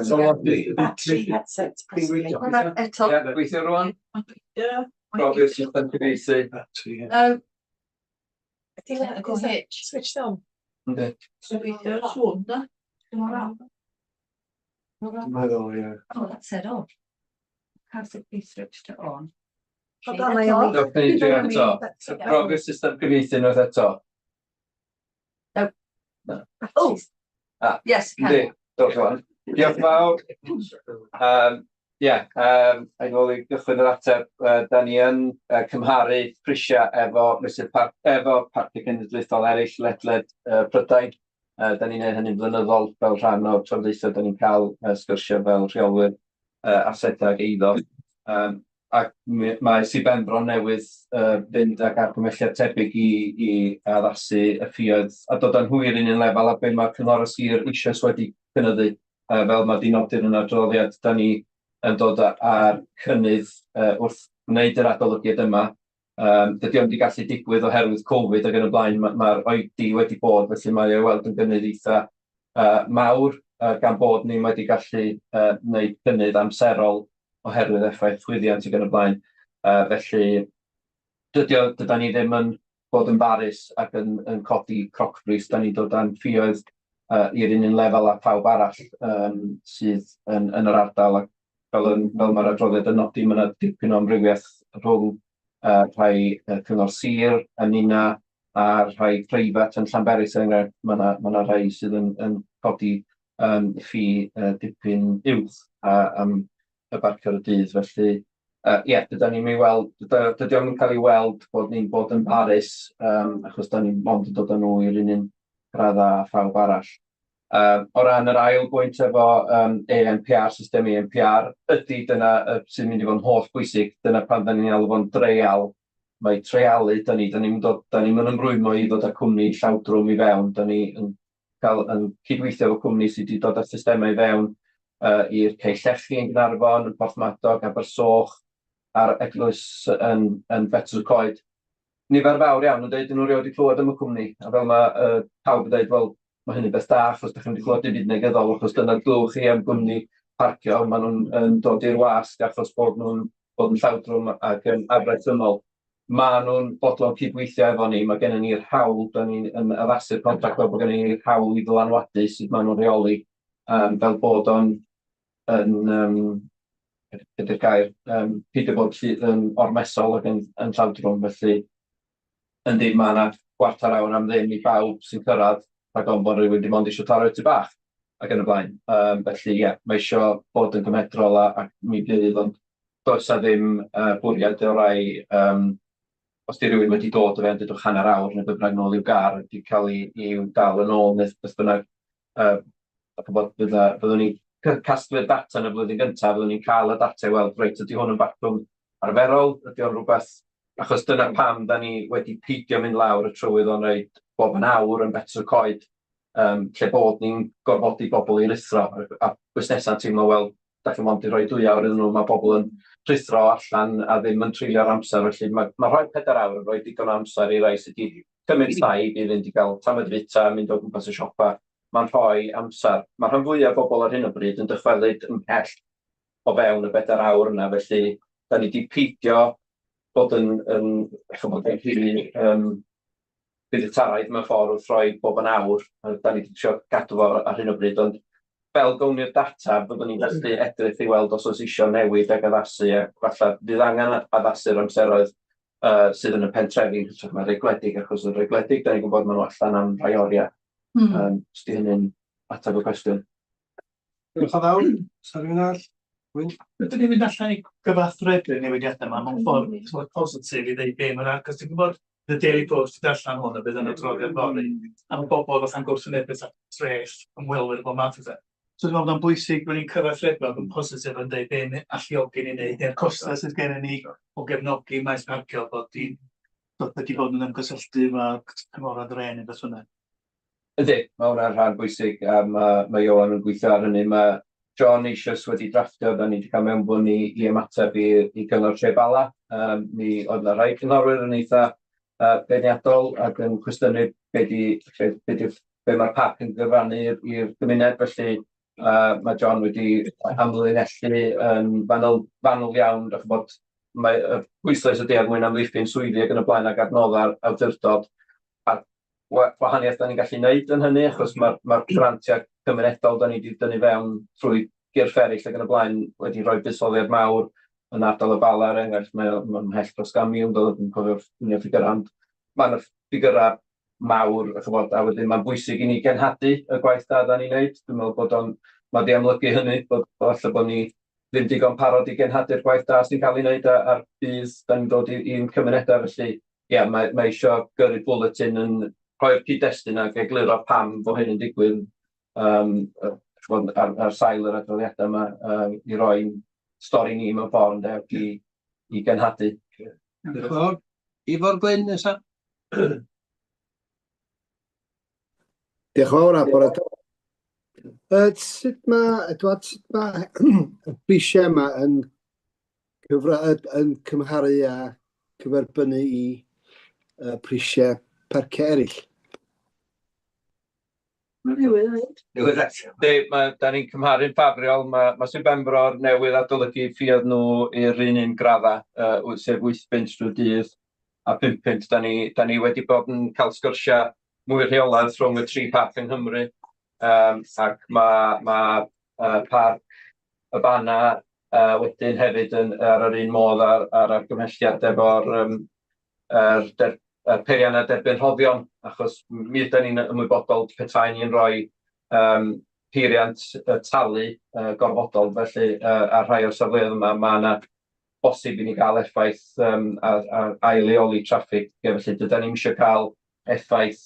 Battery headsets. Eto. Gweithio rwan? Yeah. Progress system cyfeithu. No. Go hitch. Switched on. Ynddi. So gweithio sŵn, da? Meddwl, ie. Oh, that's set off. How's it be switched it on? Dewch ni drio eto. Progress system cyfeithu unwaith eto. No. Oh. Yes, Ynddi. Diolch yn fawr. Diolch yn fawr. A'n ôl i gychwyn yr ateb, da ni yn cymharu prisiau efo parcio cenedlaethol eraill ledled Prydain. Da ni'n neud hynny'n flynyddol fel rhan o'r trafodaethau, da ni'n cael sgyrsiau fel rheolwyr asedau ac eiddo. Ac mae Sir Benfro newydd fynd ag argymhelliad tebyg i addasu y ffïoedd a dod yn hwyr un lefel a be mae cyngor y sir eisoes wedi cynyddu. Fel mae di nodi'r yn adroddiad, da ni yn dod ar cynnydd wrth wneud yr adolygiad yma. Dydy o'n di gallu digwydd oherwydd Covid ac yn y blaen, mae'r oedi wedi bod, felly mae ei weld yn gynnydd eitha mawr gan bod ni wedi gallu wneud cynnydd amserol oherwydd effaith chwyddiant ac yn y blaen. Felly, dyda ni ddim yn bod yn barus ac yn codi crocbris, da ni'n dod â'n ffïoedd i'r un lefel a pawb arall sydd yn yr ardal. Fel mae'r adroddiad yn nodi, mae yna dipyn o amrywiaeth rhwng rhai cyngor sir yn una a rhai preifat yn Llanberis er enghraifft. Mae yna rhai sydd yn codi ffi dipyn uwch am y barcio ar y dydd. Felly, dyda ni'n ei weld, dydy o'n cael ei weld bod ni'n bod yn barus achos da ni'n mond yn dod â nhw i'r un gradda a phawb arall. O ran yr ail bwynt efo ANPR, system ANPR, ydy dyna sy'n mynd i fod yn holl bwysig, dyna pan da ni'n alw fo'n dreial. Mae treialu, da ni'n mynd yn ymrwymo i ddod â cwmni llawdrwm i fewn, da ni'n cydweithio efo cwmni sydd wedi dod â systemau i fewn i'r Cei Llechi yn Gaernarfon, yn Porthmadog, Abersoch, a'r eglwys yn Betws y Coed. Nifer fawr iawn yn dweud yn nhw rioed wedi clywed am y cwmni, a fel mae pawb yn dweud, wel, mae hynny beth da, achos ydych chi'n wedi clywed dim byd negyddol, achos dyna'r glwch chi am gwmni parcio, maen nhw'n dod i'r wasg achos bod nhw'n bod yn llawdrwm ac yn afresymol. Maen nhw'n bodlon cydweithio efo ni, mae gennym ni'r hawl, da ni'n addasu'r contract fel bod gennym ni'r hawl i ddylanwadu sydd maen nhw'n reoli, fel bod o'n ydy'r gair, peidio bod yn ormesol ac yn llawdrwm, felly yndi, mae yna gwartar awr am ddim i bawb sy'n cyrraedd, rhag ond bod rhywun dim ond eisiau taro tu bach ac yn y blaen. Felly, ie, mae eisiau bod yn gymedrol a mi bydd, ond does a ddim bwriad o rai, os di rhywun wedi dod o fewn dydwch hanner awr neu bynnag nôl i'w gar, wedi cael i'w dal yn ôl, neu beth bynnag, byddwn ni casglu'r data yn y flwyddyn gyntaf, byddwn ni'n cael y data i weld, reit, ydy hwn yn batrwm arferol, ydy hwn rhywbeth, achos dyna pam da ni wedi peidio mynd lawr y trywydd o'n reid bob yn awr yn Betws y Coed, lle bod ni'n gorfodi bobl i rithro, a busnesau'n teimlo, wel, da chi'n mond i roi 2 awr iddyn nhw, mae bobl yn rithro allan a ddim yn treulio'r amser, felly mae rhoi 4 awr yn rhoi digon o amser i rai sydd wedi cymryd llai i fynd i gael tamed fita, mynd o gwmpas y siopa, mae'n rhoi amser. Mae rhan fwyaf o bobl ar hyn o bryd yn dychwelyd ymhell o fewn y 4 awr yna, felly da ni wedi peidio bod yn bydd y taraidd mewn ffordd wrth roi bob yn awr, da ni wedi trio gadw fo ar hyn o bryd, ond fel gown ni'r data, byddwn ni'n gallu edrych i weld os oes isio newid ag addasu, a falle bydd angen addasu'r amseroedd sydd yn y pentrefi, mae'n regledig, achos yn regledig, da ni'n gwybod maen nhw allan am rhai oriau. Os di hynny'n ateb y cwestiwn. Diolch yn fawr. Sa rhywun arall? Ydyn ni'n mynd allan i gyfathrebu'r newidiadau yma, mewn ffordd positif i ddeud be mae'n ar, cos ti'n gwybod y Daily Post i darllen hwn, a bydd yn adroddiad fory, a mae bobl fatha'n gwrthwynebu'r tres ymwelwyr fel math o fe. So dwi'n meddwl bod yn bwysig bod ni'n cyfathrebu ac yn positif yn dweud be'n alluogi ni wneud, neu'r costau sydd gennym ni o gefnogi maes parcio bod wedi bod yn ymgysylltu efo cymorad yr neu beth hwnna. Ydy, mae hwnna'n rhan bwysig, a mae Ioan yn gweithio ar hynny. Mae John eisiau wedi drafftio, da ni wedi cael mewnbwn i ymateb i gyngor Tre Bala. Mi oedd yna rhai cyngorwyr yn eitha beirniadol ac yn cwestiynu be mae'r parc yn gyfrannu i'r gymuned, felly mae John wedi amlinellu yn fanwl iawn, ac bod mae pwyslais ydy ar mwyn amddiffyn swyddi ac yn y blaen ag adnoddau'r awdurdod. A gwahaniaeth da ni'n gallu gwneud yn hynny, achos mae'r grantiau cymunedol da ni wedi dynnu fewn trwy gyrff eraill ac yn y blaen wedi rhoi buddsoddiad mawr yn ardal y Bala, enghraifft, mae'n ymhell dros 100,000, doedd yn cofio'r ffigurau. Mae'n ffigurau mawr, a wedyn mae'n bwysig i ni genhadu y gwaith da ni'n gwneud. Dwi'n meddwl bod mae di amlygu hynny, bod falle bod ni ddim digon parod i genhadu'r gwaith da sy'n cael ei wneud ar bydd da ni'n dod i'n cymunedau, felly ie, mae eisiau gyrru bulletin yn rhoi'r cyd-destun ac egluro pam fod hyn yn digwydd ar sail yr adroddiadau yma i roi stori ni mewn ffordd i genhadu. Diolch yn fawr. Ifor Glyn nesa. Diolch yn fawr, Bore da. Sut mae y prisiau yma yn cymharu a cyferbynnu i prisiau parciau eraill? Da ni'n cymharu'n ffafriol, mae Sir Benfro'r newydd adolygu ffïoedd nhw i'r un un gradda, sef 8 punt drwy dydd a 5 punt. Da ni wedi bod yn cael sgyrsiau mwy rheolaidd rhwng y 3 parc yng Nghymru, ac mae parc y Bana wedyn hefyd ar yr un modd ar argymhelliad efo'r peiriannau derbyn rhoddion, achos mi ydyn ni'n ymwybodol petai ni'n rhoi peiriant talu gorfodol, felly ar rhai o'r safleoedd yma, mae yna bosib i ni gael effaith a leoli traffig, felly dydyn ni'n eisiau cael effaith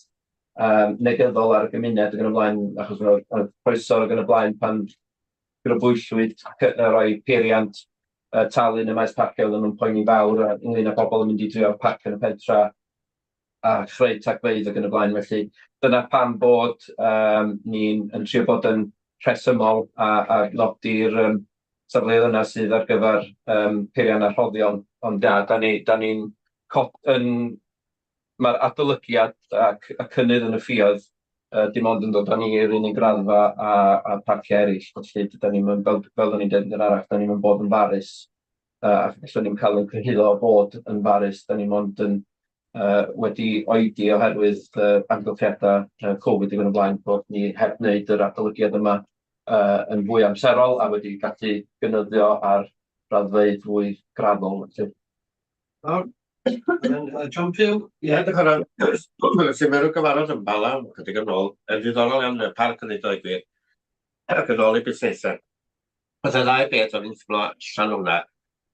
negyddol ar y gymuned ac yn y blaen, achos mae'r croesor ac yn y blaen pan grybwyllwyd rhoi peiriant talu yn y maes parcio, oedden nhw'n poeni fawr ynglyn â bobl yn mynd i drio parc yn y pentra a chreu tagfeydd ac yn y blaen, felly dyna pam bod ni'n trio bod yn rhesymol a nodi'r safleoedd yna sydd ar gyfer peiriannau rhoddion. Ond da ni'n mae'r adolygiad ac y cynnydd yn y ffïoedd dim ond yn dod â ni i'r unig raddfa a parciau eraill. Felly, fel o'n i'n dweud yn arall, da ni'n bod yn farus. A felly ni'n cael yn cyhyddo o bod yn farus. Da ni'n ond wedi oedi oherwydd amgylchiadau Covid i fynd ymlaen bod ni heb wneud yr adolygiad yma yn fwy amserol a wedi gallu gynyddio ar raddfeydd fwy graddol. John Pugh, ie, diolch yn fawr. Sy'n mewn gyfarfod yn bala, chydig yn ôl, yn ddiddorol iawn y parc yn ei doi gwir, ac yn ôl i busnesau. Oedd y ddau beth o'n i'n teimlo allan hwnna,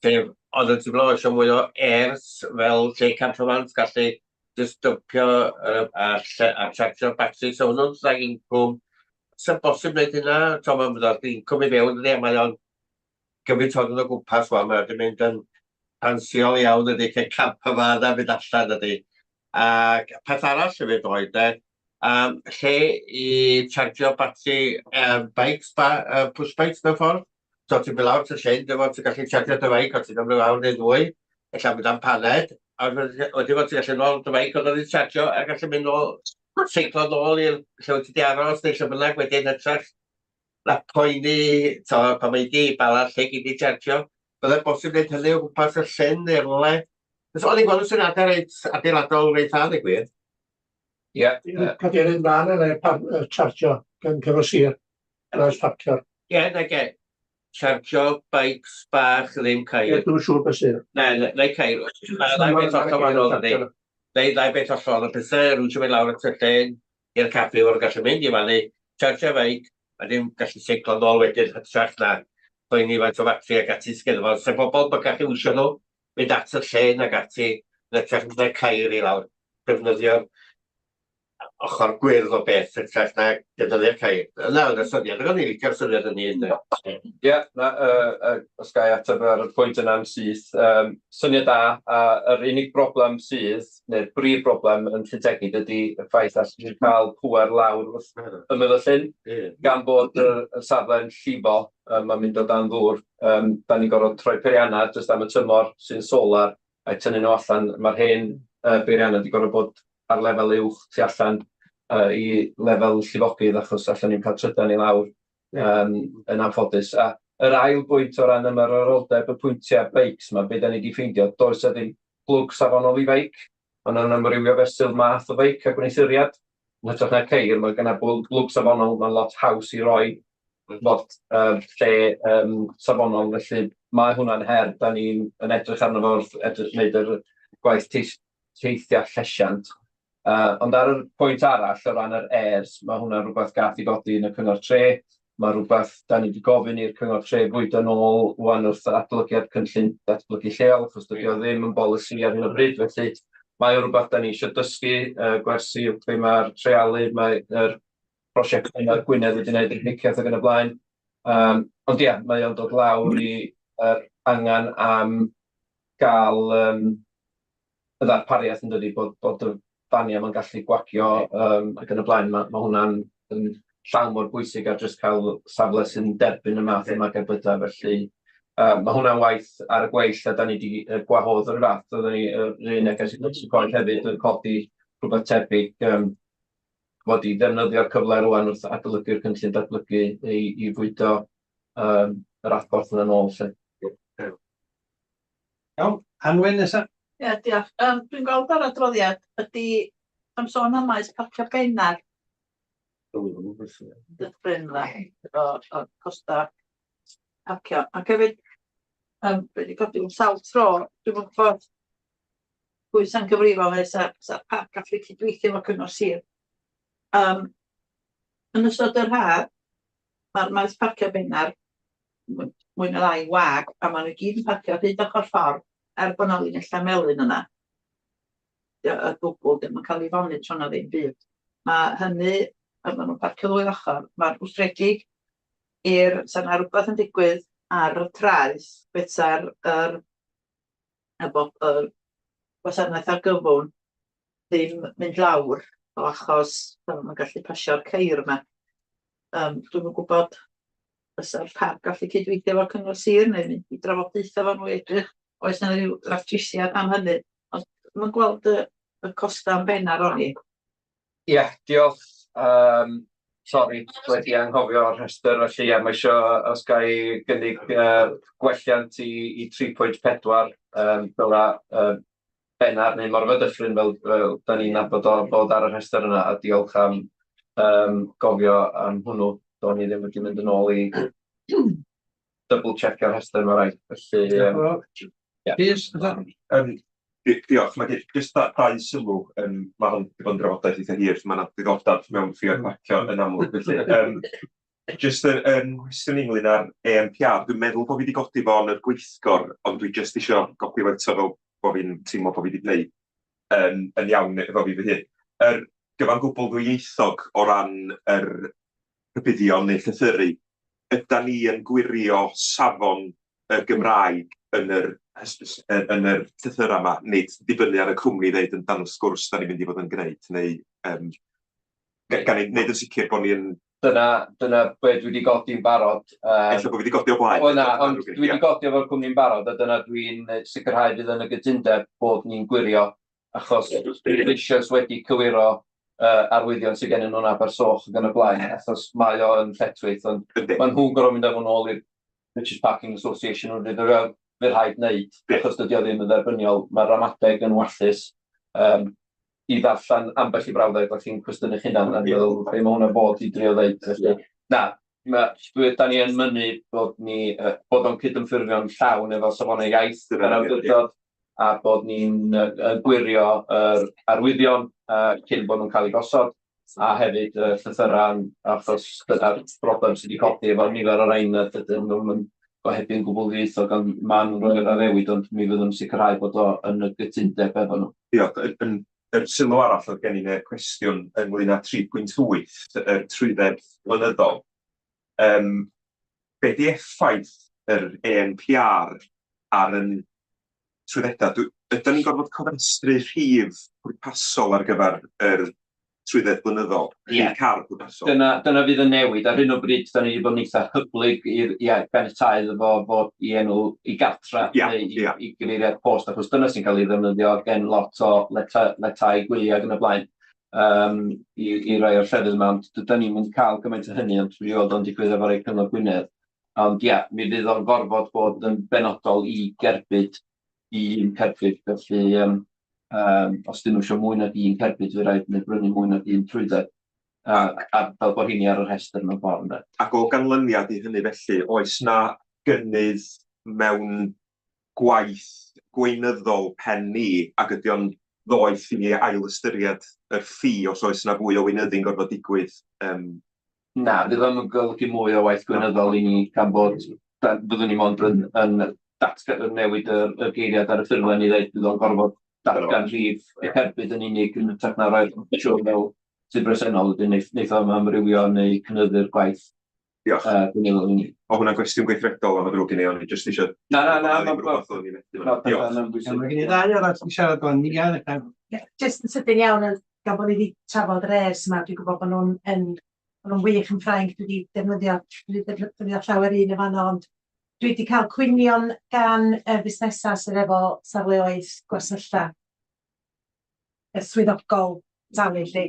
sef oedd yn teimlo eisiau mwy o airs fel lle Cyfarfod gallu just dumpio a chargio battery, so hwnnw'n ddau incwm. Sy'n bosib wneud hynna, Tom, yn fydd o'r incwm i fewn ydy, a mae o'n gymaint o'n o gwmpas, mae wedi mynd yn ansiol iawn ydy, cael camp yma a fynd allan ydy. Ac peth arall y fydd oed, lle i chargio batri bikes, push bikes mewn ffordd. So ti'n mynd lawr ti'n llyn, dwi'n ti'n gallu chargio dy feic, o ti'n ymwneud awr neu ddwy, eich mynd am paned, a wedi bod ti'n gallu nôl dy feic oedd wedi chargio, a gallu mynd nôl, seiclo nôl i'r lle wedi di aros, neu lle bynnag wedyn hytrach na poeni, pan mae di bala lle gyd i chargio. Byddai'n bosib wneud hynny o gwmpas y llyn neu'r le. O'n i'n gweld y syniadau reit adeiladol reit dda, neu gwir. Ie. Cadeirydd mlaen yn y chargio gan cyfo sir yn oes parcio. Ie, neu chargio bikes bach ddim cair. Ie, dwi'n siŵr beth sydd. Neu cair. Ddau beth ollol wahanol ydy. Ddau beth ollol. Y pethau rwy'n siŵr mynd lawr at y llyn i'r caffi o'r gallu mynd i fannu. Chargio bike, a ddim gallu seiclo nôl wedyn hytrach na dwi'n ni faint o batri ag ati sgynno fo. Sef bobl bod gallu wsio nhw, mynd at y llyn ag ati, yn y cair i lawr, defnyddio ochr gwyrdd o beth, hytrach na defnyddio'r cair. Yna yn y syniad, ac o'n i'n licio'r syniad yn un. Ie, os gai ateb ar y pwynt yna'n syth. Syniad da, a yr unig broblem sydd, neu'r brif broblem yn Llyntegid ydy y ffaith all ni'n cael pŵer lawr ymyl y llyn, gan bod y safle'n llifo, mae'n mynd o dan ddŵr. Da ni'n gorfod troi peiriannau jyst am y tymor sy'n solar, a'i tynnu nhw allan. Mae'r hen beiriannau wedi gorfod bod ar lefel uwch tu allan i lefel llifogydd achos allan ni'n cael trydan i lawr yn anffodus. A yr ail bwynt o ran ymyrroldeb y pwyntiau beics yma, be da ni wedi ffeindio, does a ddim plwg safonol i feic, ond yn ymrywio fesul math o feic a gweithuriad. Yn hytrach na ceir, mae gen i plwg safonol, mae'n lot haws i roi fod lle safonol, felly mae hwnna'n her, da ni'n edrych arno fo wneud yr gwaith teithio llesiant. Ond ar y pwynt arall o ran yr airs, mae hwnna'n rhywbeth gath i godi yn y cyngor tre. Mae rhywbeth da ni wedi gofyn i'r cyngor tre bwydo nôl wan wrth adolygiad cynllun datblygu lleol, achos dydi o ddim yn bolisi ar hyn o bryd. Felly mae o rhywbeth da ni eisiau dysgu, gwersi ble mae'r trealu, mae'r prosiect yn yr Gwynedd wedi gwneud yr hiciaeth ac yn y blaen. Ond ie, mae o'n dod lawr i angen am gael y ddarpariaeth yn dydi bod y fania ma'n gallu gwagio ac yn y blaen. Mae hwnna'n llawn mor bwysig a jyst cael safle sy'n derbyn y math yma gerbydau. Felly mae hwnna'n waith ar y gweill a da ni wedi gwahodd yr fath. Oedden ni yr un ag ysgol coed hefyd yn codi rhywbeth tebyg fod i ddefnyddio'r cyfle rwan wrth adolygu'r cynllun datblygu i fwydo yr adborth yna nôl. Iawn, Anwen nesa? Ie, diolch. Dwi'n gweld ar adroddiad ydy am sôn am maes parcio bennar. Dyffryn dda o costa parcio. Ac hefyd, wedi codi sawl tro, dwi'n gwybod pwy sy'n gyfrifol neu sa'r parc gallu cydweithio efo cyngor sir. Yn ystod yr haf, mae'r maes parcio bennar mwy na lai wag, a maen nhw gyd yn parcio hyd ochr ffordd bod na linella melyn yna. Y gwbl ddim yn cael ei fonu tro na ddim byd. Mae hynny, maen nhw'n parcio ddwy ochr, mae'r wstredig sa'n rhywbeth yn digwydd ar y traeth beta'r gwasanaeth argyfwng ddim mynd lawr o achos maen nhw'n gallu pasio'r ceir yma. Dwi'm yn gwybod fysa'r parc gallu cydweithio efo'r cyngor sir neu mynd i drafodaetha fan nhw i edrych oes yna ryw ddrafftisiad am hynny. Ond mae'n gweld y costa yn bennar o'n i. Ie, diolch. Sori, wedi anghofio'r rhestr, felly ie, mae isio os ga i gynnig gwelliant i 3.4 fel bennar neu Morfa Dyffryn fel da ni'n nabod o bod ar y rhestr yna, a diolch am gofio am hwnnw. Do'n i ddim wedi mynd yn ôl i double checkio'r rhestr mae'n rhaid. Felly, Diolch, mae jyst dau sylw, mae hwn wedi bod yn drafodaeth eitha hir, mae yna ddiddordeb mewn ffïoedd parcio yn amlwg. Jyst yn cwestiwn ynglyn â'r ANPR, dwi'n meddwl bod fi wedi godi fo yn yr gweithgor, ond dwi jyst eisiau godi fo eto fel bod fi'n teimlo bod fi wedi gwneud yn iawn efo fi fy hun. Yr gyfan gwbl ddwyieithog o ran yr rhybuddion neu llythyru, yda ni yn gwirio safon y Gymraeg yn yr llythyra yma, nid dibynnu ar y cwmni ddeud yn dan y sgwrs da ni'n mynd i fod yn gwneud, neu gan i wneud yn sicr bod ni'n... Dyna be dwi wedi godi'n barod. Ella bod fi wedi godi o blaen. Ond dwi wedi godi efo'r cwmni'n barod, a dyna dwi'n sicrhau fydd yn y gytundeb bod ni'n gwirio, achos eisoes wedi cywiro arwyddion sydd gen nhw'n Abersoch ac yn y blaen, achos mae o yn lletwyth, ond mae nhw'n gorfod mynd efo nôl i'r British Parking Association yn rhaid fydd rhaid wneud, achos dydy o ddim yn dderbyniol. Mae'r ramadeg yn wallus i ddarllen ambell i brawddeg, felly chi'n cwestiwn eich hunan, a fel be mae hwnna bod i drio ddeud. Na, da ni yn mynnu bod o'n cydymffurfio'n llawn efo safonau iaith yn awdurdod, a bod ni'n gwirio yr arwyddion cyn bod nhw'n cael eu gosod, a hefyd llythyran, achos dyna'r broblem sydd wedi codi efo'r nifer o rain dydyn nhw'n gohebu'n gwbl ddieithog, ond ma'n rhoi'r addewid, ond mi fyddwn sicrhau bod o yn y gytundeb efo nhw. Diolch. Yr sylw arall oedd gen i'n cwestiwn ynglyn â 3.8, yr trwydded blynyddol. Be di effaith yr ANPR ar yn trwyddedau? Ydyn ni'n gorfod cofrestru rhif pwrpasol ar gyfer yr trwydded blynyddol? Ie. Dyna fydd yn newid. Ar hyn o bryd, da ni wedi bod yn eitha hyblyg i'r ganiataidd efo bod i enw i gartra neu i gyfeiriad post, achos dyna sy'n cael ei ddefnyddio gen lot o letau gwyliau ac yn y blaen i rai o'r llefydd yma. Dyna ni'n mynd cael gymaint o hynny, ond dwi'n gwybod o'n digwydd efo'r ei Cyngor Gwynedd. Ond ie, mi fydd o'n gorfod bod yn benodol i gerbyd un cerbyd, felly os dyn nhw eisiau mwy nag un cerbyd, fydd rhaid yn brynu mwy nag un trwydded, a fel bod hynny ar y rhestr mewn ffordd. Ac o ganlyniad i hynny felly, oes na gynnydd mewn gwaith gweinyddol pen ni, ac ydy o'n ddoeth i ni ail ystyried yr ffi os oes na fwy o weinyddu'n gorfod digwydd? Na, bydd o'n golygu mwy o waith gweinyddol i ni, gan bod byddwn ni mond yn newid y geiriad ar y ffurflen i ddeud bydd o'n gorfod datgan rhif y cerbyd yn unig yn ytrach na roi'r siwr fel sydd bresennol, ydyn wneud o'n amrywio neu cynyddu'r gwaith. Diolch. O hwnna'n gwestiwn gweithredol am y drwg i ni, ond i jyst eisiau... Na, Jyst yn sydyn iawn, gan bod ni wedi trafod yr ers yma, dwi'n gwybod bod nhw'n wych yn Ffrainc, dwi wedi defnyddio llawer un y fanno, ond dwi wedi cael cwynion gan y busnesau sydd efo safleoedd gwersylla swyddogol talu lle.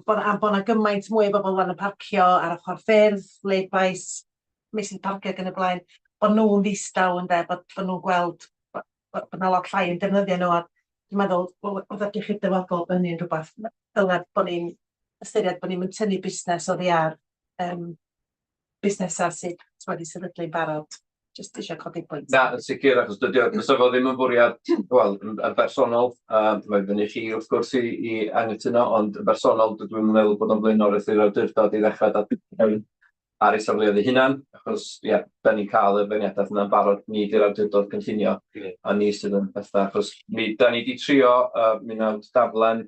Bod yna gymaint mwy o bobl yn parcio ar ochr ffyrdd, leidbais, mesydd parcio ac yn y blaen, bod nhw'n ddistaw ynde, bod nhw'n gweld bod yna lot llai yn defnyddio nhw, a dwi'n meddwl bod ydych chi'r dyfodol bod hynny'n rhywbeth dylai bod ni'n ystyried bod ni'n tynnu busnes oddi ar busnesau sydd wedi sefydlu'n barod. Jyst eisiau codi pwynt. Na, yn sicr, achos dydy o ddim yn bwriad, wel, yn bersonol, mae fyny chi wrth gwrs i angytuno, ond yn bersonol, dwi'n meddwl bod o'n blaenoriaeth i'r awdurdod i ddechrau ar ei safleoedd eu hunan, achos, ie, da ni'n cael y beirniadaeth yna'n barod, ni di'r awdurdod cynllunio, a ni sydd yn bethau, achos da ni wedi trio, mi nawd daflen,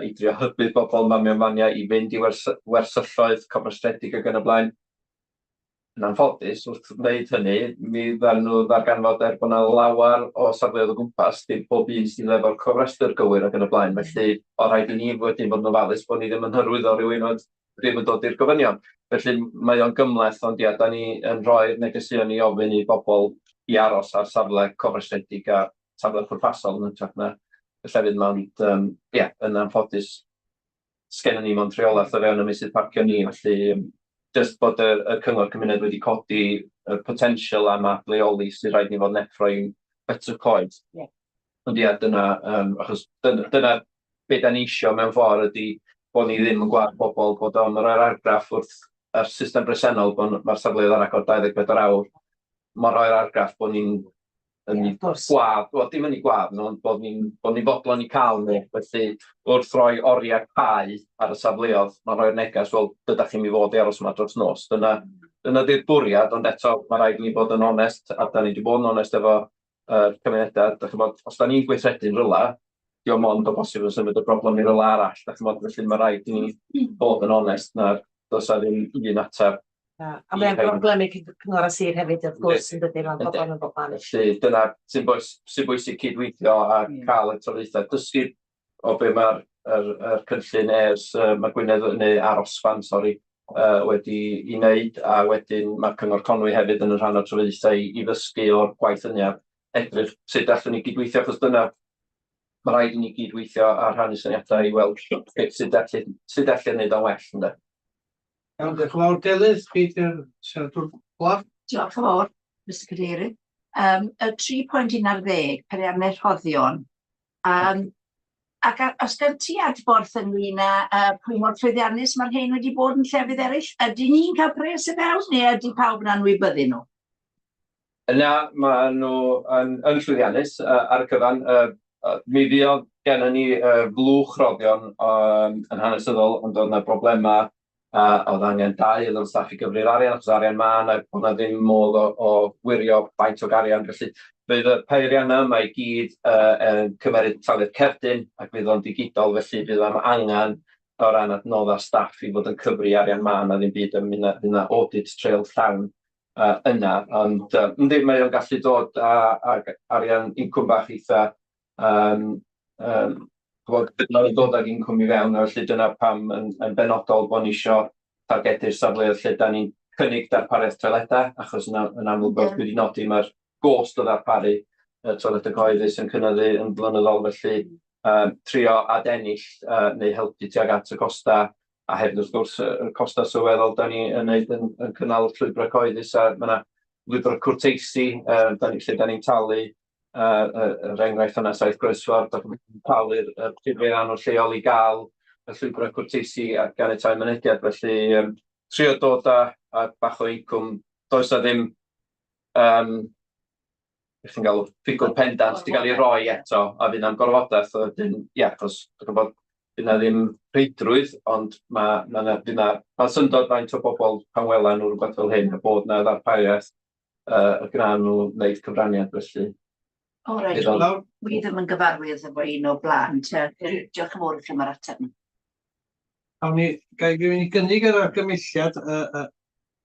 i drio hybudd bobl mewn faniau i fynd i wersylloedd cofrestredig ac yn y blaen. Yn anffodus, wrth wneud hynny, mi dda'n nhw ddarganfod bod yna lawar o safleoedd o gwmpas, dim pob un sydd efo'r cofrestr gywir ac yn y blaen. Felly, o rhaid i ni wedyn bod yn ofalus bod ni ddim yn hyrwyddo rhywun oedd ddim yn dod i'r gofynion. Felly mae o'n gymleth, ond ia, da ni yn rhoi'r negeseuon i ofyn i bobl i aros ar safle cofrestredig a safle pwrpasol yn ytrach na y llefydd yma, ond ia, yn anffodus, sgennym ni mewn treolaeth o fewn y meysydd parcio ni, felly jyst bod y cyngor cymuned wedi codi y potensial am adleoli sydd rhaid ni fod neffro i'n better coed. Ond ia, dyna, achos dyna beth da ni isio mewn ffordd ydy bod ni ddim yn gweld bobl bod o'n rhoi'r argraff wrth yr system bresennol bod mae'r safleoedd ar agor 24 awr. Mae'n rhoi'r argraff bod ni'n gwadd, wel dim yn ei gwadd, ond bod ni'n fodlon i cael nhw. Felly wrth roi oriau cau ar y safleoedd, mae'n rhoi'r neges, wel dydych chi'n mi fod i aros yma dros nos. Dyna di'r bwriad, ond eto mae rhaid ni bod yn onest, a da ni wedi bod yn onest efo cymunedau. Os da ni'n gweithredu'n rhywle, diolch mond o bosib yn symud y broblem i rhywle arall. Felly mae rhaid ni bod yn onest na does a ddim un ateb. A mae'n broblem i cyngor a sir hefyd, wrth gwrs, yn dydy fan pobl yn bob man. Felly dyna sy'n bwysig cydweithio a cael y trafodaethau dysgu o be mae'r cynllun mae Gwynedd neu Arosfan, wedi i wneud, a wedyn mae'r cyngor Conwy hefyd yn y rhan o'r trafodaethau i ddysgu o'r gwaith yna, edrych sut allwn ni gydweithio, achos dyna mae rhaid i ni gydweithio ar rhannu syniadau i weld sut allan wneud o'n well, ynddo. Iawn, diolch yn fawr. Delyth, Peter, siaradwr Gwlad. Diolch yn fawr, Mr Cadeirydd. Y 3.11, periannau rhoddion. Ac os gan ti adborth ynglyn â pwy mor llwyddiannus mae'r hyn wedi bod yn llefydd eraill, ydy ni'n cael pres y fewn neu ydy pawb yn anwybyddu nhw? Yna, mae nhw yn llwyddiannus ar y cyfan. Mi fuodd gennym ni flwch roddion yn hanesyddol, ond oedd yna broblemau oedd angen dau oedd yn staff i gyfri'r arian, achos arian ma'n a bod yna ddim modd o wirio faint o garian. Felly fydd y peiriannau yma i gyd yn cymeryd taliad cerdyn ac fydd o'n digidol, felly fydd am angen o ran adnodda staff i fod yn cyfri arian ma'n a ddim byd yna audit trail llawn yna. Ond ynddi, mae o'n gallu dod ag arian incwm bach eitha mae'n dod ag incwm i fewn, felly dyna pam yn benodol bod ni isio targedu'r safleoedd lle da ni'n cynnig darpariaeth toiledau, achos yn amlwg bod wedi nodi mae'r gost o ddarparu toiledau cyhoeddus yn cynyddu yn flynyddol, felly trio adennill neu helpu tuag at y costa, a hefyd wrth gwrs y costa sylweddol da ni yn neud yn cynnal llwybrau cyhoeddus, a mae yna lwybr cwrteisi lle da ni'n talu yr enghraifft yna Saith Groesffordd, ac yn talu'r prifeiran o'r lleol i gael y llwybrau cwrteisi ar ganiatau mynediad, felly trio dod â bach o incwm. Does na ddim chi'n gael ffigwr pendant wedi cael ei roi eto, a fydd na'n gorfodaeth, achos fydd na ddim reidrwydd, ond mae'n syndod faint o bobl pan wela nhw rhywbeth fel hyn, a bod na ddarpariaeth y gran nhw wneud cyfraniad, felly. O reit, wi ddim yn gyfarwydd efo un o blaen, diolch yn fawr i chi am yr ateb. Awn ni, gai gyfyn ni gynnig yr argymelliad,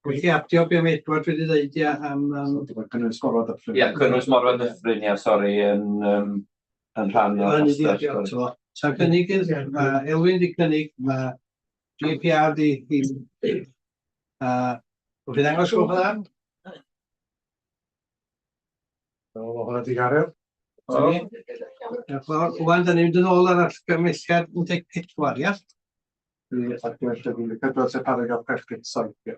wedi abdio be am Edward wedi ddeud am... Cynnwys Morfa Dyffryn. Ie, Cynnwys Morfa Dyffryn, sori, yn rhan o'r... Sa'n cynnig, Elwyn di cynnig, mae GPR di... Fydd angos gwrdd yna? O, hwnna di gario. Wan, da ni'n mynd yn ôl ar argymelliad 14, ia? Argymelliad 14, sef paragraff 47.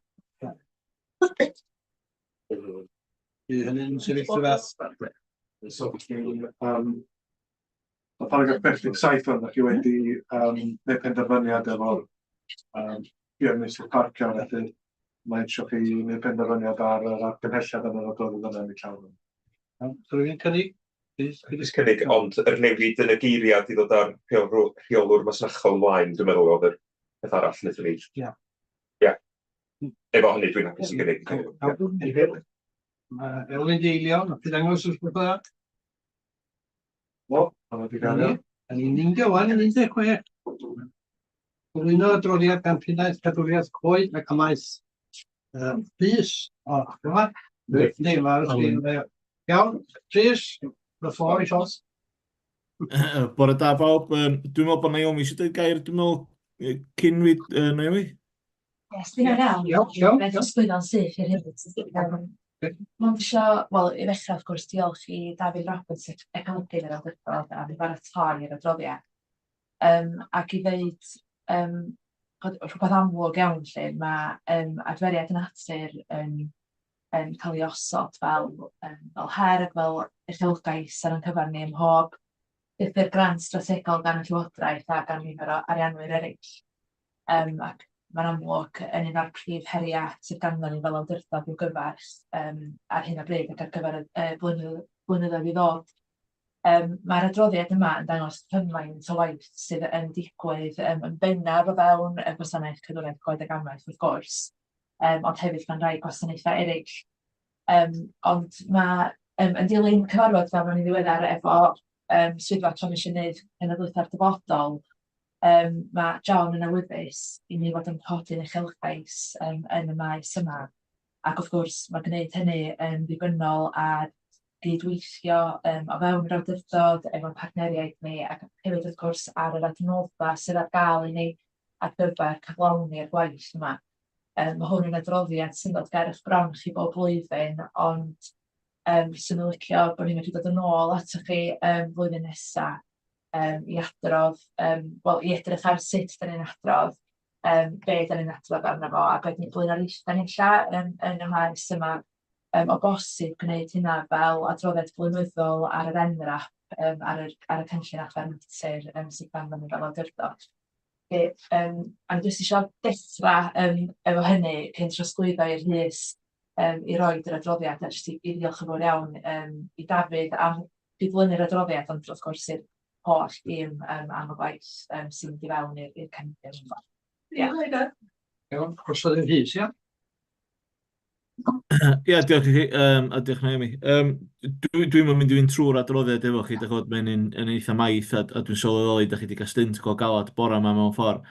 Bydd hynny'n sefyll y fath. So, o paragraff 47 yna chi wedi neud penderfyniad efo'r meysydd parcio, felly mae eisiau chi neud penderfyniad ar yr argymhelliad yn yr adroddiad yna yn ei llawn. Rwy'n cynnig? Dwi'n cynnig, ond yr newid yn y geiriad i ddod ar rheolwr masnachol ymlaen, dwi'n meddwl oedd yr peth arall wnaethon ni. Ie. Efo hynny dwi'n hapus i gynnig. Elwyn deilio, na bydd angos wrth gwrs yna? O, hwnna di gario. A ni'n nindio wan yn 16. Gwylino adroddiad gan Pinaeth Cadwriaeth Coed ac amaeth Rhys. O, dyma. Iawn, Rhys, y ffordd i sios. Bore da bawb, dwi'n meddwl bod Naomi eisiau dweud gair, dwi'n meddwl cyn fi, Naomi? Yes, dwi'n iawn. Iawn. Mae'n ysgwyddon syth i'r hyn. Mae'n isio, wel, i ddechrau, wrth gwrs, diolch i David Roberts economegydd yr awdurdod am ei baratoi yr adroddiad. Ac i ddeud rhywbeth amlwg iawn lle, mae adferiad natur yn cael ei osod fel her, fel uchelgais ar ein cyfar ni ym mhob ydy'r grant strategol gan y Llywodraeth a gan nifer o ariannwyr eraill. Ac mae'n amlwg yn un o'r prif heriau sydd ganddon ni fel awdurdod i'w gyfarch ar hyn o bryd ac ar gyfer y blynyddoedd i ddod. Mae'r adroddiad yma yn dangos cymaint o waith sydd yn digwydd yn bennaf o fewn y gwasanaeth Cadwraeth Coed ag Amaeth wrth gwrs, ond hefyd gan rai gwasanaethau eraill. Ond mae yn dilyn cyfarfod fel mae'n ei ddiweddar efo swyddfa Comisiynydd Cenedlaethau'r Dyfodol, mae John yn awyddus i ni fod yn codi'n uchelgais yn y maes yma. Ac wrth gwrs, mae gwneud hynny yn ddibynnol ar gydweithio o fewn yr awdurdod efo'n partneriaid ni, ac hefyd wrth gwrs ar yr adnodda sydd ar gael i ni ar gyfer cyflawni'r gwaith yma. Mae hwn yn adroddiad sy'n dod ger eich bron chi bob blwyddyn, ond sy'n licio bod ni'n medru dod yn ôl atoch chi flwyddyn nesaf i adrodd, wel, i edrych ar sut da ni'n adrodd, be da ni'n adrodd arno fo, a beth ni'n blaenoriaethau ni'n lla yn y maes yma, o bosib gwneud hynna fel adroddiad blynyddol ar yr NRAP, ar y cynllun adfer natur sydd ganddon ni fel awdurdod. A jyst eisiau deffra efo hynny cyn trosglwyddo i'r Rhys i roed yr adroddiad, a jyst i ddiolch yn fawr iawn i Dafydd am gydlynu'r adroddiad, ond wrth gwrs i'r holl dîm am y gwaith sy'n mynd i fewn i'r cynllun. Iawn, croeso i'r Rhys, ia? Ia, diolch i chi, a diolch Naomi. Dwi'n mynd i fynd trwy'r adroddiad efo chi, dach mae'n yn eitha maith, a dwi'n sylweddoli da chi wedi cael stint go galad bore yma mewn ffordd.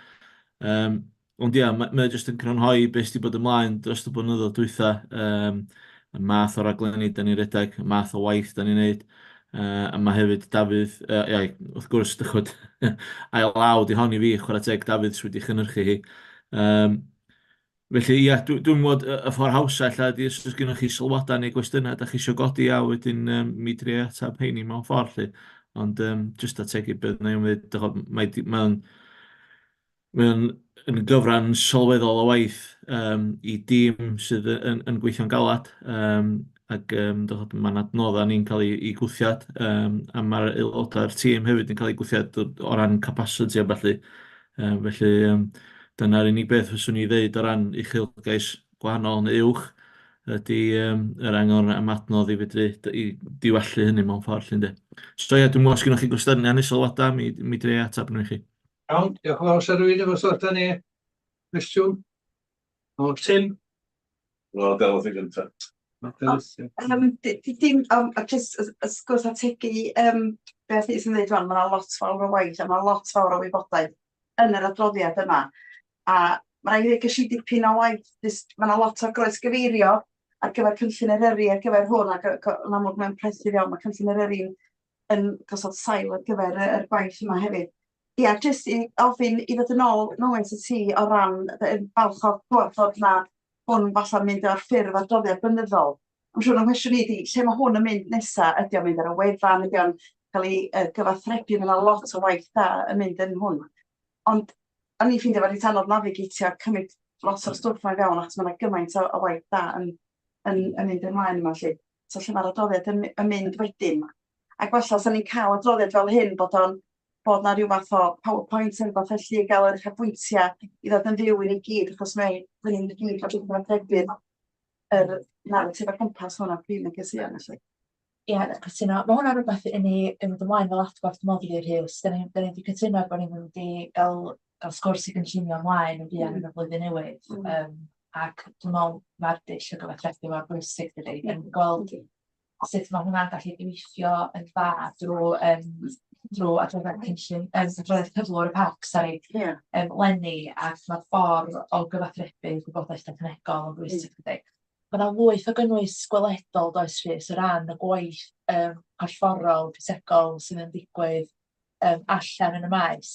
Ond ia, mae jyst yn crynhoi beth sydd wedi bod ymlaen dros y blynyddoedd dwytha, y math o raglenni da ni'n redeg, y math o waith da ni'n neud, a mae hefyd Dafydd, wrth gwrs, dychwyd, ail law di hon i fi, chwarae teg Dafydd sydd wedi chynhyrchu hi. Felly, ia, dwi'n mwyn y ffordd hawsa lla, di os oes gennych chi sylwadau neu gwestiynau, da chi eisiau godi a wedyn mi dri atab heini mewn ffordd, lly. Ond, jyst ategu beth na i'w dweud, mae'n gyfran sylweddol o waith i dîm sydd yn gweithio'n galad, ac mae'n adnoddau ni'n cael ei gwthiad, a mae'r aelodau'r tîm hefyd yn cael ei gwthiad o ran capacity a felly. Felly, dyna'r unig beth fyswn i ddeud o ran uchelgais gwahanol neu uwch, ydy yr angen am adnodd i fedru i diwallu hynny mewn ffordd llyn de. So ia, dwi'n mwyn os gynnwch chi gwestiynau neu sylwadau, mi dre atab nhw i chi. Iawn, diolch yn fawr, sy'n rhywun efo sylwadau ni? Cwestiwn? O, Tim? O, Delwedd i gyntaf. Dim, jyst ysgwrs ategu beth sy'n dweud fan, mae lot fawr o waith a mae lot fawr o wybodaeth yn yr adroddiad yma. A mae'n rhaid i gysgu dipyn o waith, mae lot o groes gyfeirio ar gyfer cynllun Eryri, ar gyfer hwn, ac yn amlwg mewn presydd iawn, mae cynllun Eryri yn gosod sail ar gyfer y gwaith yma hefyd. Ia, jyst i ofyn i ddod yn ôl noes y ti o ran falch o gwrthod na hwn falle mynd o'r ffurf adroddiad blynyddol. Mae'n siŵr o'n cwestiwn i di, lle mae hwn yn mynd nesa? Ydy o'n mynd ar y wefan, ydy o'n cael ei gyfathrebu, mae lot o waith da yn mynd yn hwn. Ond o'n i'n ffeindio fod i tanodd navigatio cymryd lot o'r stwff mae'n fewn, achos mae yna gymaint o waith da yn mynd ymlaen yma lle. So lle mae'r adroddiad yn mynd wedyn. Ac falle, os ni'n cael adroddiad fel hyn, bod na rhyw fath o PowerPoint yn fath felly i gael yr uchafbwyntiau i ddod yn fyw i ni gyd, achos mae ni'n gyd o beth yn atrebu'r narratif a cwmpas hwnna prif yn gysia. Ie, cytuno. Mae hwnna'n rhywbeth i ni ymwneud ymlaen fel atgofft modd i'r Rhys. Da ni wedi cytuno bod ni'n mynd i gael sgwrs i gynllunio ymlaen yn fuan yn y flwyddyn newydd. Ac dwi'n meddwl mae'r dull o gyfathrebu mor bwysig dydy. Yn gweld sut mae hwnna'n gallu gweithio yn dda drwy adroddiad cynllun, adroddiad cyflwr y parc, lenni, ac mae'r ffordd o gyfathrebu gwybodaeth technegol yn bwysig dydy. Mae yna lwyth o gynnwys gweledol does Rhys o ran y gwaith corfforol, ffisegol sydd yn digwydd allan yn y maes.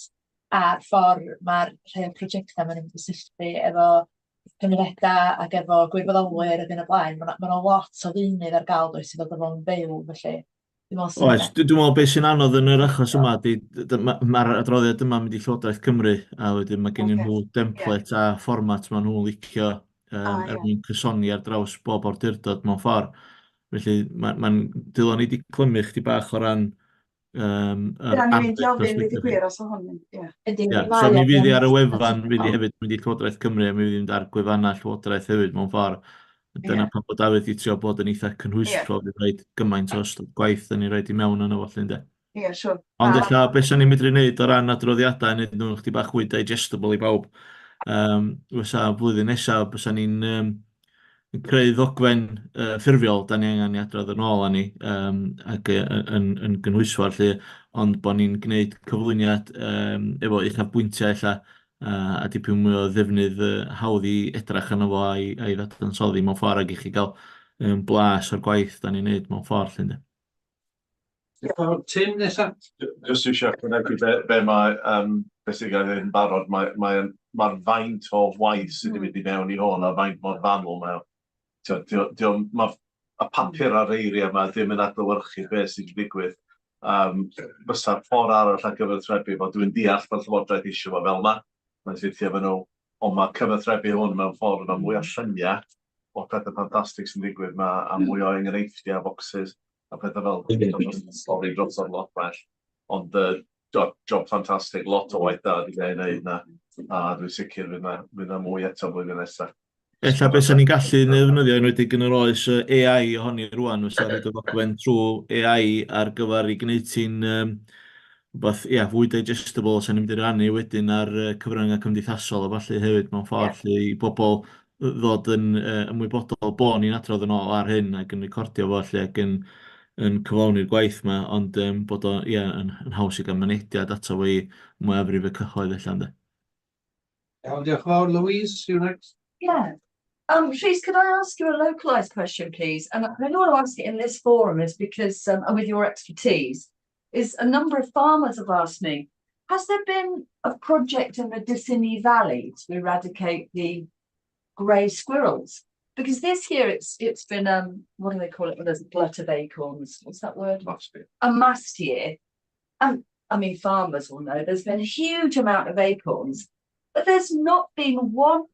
A'r ffordd mae'r rhai o'r prosiectau mae'n ymgysylltu efo cymunedau ac efo gwirfoddolwyr ac yn y blaen. Mae yna lot o ddeunydd ar gael does i ddod o fo'n byw, felly dwi'n meddwl sy'n Dwi'n meddwl beth sy'n anodd yn yr achos yma, mae'r adroddiad yma mynd i Llywodraeth Cymru, a wedyn mae gen nhw template a fformat maen nhw'n licio mwyn cysoni ar draws bob awdurdod mewn ffordd. Felly dylwn ni wedi clymu chdi bach o ran Dyna ni fynd i ofyn beth i gwir os o hwn. So mi fydd i ar y wefan, fydd i hefyd mynd i Llywodraeth Cymru, a mi fydd i'n ar gwefannau Llywodraeth hefyd mewn ffordd. Dyna pan bod Dafydd i trio bod yn eitha cynhwysfro, fydd rhaid gymaint o ystod gwaith yn ei roed i mewn yn y felly, ynddo. Ie, siwr. Ond ella, beth sy'n ni'n medru wneud o ran adroddiadau, nid nhw'n chdi bach fwy digestible i bawb. Fysa blwyddyn nesaf, bysa ni'n creu ddogfen ffurfiol, da ni angen i adrodd yn ôl â ni, ac yn gynhwysfawr, lle, ond bod ni'n gwneud cyflwyniad efo uchafbwyntiau ella, a dipyn mwy o ddefnydd hawdd i edrach yno fo a'i ddadansoddi mewn ffordd ag i chi gael blas o'r gwaith da ni'n neud mewn ffordd, llynda. Tim, nesaf? Just eisiau cynnig be mae, beth sy'n gael ei barod, mae'r faint o waith sydd wedi mynd i mewn i hwn, a faint mor fanwl mewn. Y papur ar eiria yma ddim yn adlewyrchu beth sy'n digwydd. Bysa'r ffordd arall ar gyfathrebu, bod dwi'n deall bod Llywodraeth eisiau fo fel yma. Mae'n ffeithio fe nhw, ond mae cyfathrebu hwn mewn ffordd yma mwy o lluniau o pethau ffantastig sy'n digwydd yma, a mwy o enghreifftiau, bocsys, a pethau fel stori dros o'r lot bell. Ond job ffantastig, lot o waith da wedi cael ei wneud na, a dwi'n sicr fydd na mwy eto blwyddyn nesaf. Ella beth sy'n ni'n gallu ddefnyddio enwedig yn yr oes AI ohoni rwan, fysa rhaid o ddogfen trwy AI ar gyfer i gwneud ti'n fwy digestible sy'n ni'n mynd i rannu wedyn ar cyfryngau cymdeithasol a falle hefyd mewn ffordd lle i bobl ddod yn ymwybodol bod ni'n adrodd yn ôl ar hyn ac yn recordio fo lle ac yn cyflawni'r gwaith yma, ond bod o yn haws i gael mynediad ato fo i mwyafrif y cyhoedd allan. Iawn, diolch yn fawr. Louise, you next? Yeah. Rhys, could I ask you a localised question, please? And I know I ask it in this forum is because, and with your expertise, is a number of farmers have asked me, has there been a project in the Dicini Valley to eradicate the grey squirrels? Because this year it's been, what do they call it when there's a glut of acorns? What's that word? A mast year. And I mean, farmers will know there's been a huge amount of acorns, but there's not been one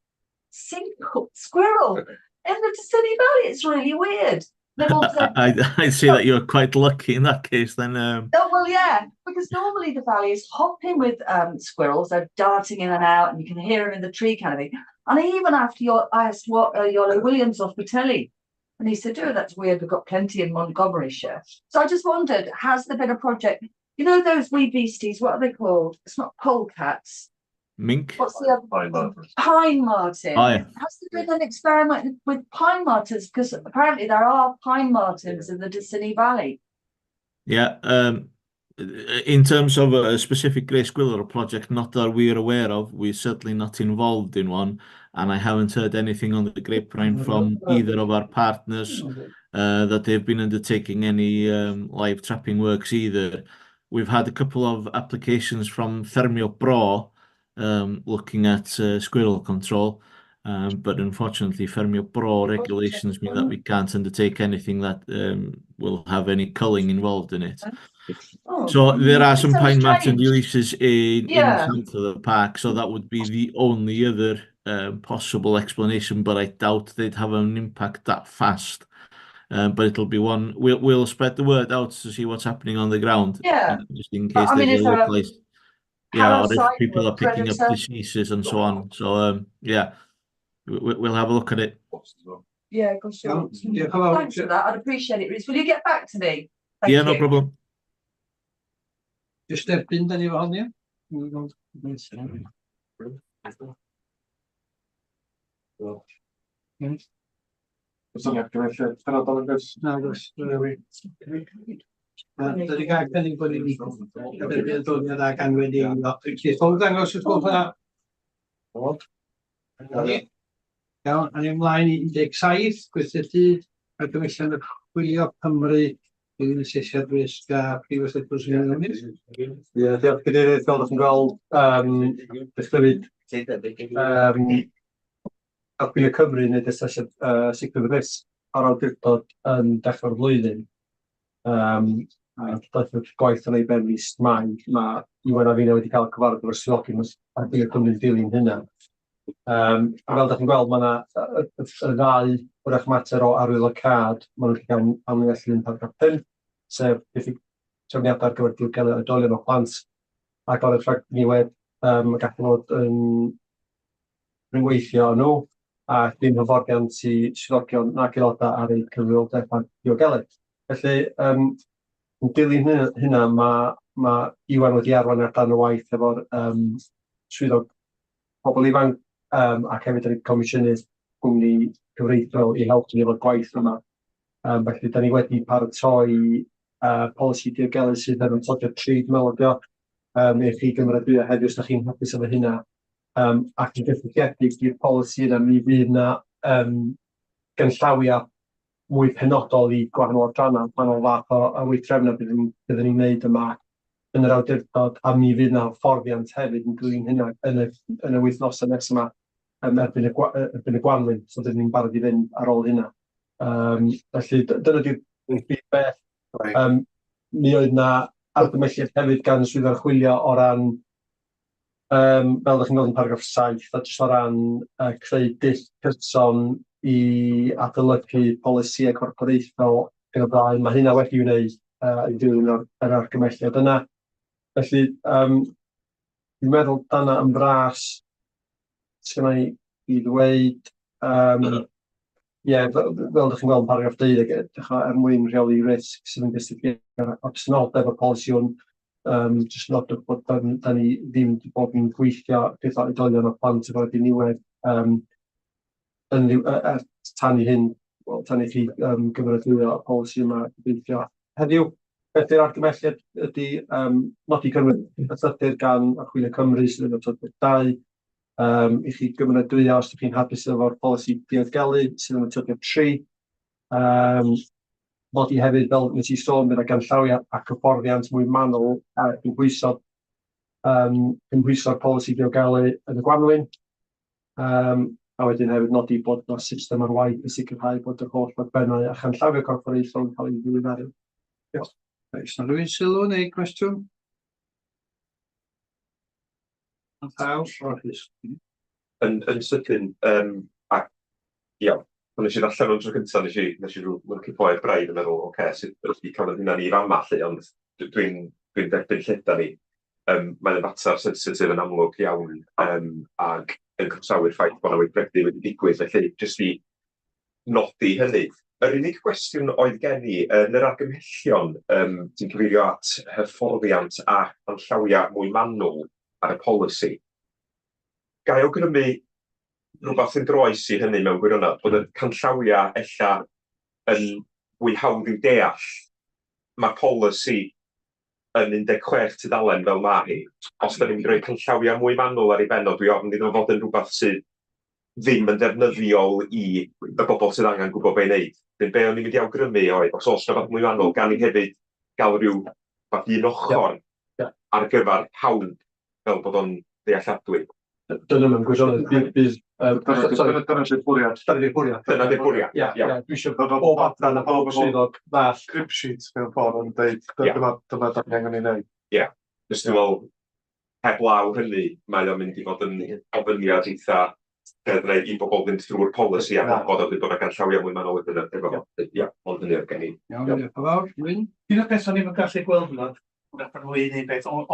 single squirrel in the Dicini Valley. It's really weird. I'd say that you're quite lucky in that case then. Oh, well, yeah, because normally the valley is hopping with squirrels. They're darting in and out, and you can hear them in the tree canopy. And even after I asked what Yolo Williams off the telly, and he said, "Oh, that's weird. We've got plenty in Montgomeryshire." So I just wondered, has there been a project? You know those wee beasties? What are they called? It's not polecats. Mink? What's the other? Pine marten. Pine marten. Oh, yeah. Has there been an experiment with pine martens? Because apparently there are pine martens in the Dicini Valley. Yeah, in terms of a specific grey squirrel project, not that we're aware of, we're certainly not involved in one, and I haven't heard anything on the grapevine from either of our partners that they've been undertaking any live trapping works either. We've had a couple of applications from Ffermio Bro, looking at squirrel control, but unfortunately Ffermio Bro regulations mean that we can't undertake anything that will have any culling involved in it. So there are some pine marten releases in south of the park, so that would be the only other possible explanation, but I doubt they'd have an impact that fast. But it'll be one, we'll spread the word out to see what's happening on the ground. Yeah. Just in case there's a localized. Yeah, or if people are picking up predator diseases and so on. So, yeah, we'll have a look at it. Yeah, go sure. Thanks for that. I'd appreciate it, Rhys. Will you get back to me? Thank Yeah, you. no problem. Just erbyn, da ni fo honni? Dydy gael cynnig bod ni'n erbyn dwrnod a ganwyd i Llysol dangos wrth gwrs yna. Iawn, a ni ymlaen i 17, gweithredu ar gyfellion y chwilio Cymru i'n asesiad risg a prifo sector sy'n ei wneud. Ie, diolch Cadeirydd, fel ydych chi'n gweld, dechreuwyd Archwilio Cymru yn neud asesiad sicrwydd risg ar awdurdod yn dechrau'r flwyddyn. A daeth y gwaith yn ei ben mis Mai, mae Iwan a fi wedi cael cyfarfod efo'r swyddogion Archwilio Cymru'n dilyn hynna. A fel ydych chi'n gweld, mae yna y ddau wrach mater o arwyddocad, mae nhw'n cael amlinellu 1.5, sef diffyg trefniadau ar gyfer diogelu oedolion o plant, ac o'r rhagniwed y gallu fod yn rhyngweithio nhw, a dim hyfforddiant i swyddogion nac aelodau ar eu cyfrifoldeb a diogelu. Felly, yn dilyn hynna, mae Iwan wedi arwain ar dan y waith efo'r swyddog pobl ifanc ac hefyd yn comisiynu gwmni cyfreithiol i helpu ni efo'r gwaith yma. Felly, da ni wedi paratoi polisi diogelu sydd yn atodiad 3, dwi'n meddwl ydi o, i chi gymeradwyo heddiw os ydych chi'n hapus efo hynna. Ac yn gyffrededig i'r polisi yna, mi fydd yna gynllawia mwy penodol i gwahanol adrannau, gwahanol fath o weithrefna byddwn ni'n gwneud yma yn yr awdurdod, a mi fydd yna fforddiant hefyd yn dilyn hynna yn y wythnosau nesaf yma erbyn y Gwanwyn, so dydyn ni'n barod i fynd ar ôl hynna. Felly, dyna di'r prif beth. Mi oedd yna argymelliad hefyd gan y swyddog archwilio o ran, fel ydych chi'n gweld yn paragraff 7, a jyst o ran creu dull cyson i adolygu polisïau corfforaethol yn y blaen. Mae hynna wedi wneud i dilyn yr argymelliad yna. Felly, dwi'n meddwl dyna yn fras sy'n ei i ddweud, fel ydych chi'n gweld yn paragraff 12, mwyn rheoli risg sydd yn gysylltiedig â'r absenoldeb y polisi hwn, jyst nodwch bod da ni ddim wedi bod yn gweithio gyda oedolion o plant efo diniwed tan i hyn, tan i chi gymeradwyo y polisi yma gweithio heddiw. Felly'r argymelliad ydy nodi cynwyd ystyr gan Archwilio Cymru sydd yn atodiad 2, i chi gymeradwyo os ydych chi'n hapus efo'r polisi diogelu sydd yn atodiad 3. Nodi hefyd, fel nes i sôn, bydd ganllawia ac hyfforddiant mwy manwl yn pwyso'r polisi diogelu yn y Gwanwyn. A wedyn hefyd nodi bod yna system ar waith i sicrhau bod yr holl ddogfennau a chanllawia corfforaethol yn cael ei ddilyn. Diolch. Oes na rhywun sylw neu cwestiwn? Yn sydyn, nes i ddallan o'n tro cyntaf, nes i rwy'n poer braidd yn meddwl, sut ydych chi'n cael hynna ni fama lly, ond dwi'n derbyn lleda ni. Mae'n fater sensitif yn amlwg iawn ac yn croesawu'r ffaith bod yna weithredu wedi digwydd, felly jyst i nodi hynny. Yr unig gwestiwn oedd gen i yn yr argymhellion sy'n cyfeirio at hyfforddiant a chanllawia mwy manwl ar y polisi. Gai awgrymu rhywbeth yn groes i hynny mewn gwirionedd, bod y canllawia ella yn fwy hawdd i'w deall. Mae polisi yn 16 tudalen fel mae hi. Os da ni'n rhoi canllawia mwy manwl ar ei benod, dwi ofn iddo fod yn rhywbeth sydd ddim yn defnyddiol i y bobl sydd angen gwybod be'n neud. Be o'n i'n mynd i awgrymu oedd, os oes yna fath mwy manwl, gan i hefyd gael rhyw fath un ochr ar gyfer pawb fel bod o'n ddealladwy. Dyna mewn gwirionedd bydd... Dyna di'r bwriad. Dyna di'r bwriad. Dwi eisiau bob adran a bob swyddog fath. Script sheet mewn ffordd yn dweud, dyma da ni angen ei wneud. Ie, jyst dwi'n meddwl, heb law hynny, mae o'n mynd i fod yn ofyniad eitha i bobl fynd drwy'r polisi a bod o'n bod yna canllawia mwy manwl efo fo. Ie, ond hynny o'r gen i. Iawn, diolch yn fawr. Un o'r beth o'n i'n gallu gweld yna, neu beth o'n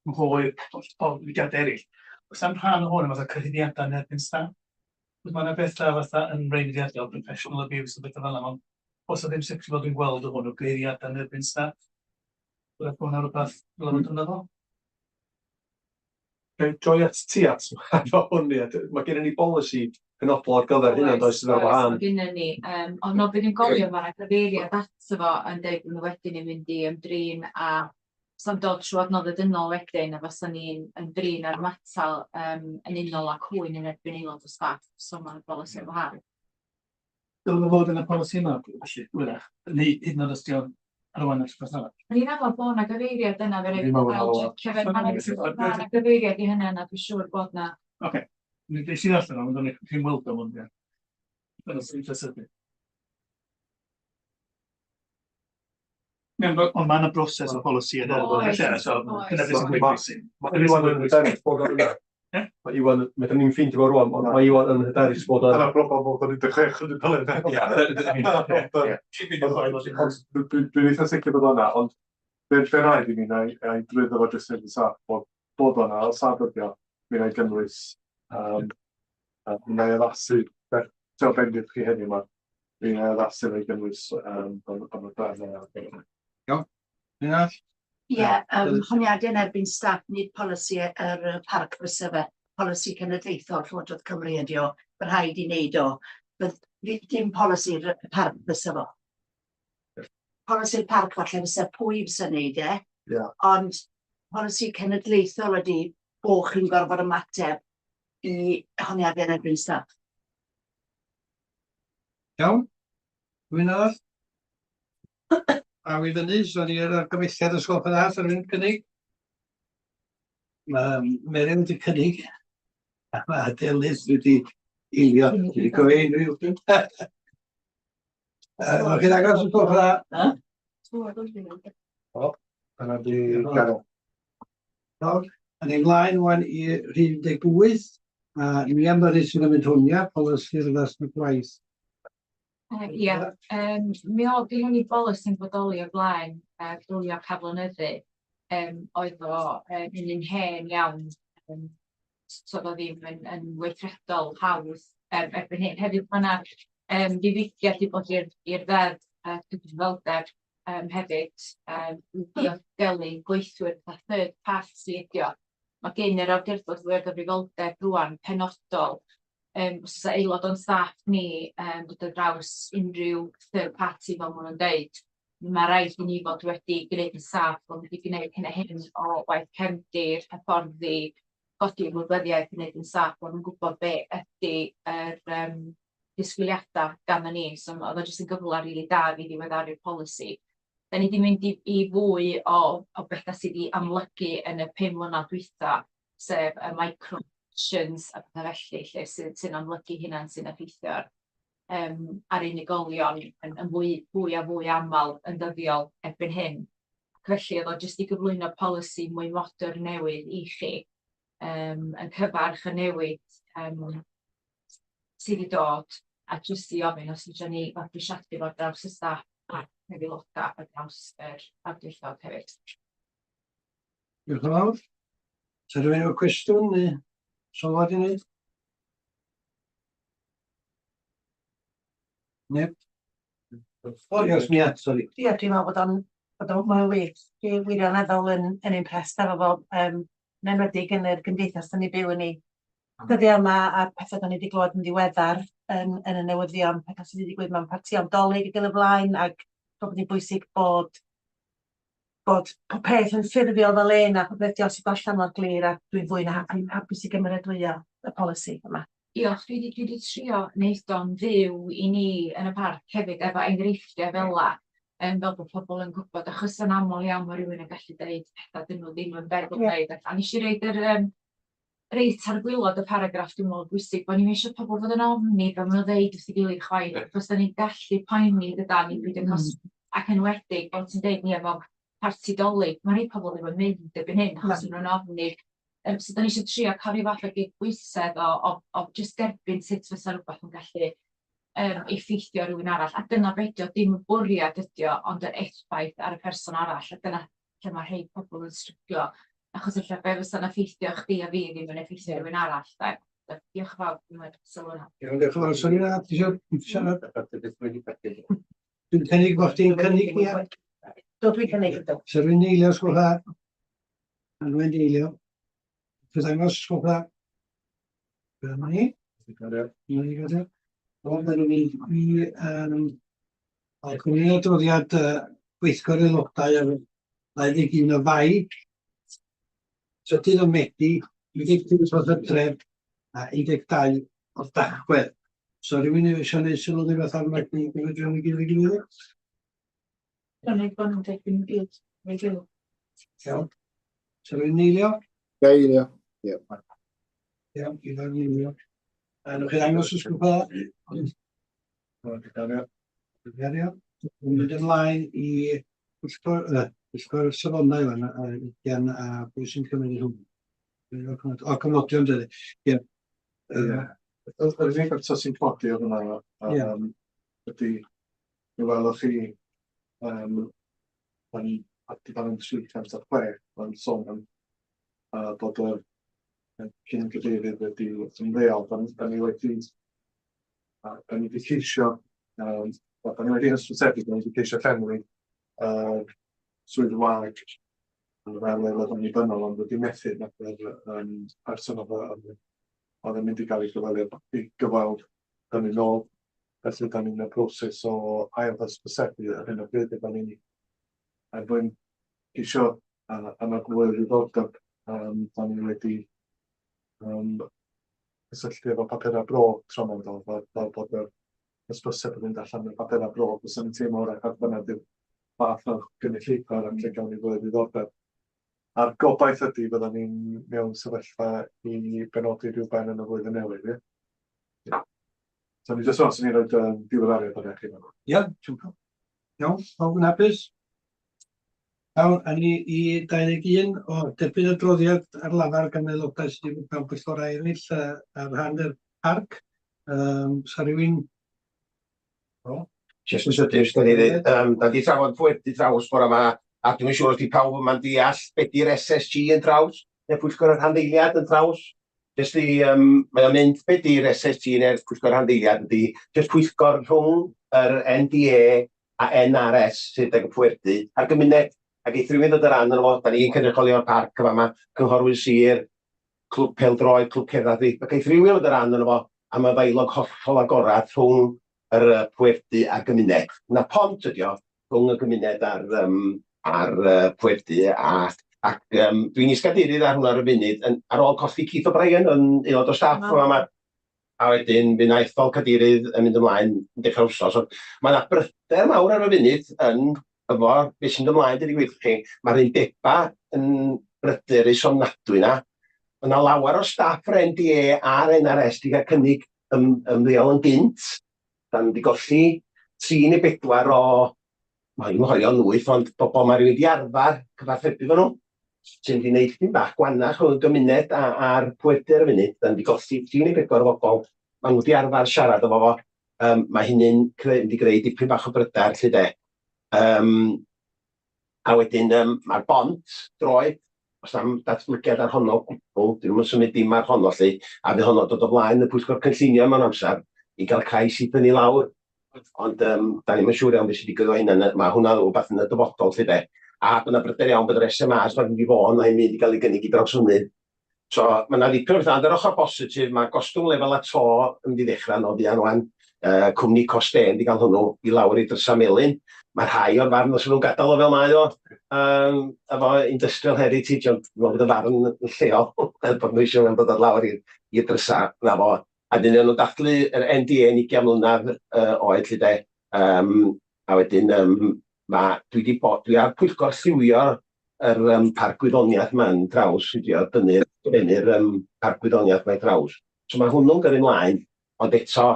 mhwyr o fudiadau eraill. Os am rhan o hwn yn fatha cyhyddiadau yn erbyn staff. Mae yna beth fatha yn reinidiadol, professional abuse o bethau fel yna. Os o ddim sicr fod dwi'n gweld o hwn o geiriadau yn erbyn staff. Byddai hwnna rhywbeth fel yna dyna fo? Droi at ti at hwnni. Mae gen i bolisi penodol ar gyfer hynna does yn o'r wahân. Gynna ni, ond no bydd yn gofio mae'na gyfeiriad ato fo yn dweud bod nhw wedyn yn mynd i ymdrin a sa'n dod trwy adnoddau dynol wedyn a fysa ni'n ymdrin ar matal yn unol ac hwyn yn erbyn aelod o staff, so mae'n bolisi o wahân. Dylwn fod yn y polisi yma, felly, wyrach, neu hyd yn oed ystion ar y wan at rhywbeth arall. Ni'n meddwl bod yna gyfeiriad yna, fe rhaid gyfeiriad i hynny yna, dwi'n siŵr bod yna. Oce, Nes i allan o'n chi'n weld o'n hwn, ie. Dyna sy'n interesting. Ond mae'n y broses o polisi yna. Dyna beth sy'n gweithio. Mae Iwan yn hyderus bod o'n yna. Mae Iwan, medden ni'n ffeindio fo rwan, ond mae Iwan yn hyderus bod o'n... Dyna'r broblem bod o'n 16 yn y dyled. Dwi'n eitha sicr bod o'na, ond fe'n rhaid i mi na i drwyddo fo jyst yn saff bod o'na, o saff ydi o, mi na i gynnwys na i addasu, tew bendith chi heddiw yma, mi na i addasu na i gynnwys o'n y braf yna. Iawn. Un arall? Ie, honiadau yn erbyn staff, nid polisi yr parc fysa fe, polisi cenedlaethol Llywodraeth Cymru ydi o, bydd rhaid i wneud o, dim polisi'r parc fysa fo. Polisi'r parc falle fysa pwy fysa wneud ond polisi cenedlaethol ydi bo chi'n gorfod ymateb i honiadau yn erbyn staff. Iawn. Rwy'n arall? A wy fyny, so ni'r argymelliad ysgol Pynarth ar un cynnig. Mae Merin wedi cynnig. A mae Adelis wedi eilio. Wedi gofyn unrhyw un. Mae chi'n agos ysgol Pynarth? O, yna di Garol. Iawn. Yn ei mlaen wan i rhif 18. A mi am ddod sy'n ymwneud hwnia, polisi'r ddasg y gwaith. Ie, mi oedd gen i bolisi'n bodoli o blaen dwylio cyflynyddu, oedd o yn hen iawn, so oedd ddim yn weithredol hawdd erbyn hyn. Hefyd mae yna ddiwygiad i bod i'r ddeddf cyfrifoldeb hefyd i diogelu gweithwyr third party ydi o. Mae gen yr awdurdod fwy'r gyfrifoldeb rwan penodol. Os oes aelod o'n staff ni dod ar draws unrhyw third party fel maen nhw'n dweud, mae rhaid i ni fod wedi gwneud yn saff bod wedi gwneud hyn a hyn o waith cefndir, hyfforddi, godi ymwybyddiaeth gwneud yn saff, bod nhw'n gwybod be ydy yr disgwyliadau gan ni. So oedd o jyst yn gyfle rili da i ddiweddaru'r polisi. Da ni wedi mynd i fwy o bethau sydd wedi amlygu yn y 5 mlynedd dwytha, sef y micro a pethau felly, sy'n amlygu hynna'n sy'n effeithio ar unigolion yn fwy a fwy aml yn ddyddiol erbyn hyn. Felly, oedd o jyst i gyflwyno polisi mwy modern newydd i chi, yn cyfarch y newid sydd i dod, a jyst i ofyn os ydyn ni fabwysiadu fod draws y staff a aelodau ar draws yr awdurdod hefyd. Diolch yn fawr. Sa rhywun efo cwestiwn neu sylwad i wneud? Neb? O, diolch Mia, sori. Ie, dwi'n meddwl bod o'n wych. Dwi'n wirioneddol yn impressed efo fo, yn enwedig yn yr gymdeithas da ni byw yn ni. Dyddiau yma a pethau da ni wedi glywed yn ddiweddar yn y newyddion, pethau sydd wedi digwydd mewn partïon dolig ac yn y blaen, ac bod yn bwysig bod pob peth yn ffurfiol fel un a pob peth diolch sydd allan o'r glir, a dwi'n fwy na hapus i gymeradwyo y polisi yma. Diolch, dwi wedi trio wneud o'n fyw i ni yn y parc hefyd efo enghreifftiau fel la, fel bod pobl yn gwybod, achos yn aml iawn mae rhywun yn gallu dweud pethau dyn nhw ddim yn feddwl dweud. A nes i roed reit ar gwylod y paragraff dwi'n meddwl bwysig, bod ni'n eisiau pobl fod yn ofni fel maen nhw dweud wrth i gilydd chwaith, achos da ni'n gallu poeni dydan ni'n byd yn cosb, ac enwedig, fel ti'n dweud ni efo parti dolyg, mae rhai pobl ddim yn mynd erbyn hyn, achos nhw'n ofni. So da ni eisiau trio cofio falle gydbwysedd o jyst derbyn sut fysa rhywbeth yn gallu effeithio rhywun arall. A dyna bedio, dim bwriad ydi o, ond yr effaith ar y person arall. A dyna lle mae rhai pobl yn stryglo. Achos lle be fysa'n effeithio chdi a fi ddim yn effeithio rhywun arall. Diolch yn fawr, dwi'n meddwl sylw yna. Diolch yn fawr, sori na, ti eisiau siarad? Dwi'n cynnig bod chdi'n cynnig ni. Dwi'n cynnig ydw. Sa rwy'n eilio sgwrdd dda? Rwy'n eilio. Cyddangos sgwrdd dda? Dyma ni. Ond yn ni gwneud adroddiad gweithgor aelodau ar 21 o Fai, 7 o Medi, 13 o Hydref a 12 o Dachwedd. So rhywun eisiau gwneud sylw neu fath ar mae dwi'n gilydd? Dwi'n ei bod nhw'n derbyn byd. Iawn. Sa rwy'n eilio? Eilio. Iawn, i ddangilio. Newch chi ddangos os gwybod? Gario. Yn mynd ymlaen i pwyllgor safonau yma, ugian a pwy sy'n cymryd hwn. O, cymodion dydy. Ie. Yr unig eto sy'n codi o hwnna ydy, mi welwch chi, pan yn trwy'n ar chwe, mae'n sôn am bod yr cyn gyfeirydd wedi ymddeol, da ni wedi ceisio, da ni wedi hysbysebu, da ni wedi ceisio llenwi swydd wag yn fel oedd yn nibynnol, ond wedi methu na person oedd yn mynd i gael ei gyfweld hynny nôl. Felly, da ni'n y proses o ail hysbysebu ar hyn o bryd, da ni'n fwy'n ceisio anadlu'r diddordeb, da ni wedi cysylltu efo papurau bro tro mewn fel bod yr hysbyseb yn mynd allan y papurau bro, bys yn teimlo o'r eich bynnag yw fath o gynulleidfa ar lle gawn ni fwy o ddiddordeb. A'r gobaith ydy byddwn ni'n mewn sefyllfa i benodi rhyw ben yn y flwyddyn newydd, ie? So ni jyst os ni'n rhoi diweddariad ar eich chi. Ie, iawn, pawb yn hapus? Iawn, a ni i 21 o derbyn y droddiad ar lafar gan aelodau sydd wedi cael pwyllgor eraill ar rhan yr parc. Sa rhywun... Jyst yn sydyn, da di trafod pwynt i draws bore yma, a dwi'n siŵr os di pawb yma'n deall beth di'r SSG yn draws, neu pwyllgor yr rhanddeiliad yn draws. Jyst i, mae o'n mynd beth di'r SSG neu'r pwyllgor rhanddeiliad ydy, jyst pwyllgor rhwng yr NDA a NRS sydd ag y pwerdu a'r gymuned. Ac eith rhywun ddod yr ran yn o, da ni'n cynrychiolio'r parc yma yma, cynghorwyr sir, clwb pêl-droed, clwb cerdded, ac eith rhywun ddod yr ran yn o am y ddailog hollol agorad rhwng yr pwerdu a'r gymuned. Na pont ydi o, rhwng y gymuned a'r pwerdu ac dwi'n isgadeirydd ar hwnna ar y funud ar ôl colli Keith O'Brien yn aelod o staff yma. A wedyn, bydd na ethol cadeirydd yn mynd ymlaen yn dechrau wsos. Mae yna bryder mawr ar y funud yn efo beth sy'n ymlaen dydi gweithio chi. Mae'r undeba yn bryder ei somnadwy na. Mae yna lawer o staff yr NDA a'r NRS wedi cael cynnig ymddeol yn gynt. Da ni wedi golli 3 neu 4 o, mae'n hoelio'n 8, ond bobl mae rhywun wedi arfer cyfarthrebu fo nhw. Sy'n wedi gwneud ddim bach gwannach o'r gymuned a'r pwerdu ar y funud. Da ni wedi golli 3 neu 4 o bobl. Mae nhw wedi arfer siarad efo fo. Mae hynny'n wedi greu dipyn bach o bryder, lle de. A wedyn mae'r bont droed, os am datblygiad ar honno gwbl, dyn nhw'n symud dim ar honno lly, a fydd honno dod o blaen y pwyllgor cynllunio mewn amser i gael cais i dynnu lawr. Ond da ni'n siŵr iawn beth sydd wedi gydo hynny, mae hwnna rhywbeth yn y dyfodol lle de. A bydd yna bryder iawn bod yr SMAs mae'n mynd i fod yn mynd i gael ei gynnig i draws hynny. So mae yna ddipyn o bethau ar ochr positif, mae gostwng lefel a to yn mynd i ddechrau yn o fuan wan. Cwmni costen di gael hwnnw i lawr i drysa melyn. Mae rhai o'r farn os nhw'n gadael o fel mae o efo industrial heritage, ond dwi'n meddwl bod y farn yn lleol, bod nhw eisiau mewn dod ar lawr i'r drysa na fo. A dyn nhw'n dathlu yr NDA yn 20 mlynedd oed lle de. A wedyn dwi ar pwyllgor lliwio yr parc gwyddoniaeth yma'n draws, wedi o dynnu'r parc gwyddoniaeth yma'n draws. So mae hwnnw'n gyrru ymlaen, ond eto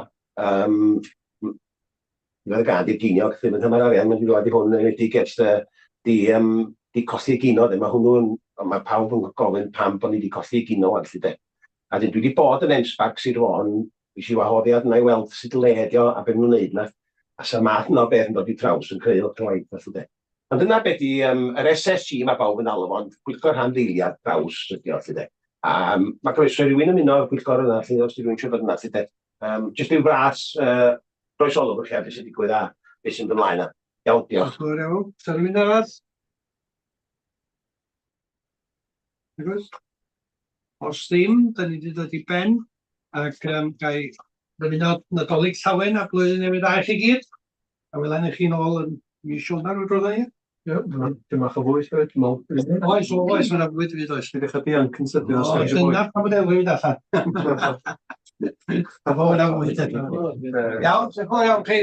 Fydd y gad i'r giniog, ddim yn hymar arian, mae'n dod i hwn yn wedi di colli i gino, mae pawb yn gofyn pam bod ni wedi colli i gino wan, lle de. A dwi wedi bod yn Enspark sydd o'n, eisiau wahoddiad yna i weld sut ledio a beth nhw'n neud yna, a sy'n math yno beth yn dod i traws yn creu o'r gwaith, lle de. Ond dyna beth i, yr SSG mae bawb yn alw fo'n pwyllgor rhanddeiliad draws, ydi o, lle de. A mae croeso rhywun yn uno o'r pwyllgor yna, lle os di rhywun siŵr fod yna, lle de. Jyst i'w bras, croesolwg chi a beth sy'n digwydd a beth sy'n dod ymlaen. Iawn, diolch. Iawn, sa rhywun arall? Os ddim, da ni wedi dod i ben, ac gai ddymunod Nadolig Llawen a blwyddyn newydd a chi gyd. A wela'n i chi nôl yn mis Ionawr o'r droddau. Ie, dyma chi fwys fyd, dwi'n meddwl. Oes, mae'n fwyd fi does. Dwi'n dechrau bian cynsydio. Dyna pan bod ewy wedi allan. A fo yna fwyd eto. Iawn, sy'n fawr iawn chi.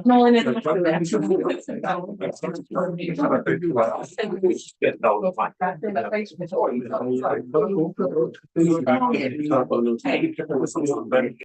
Nôl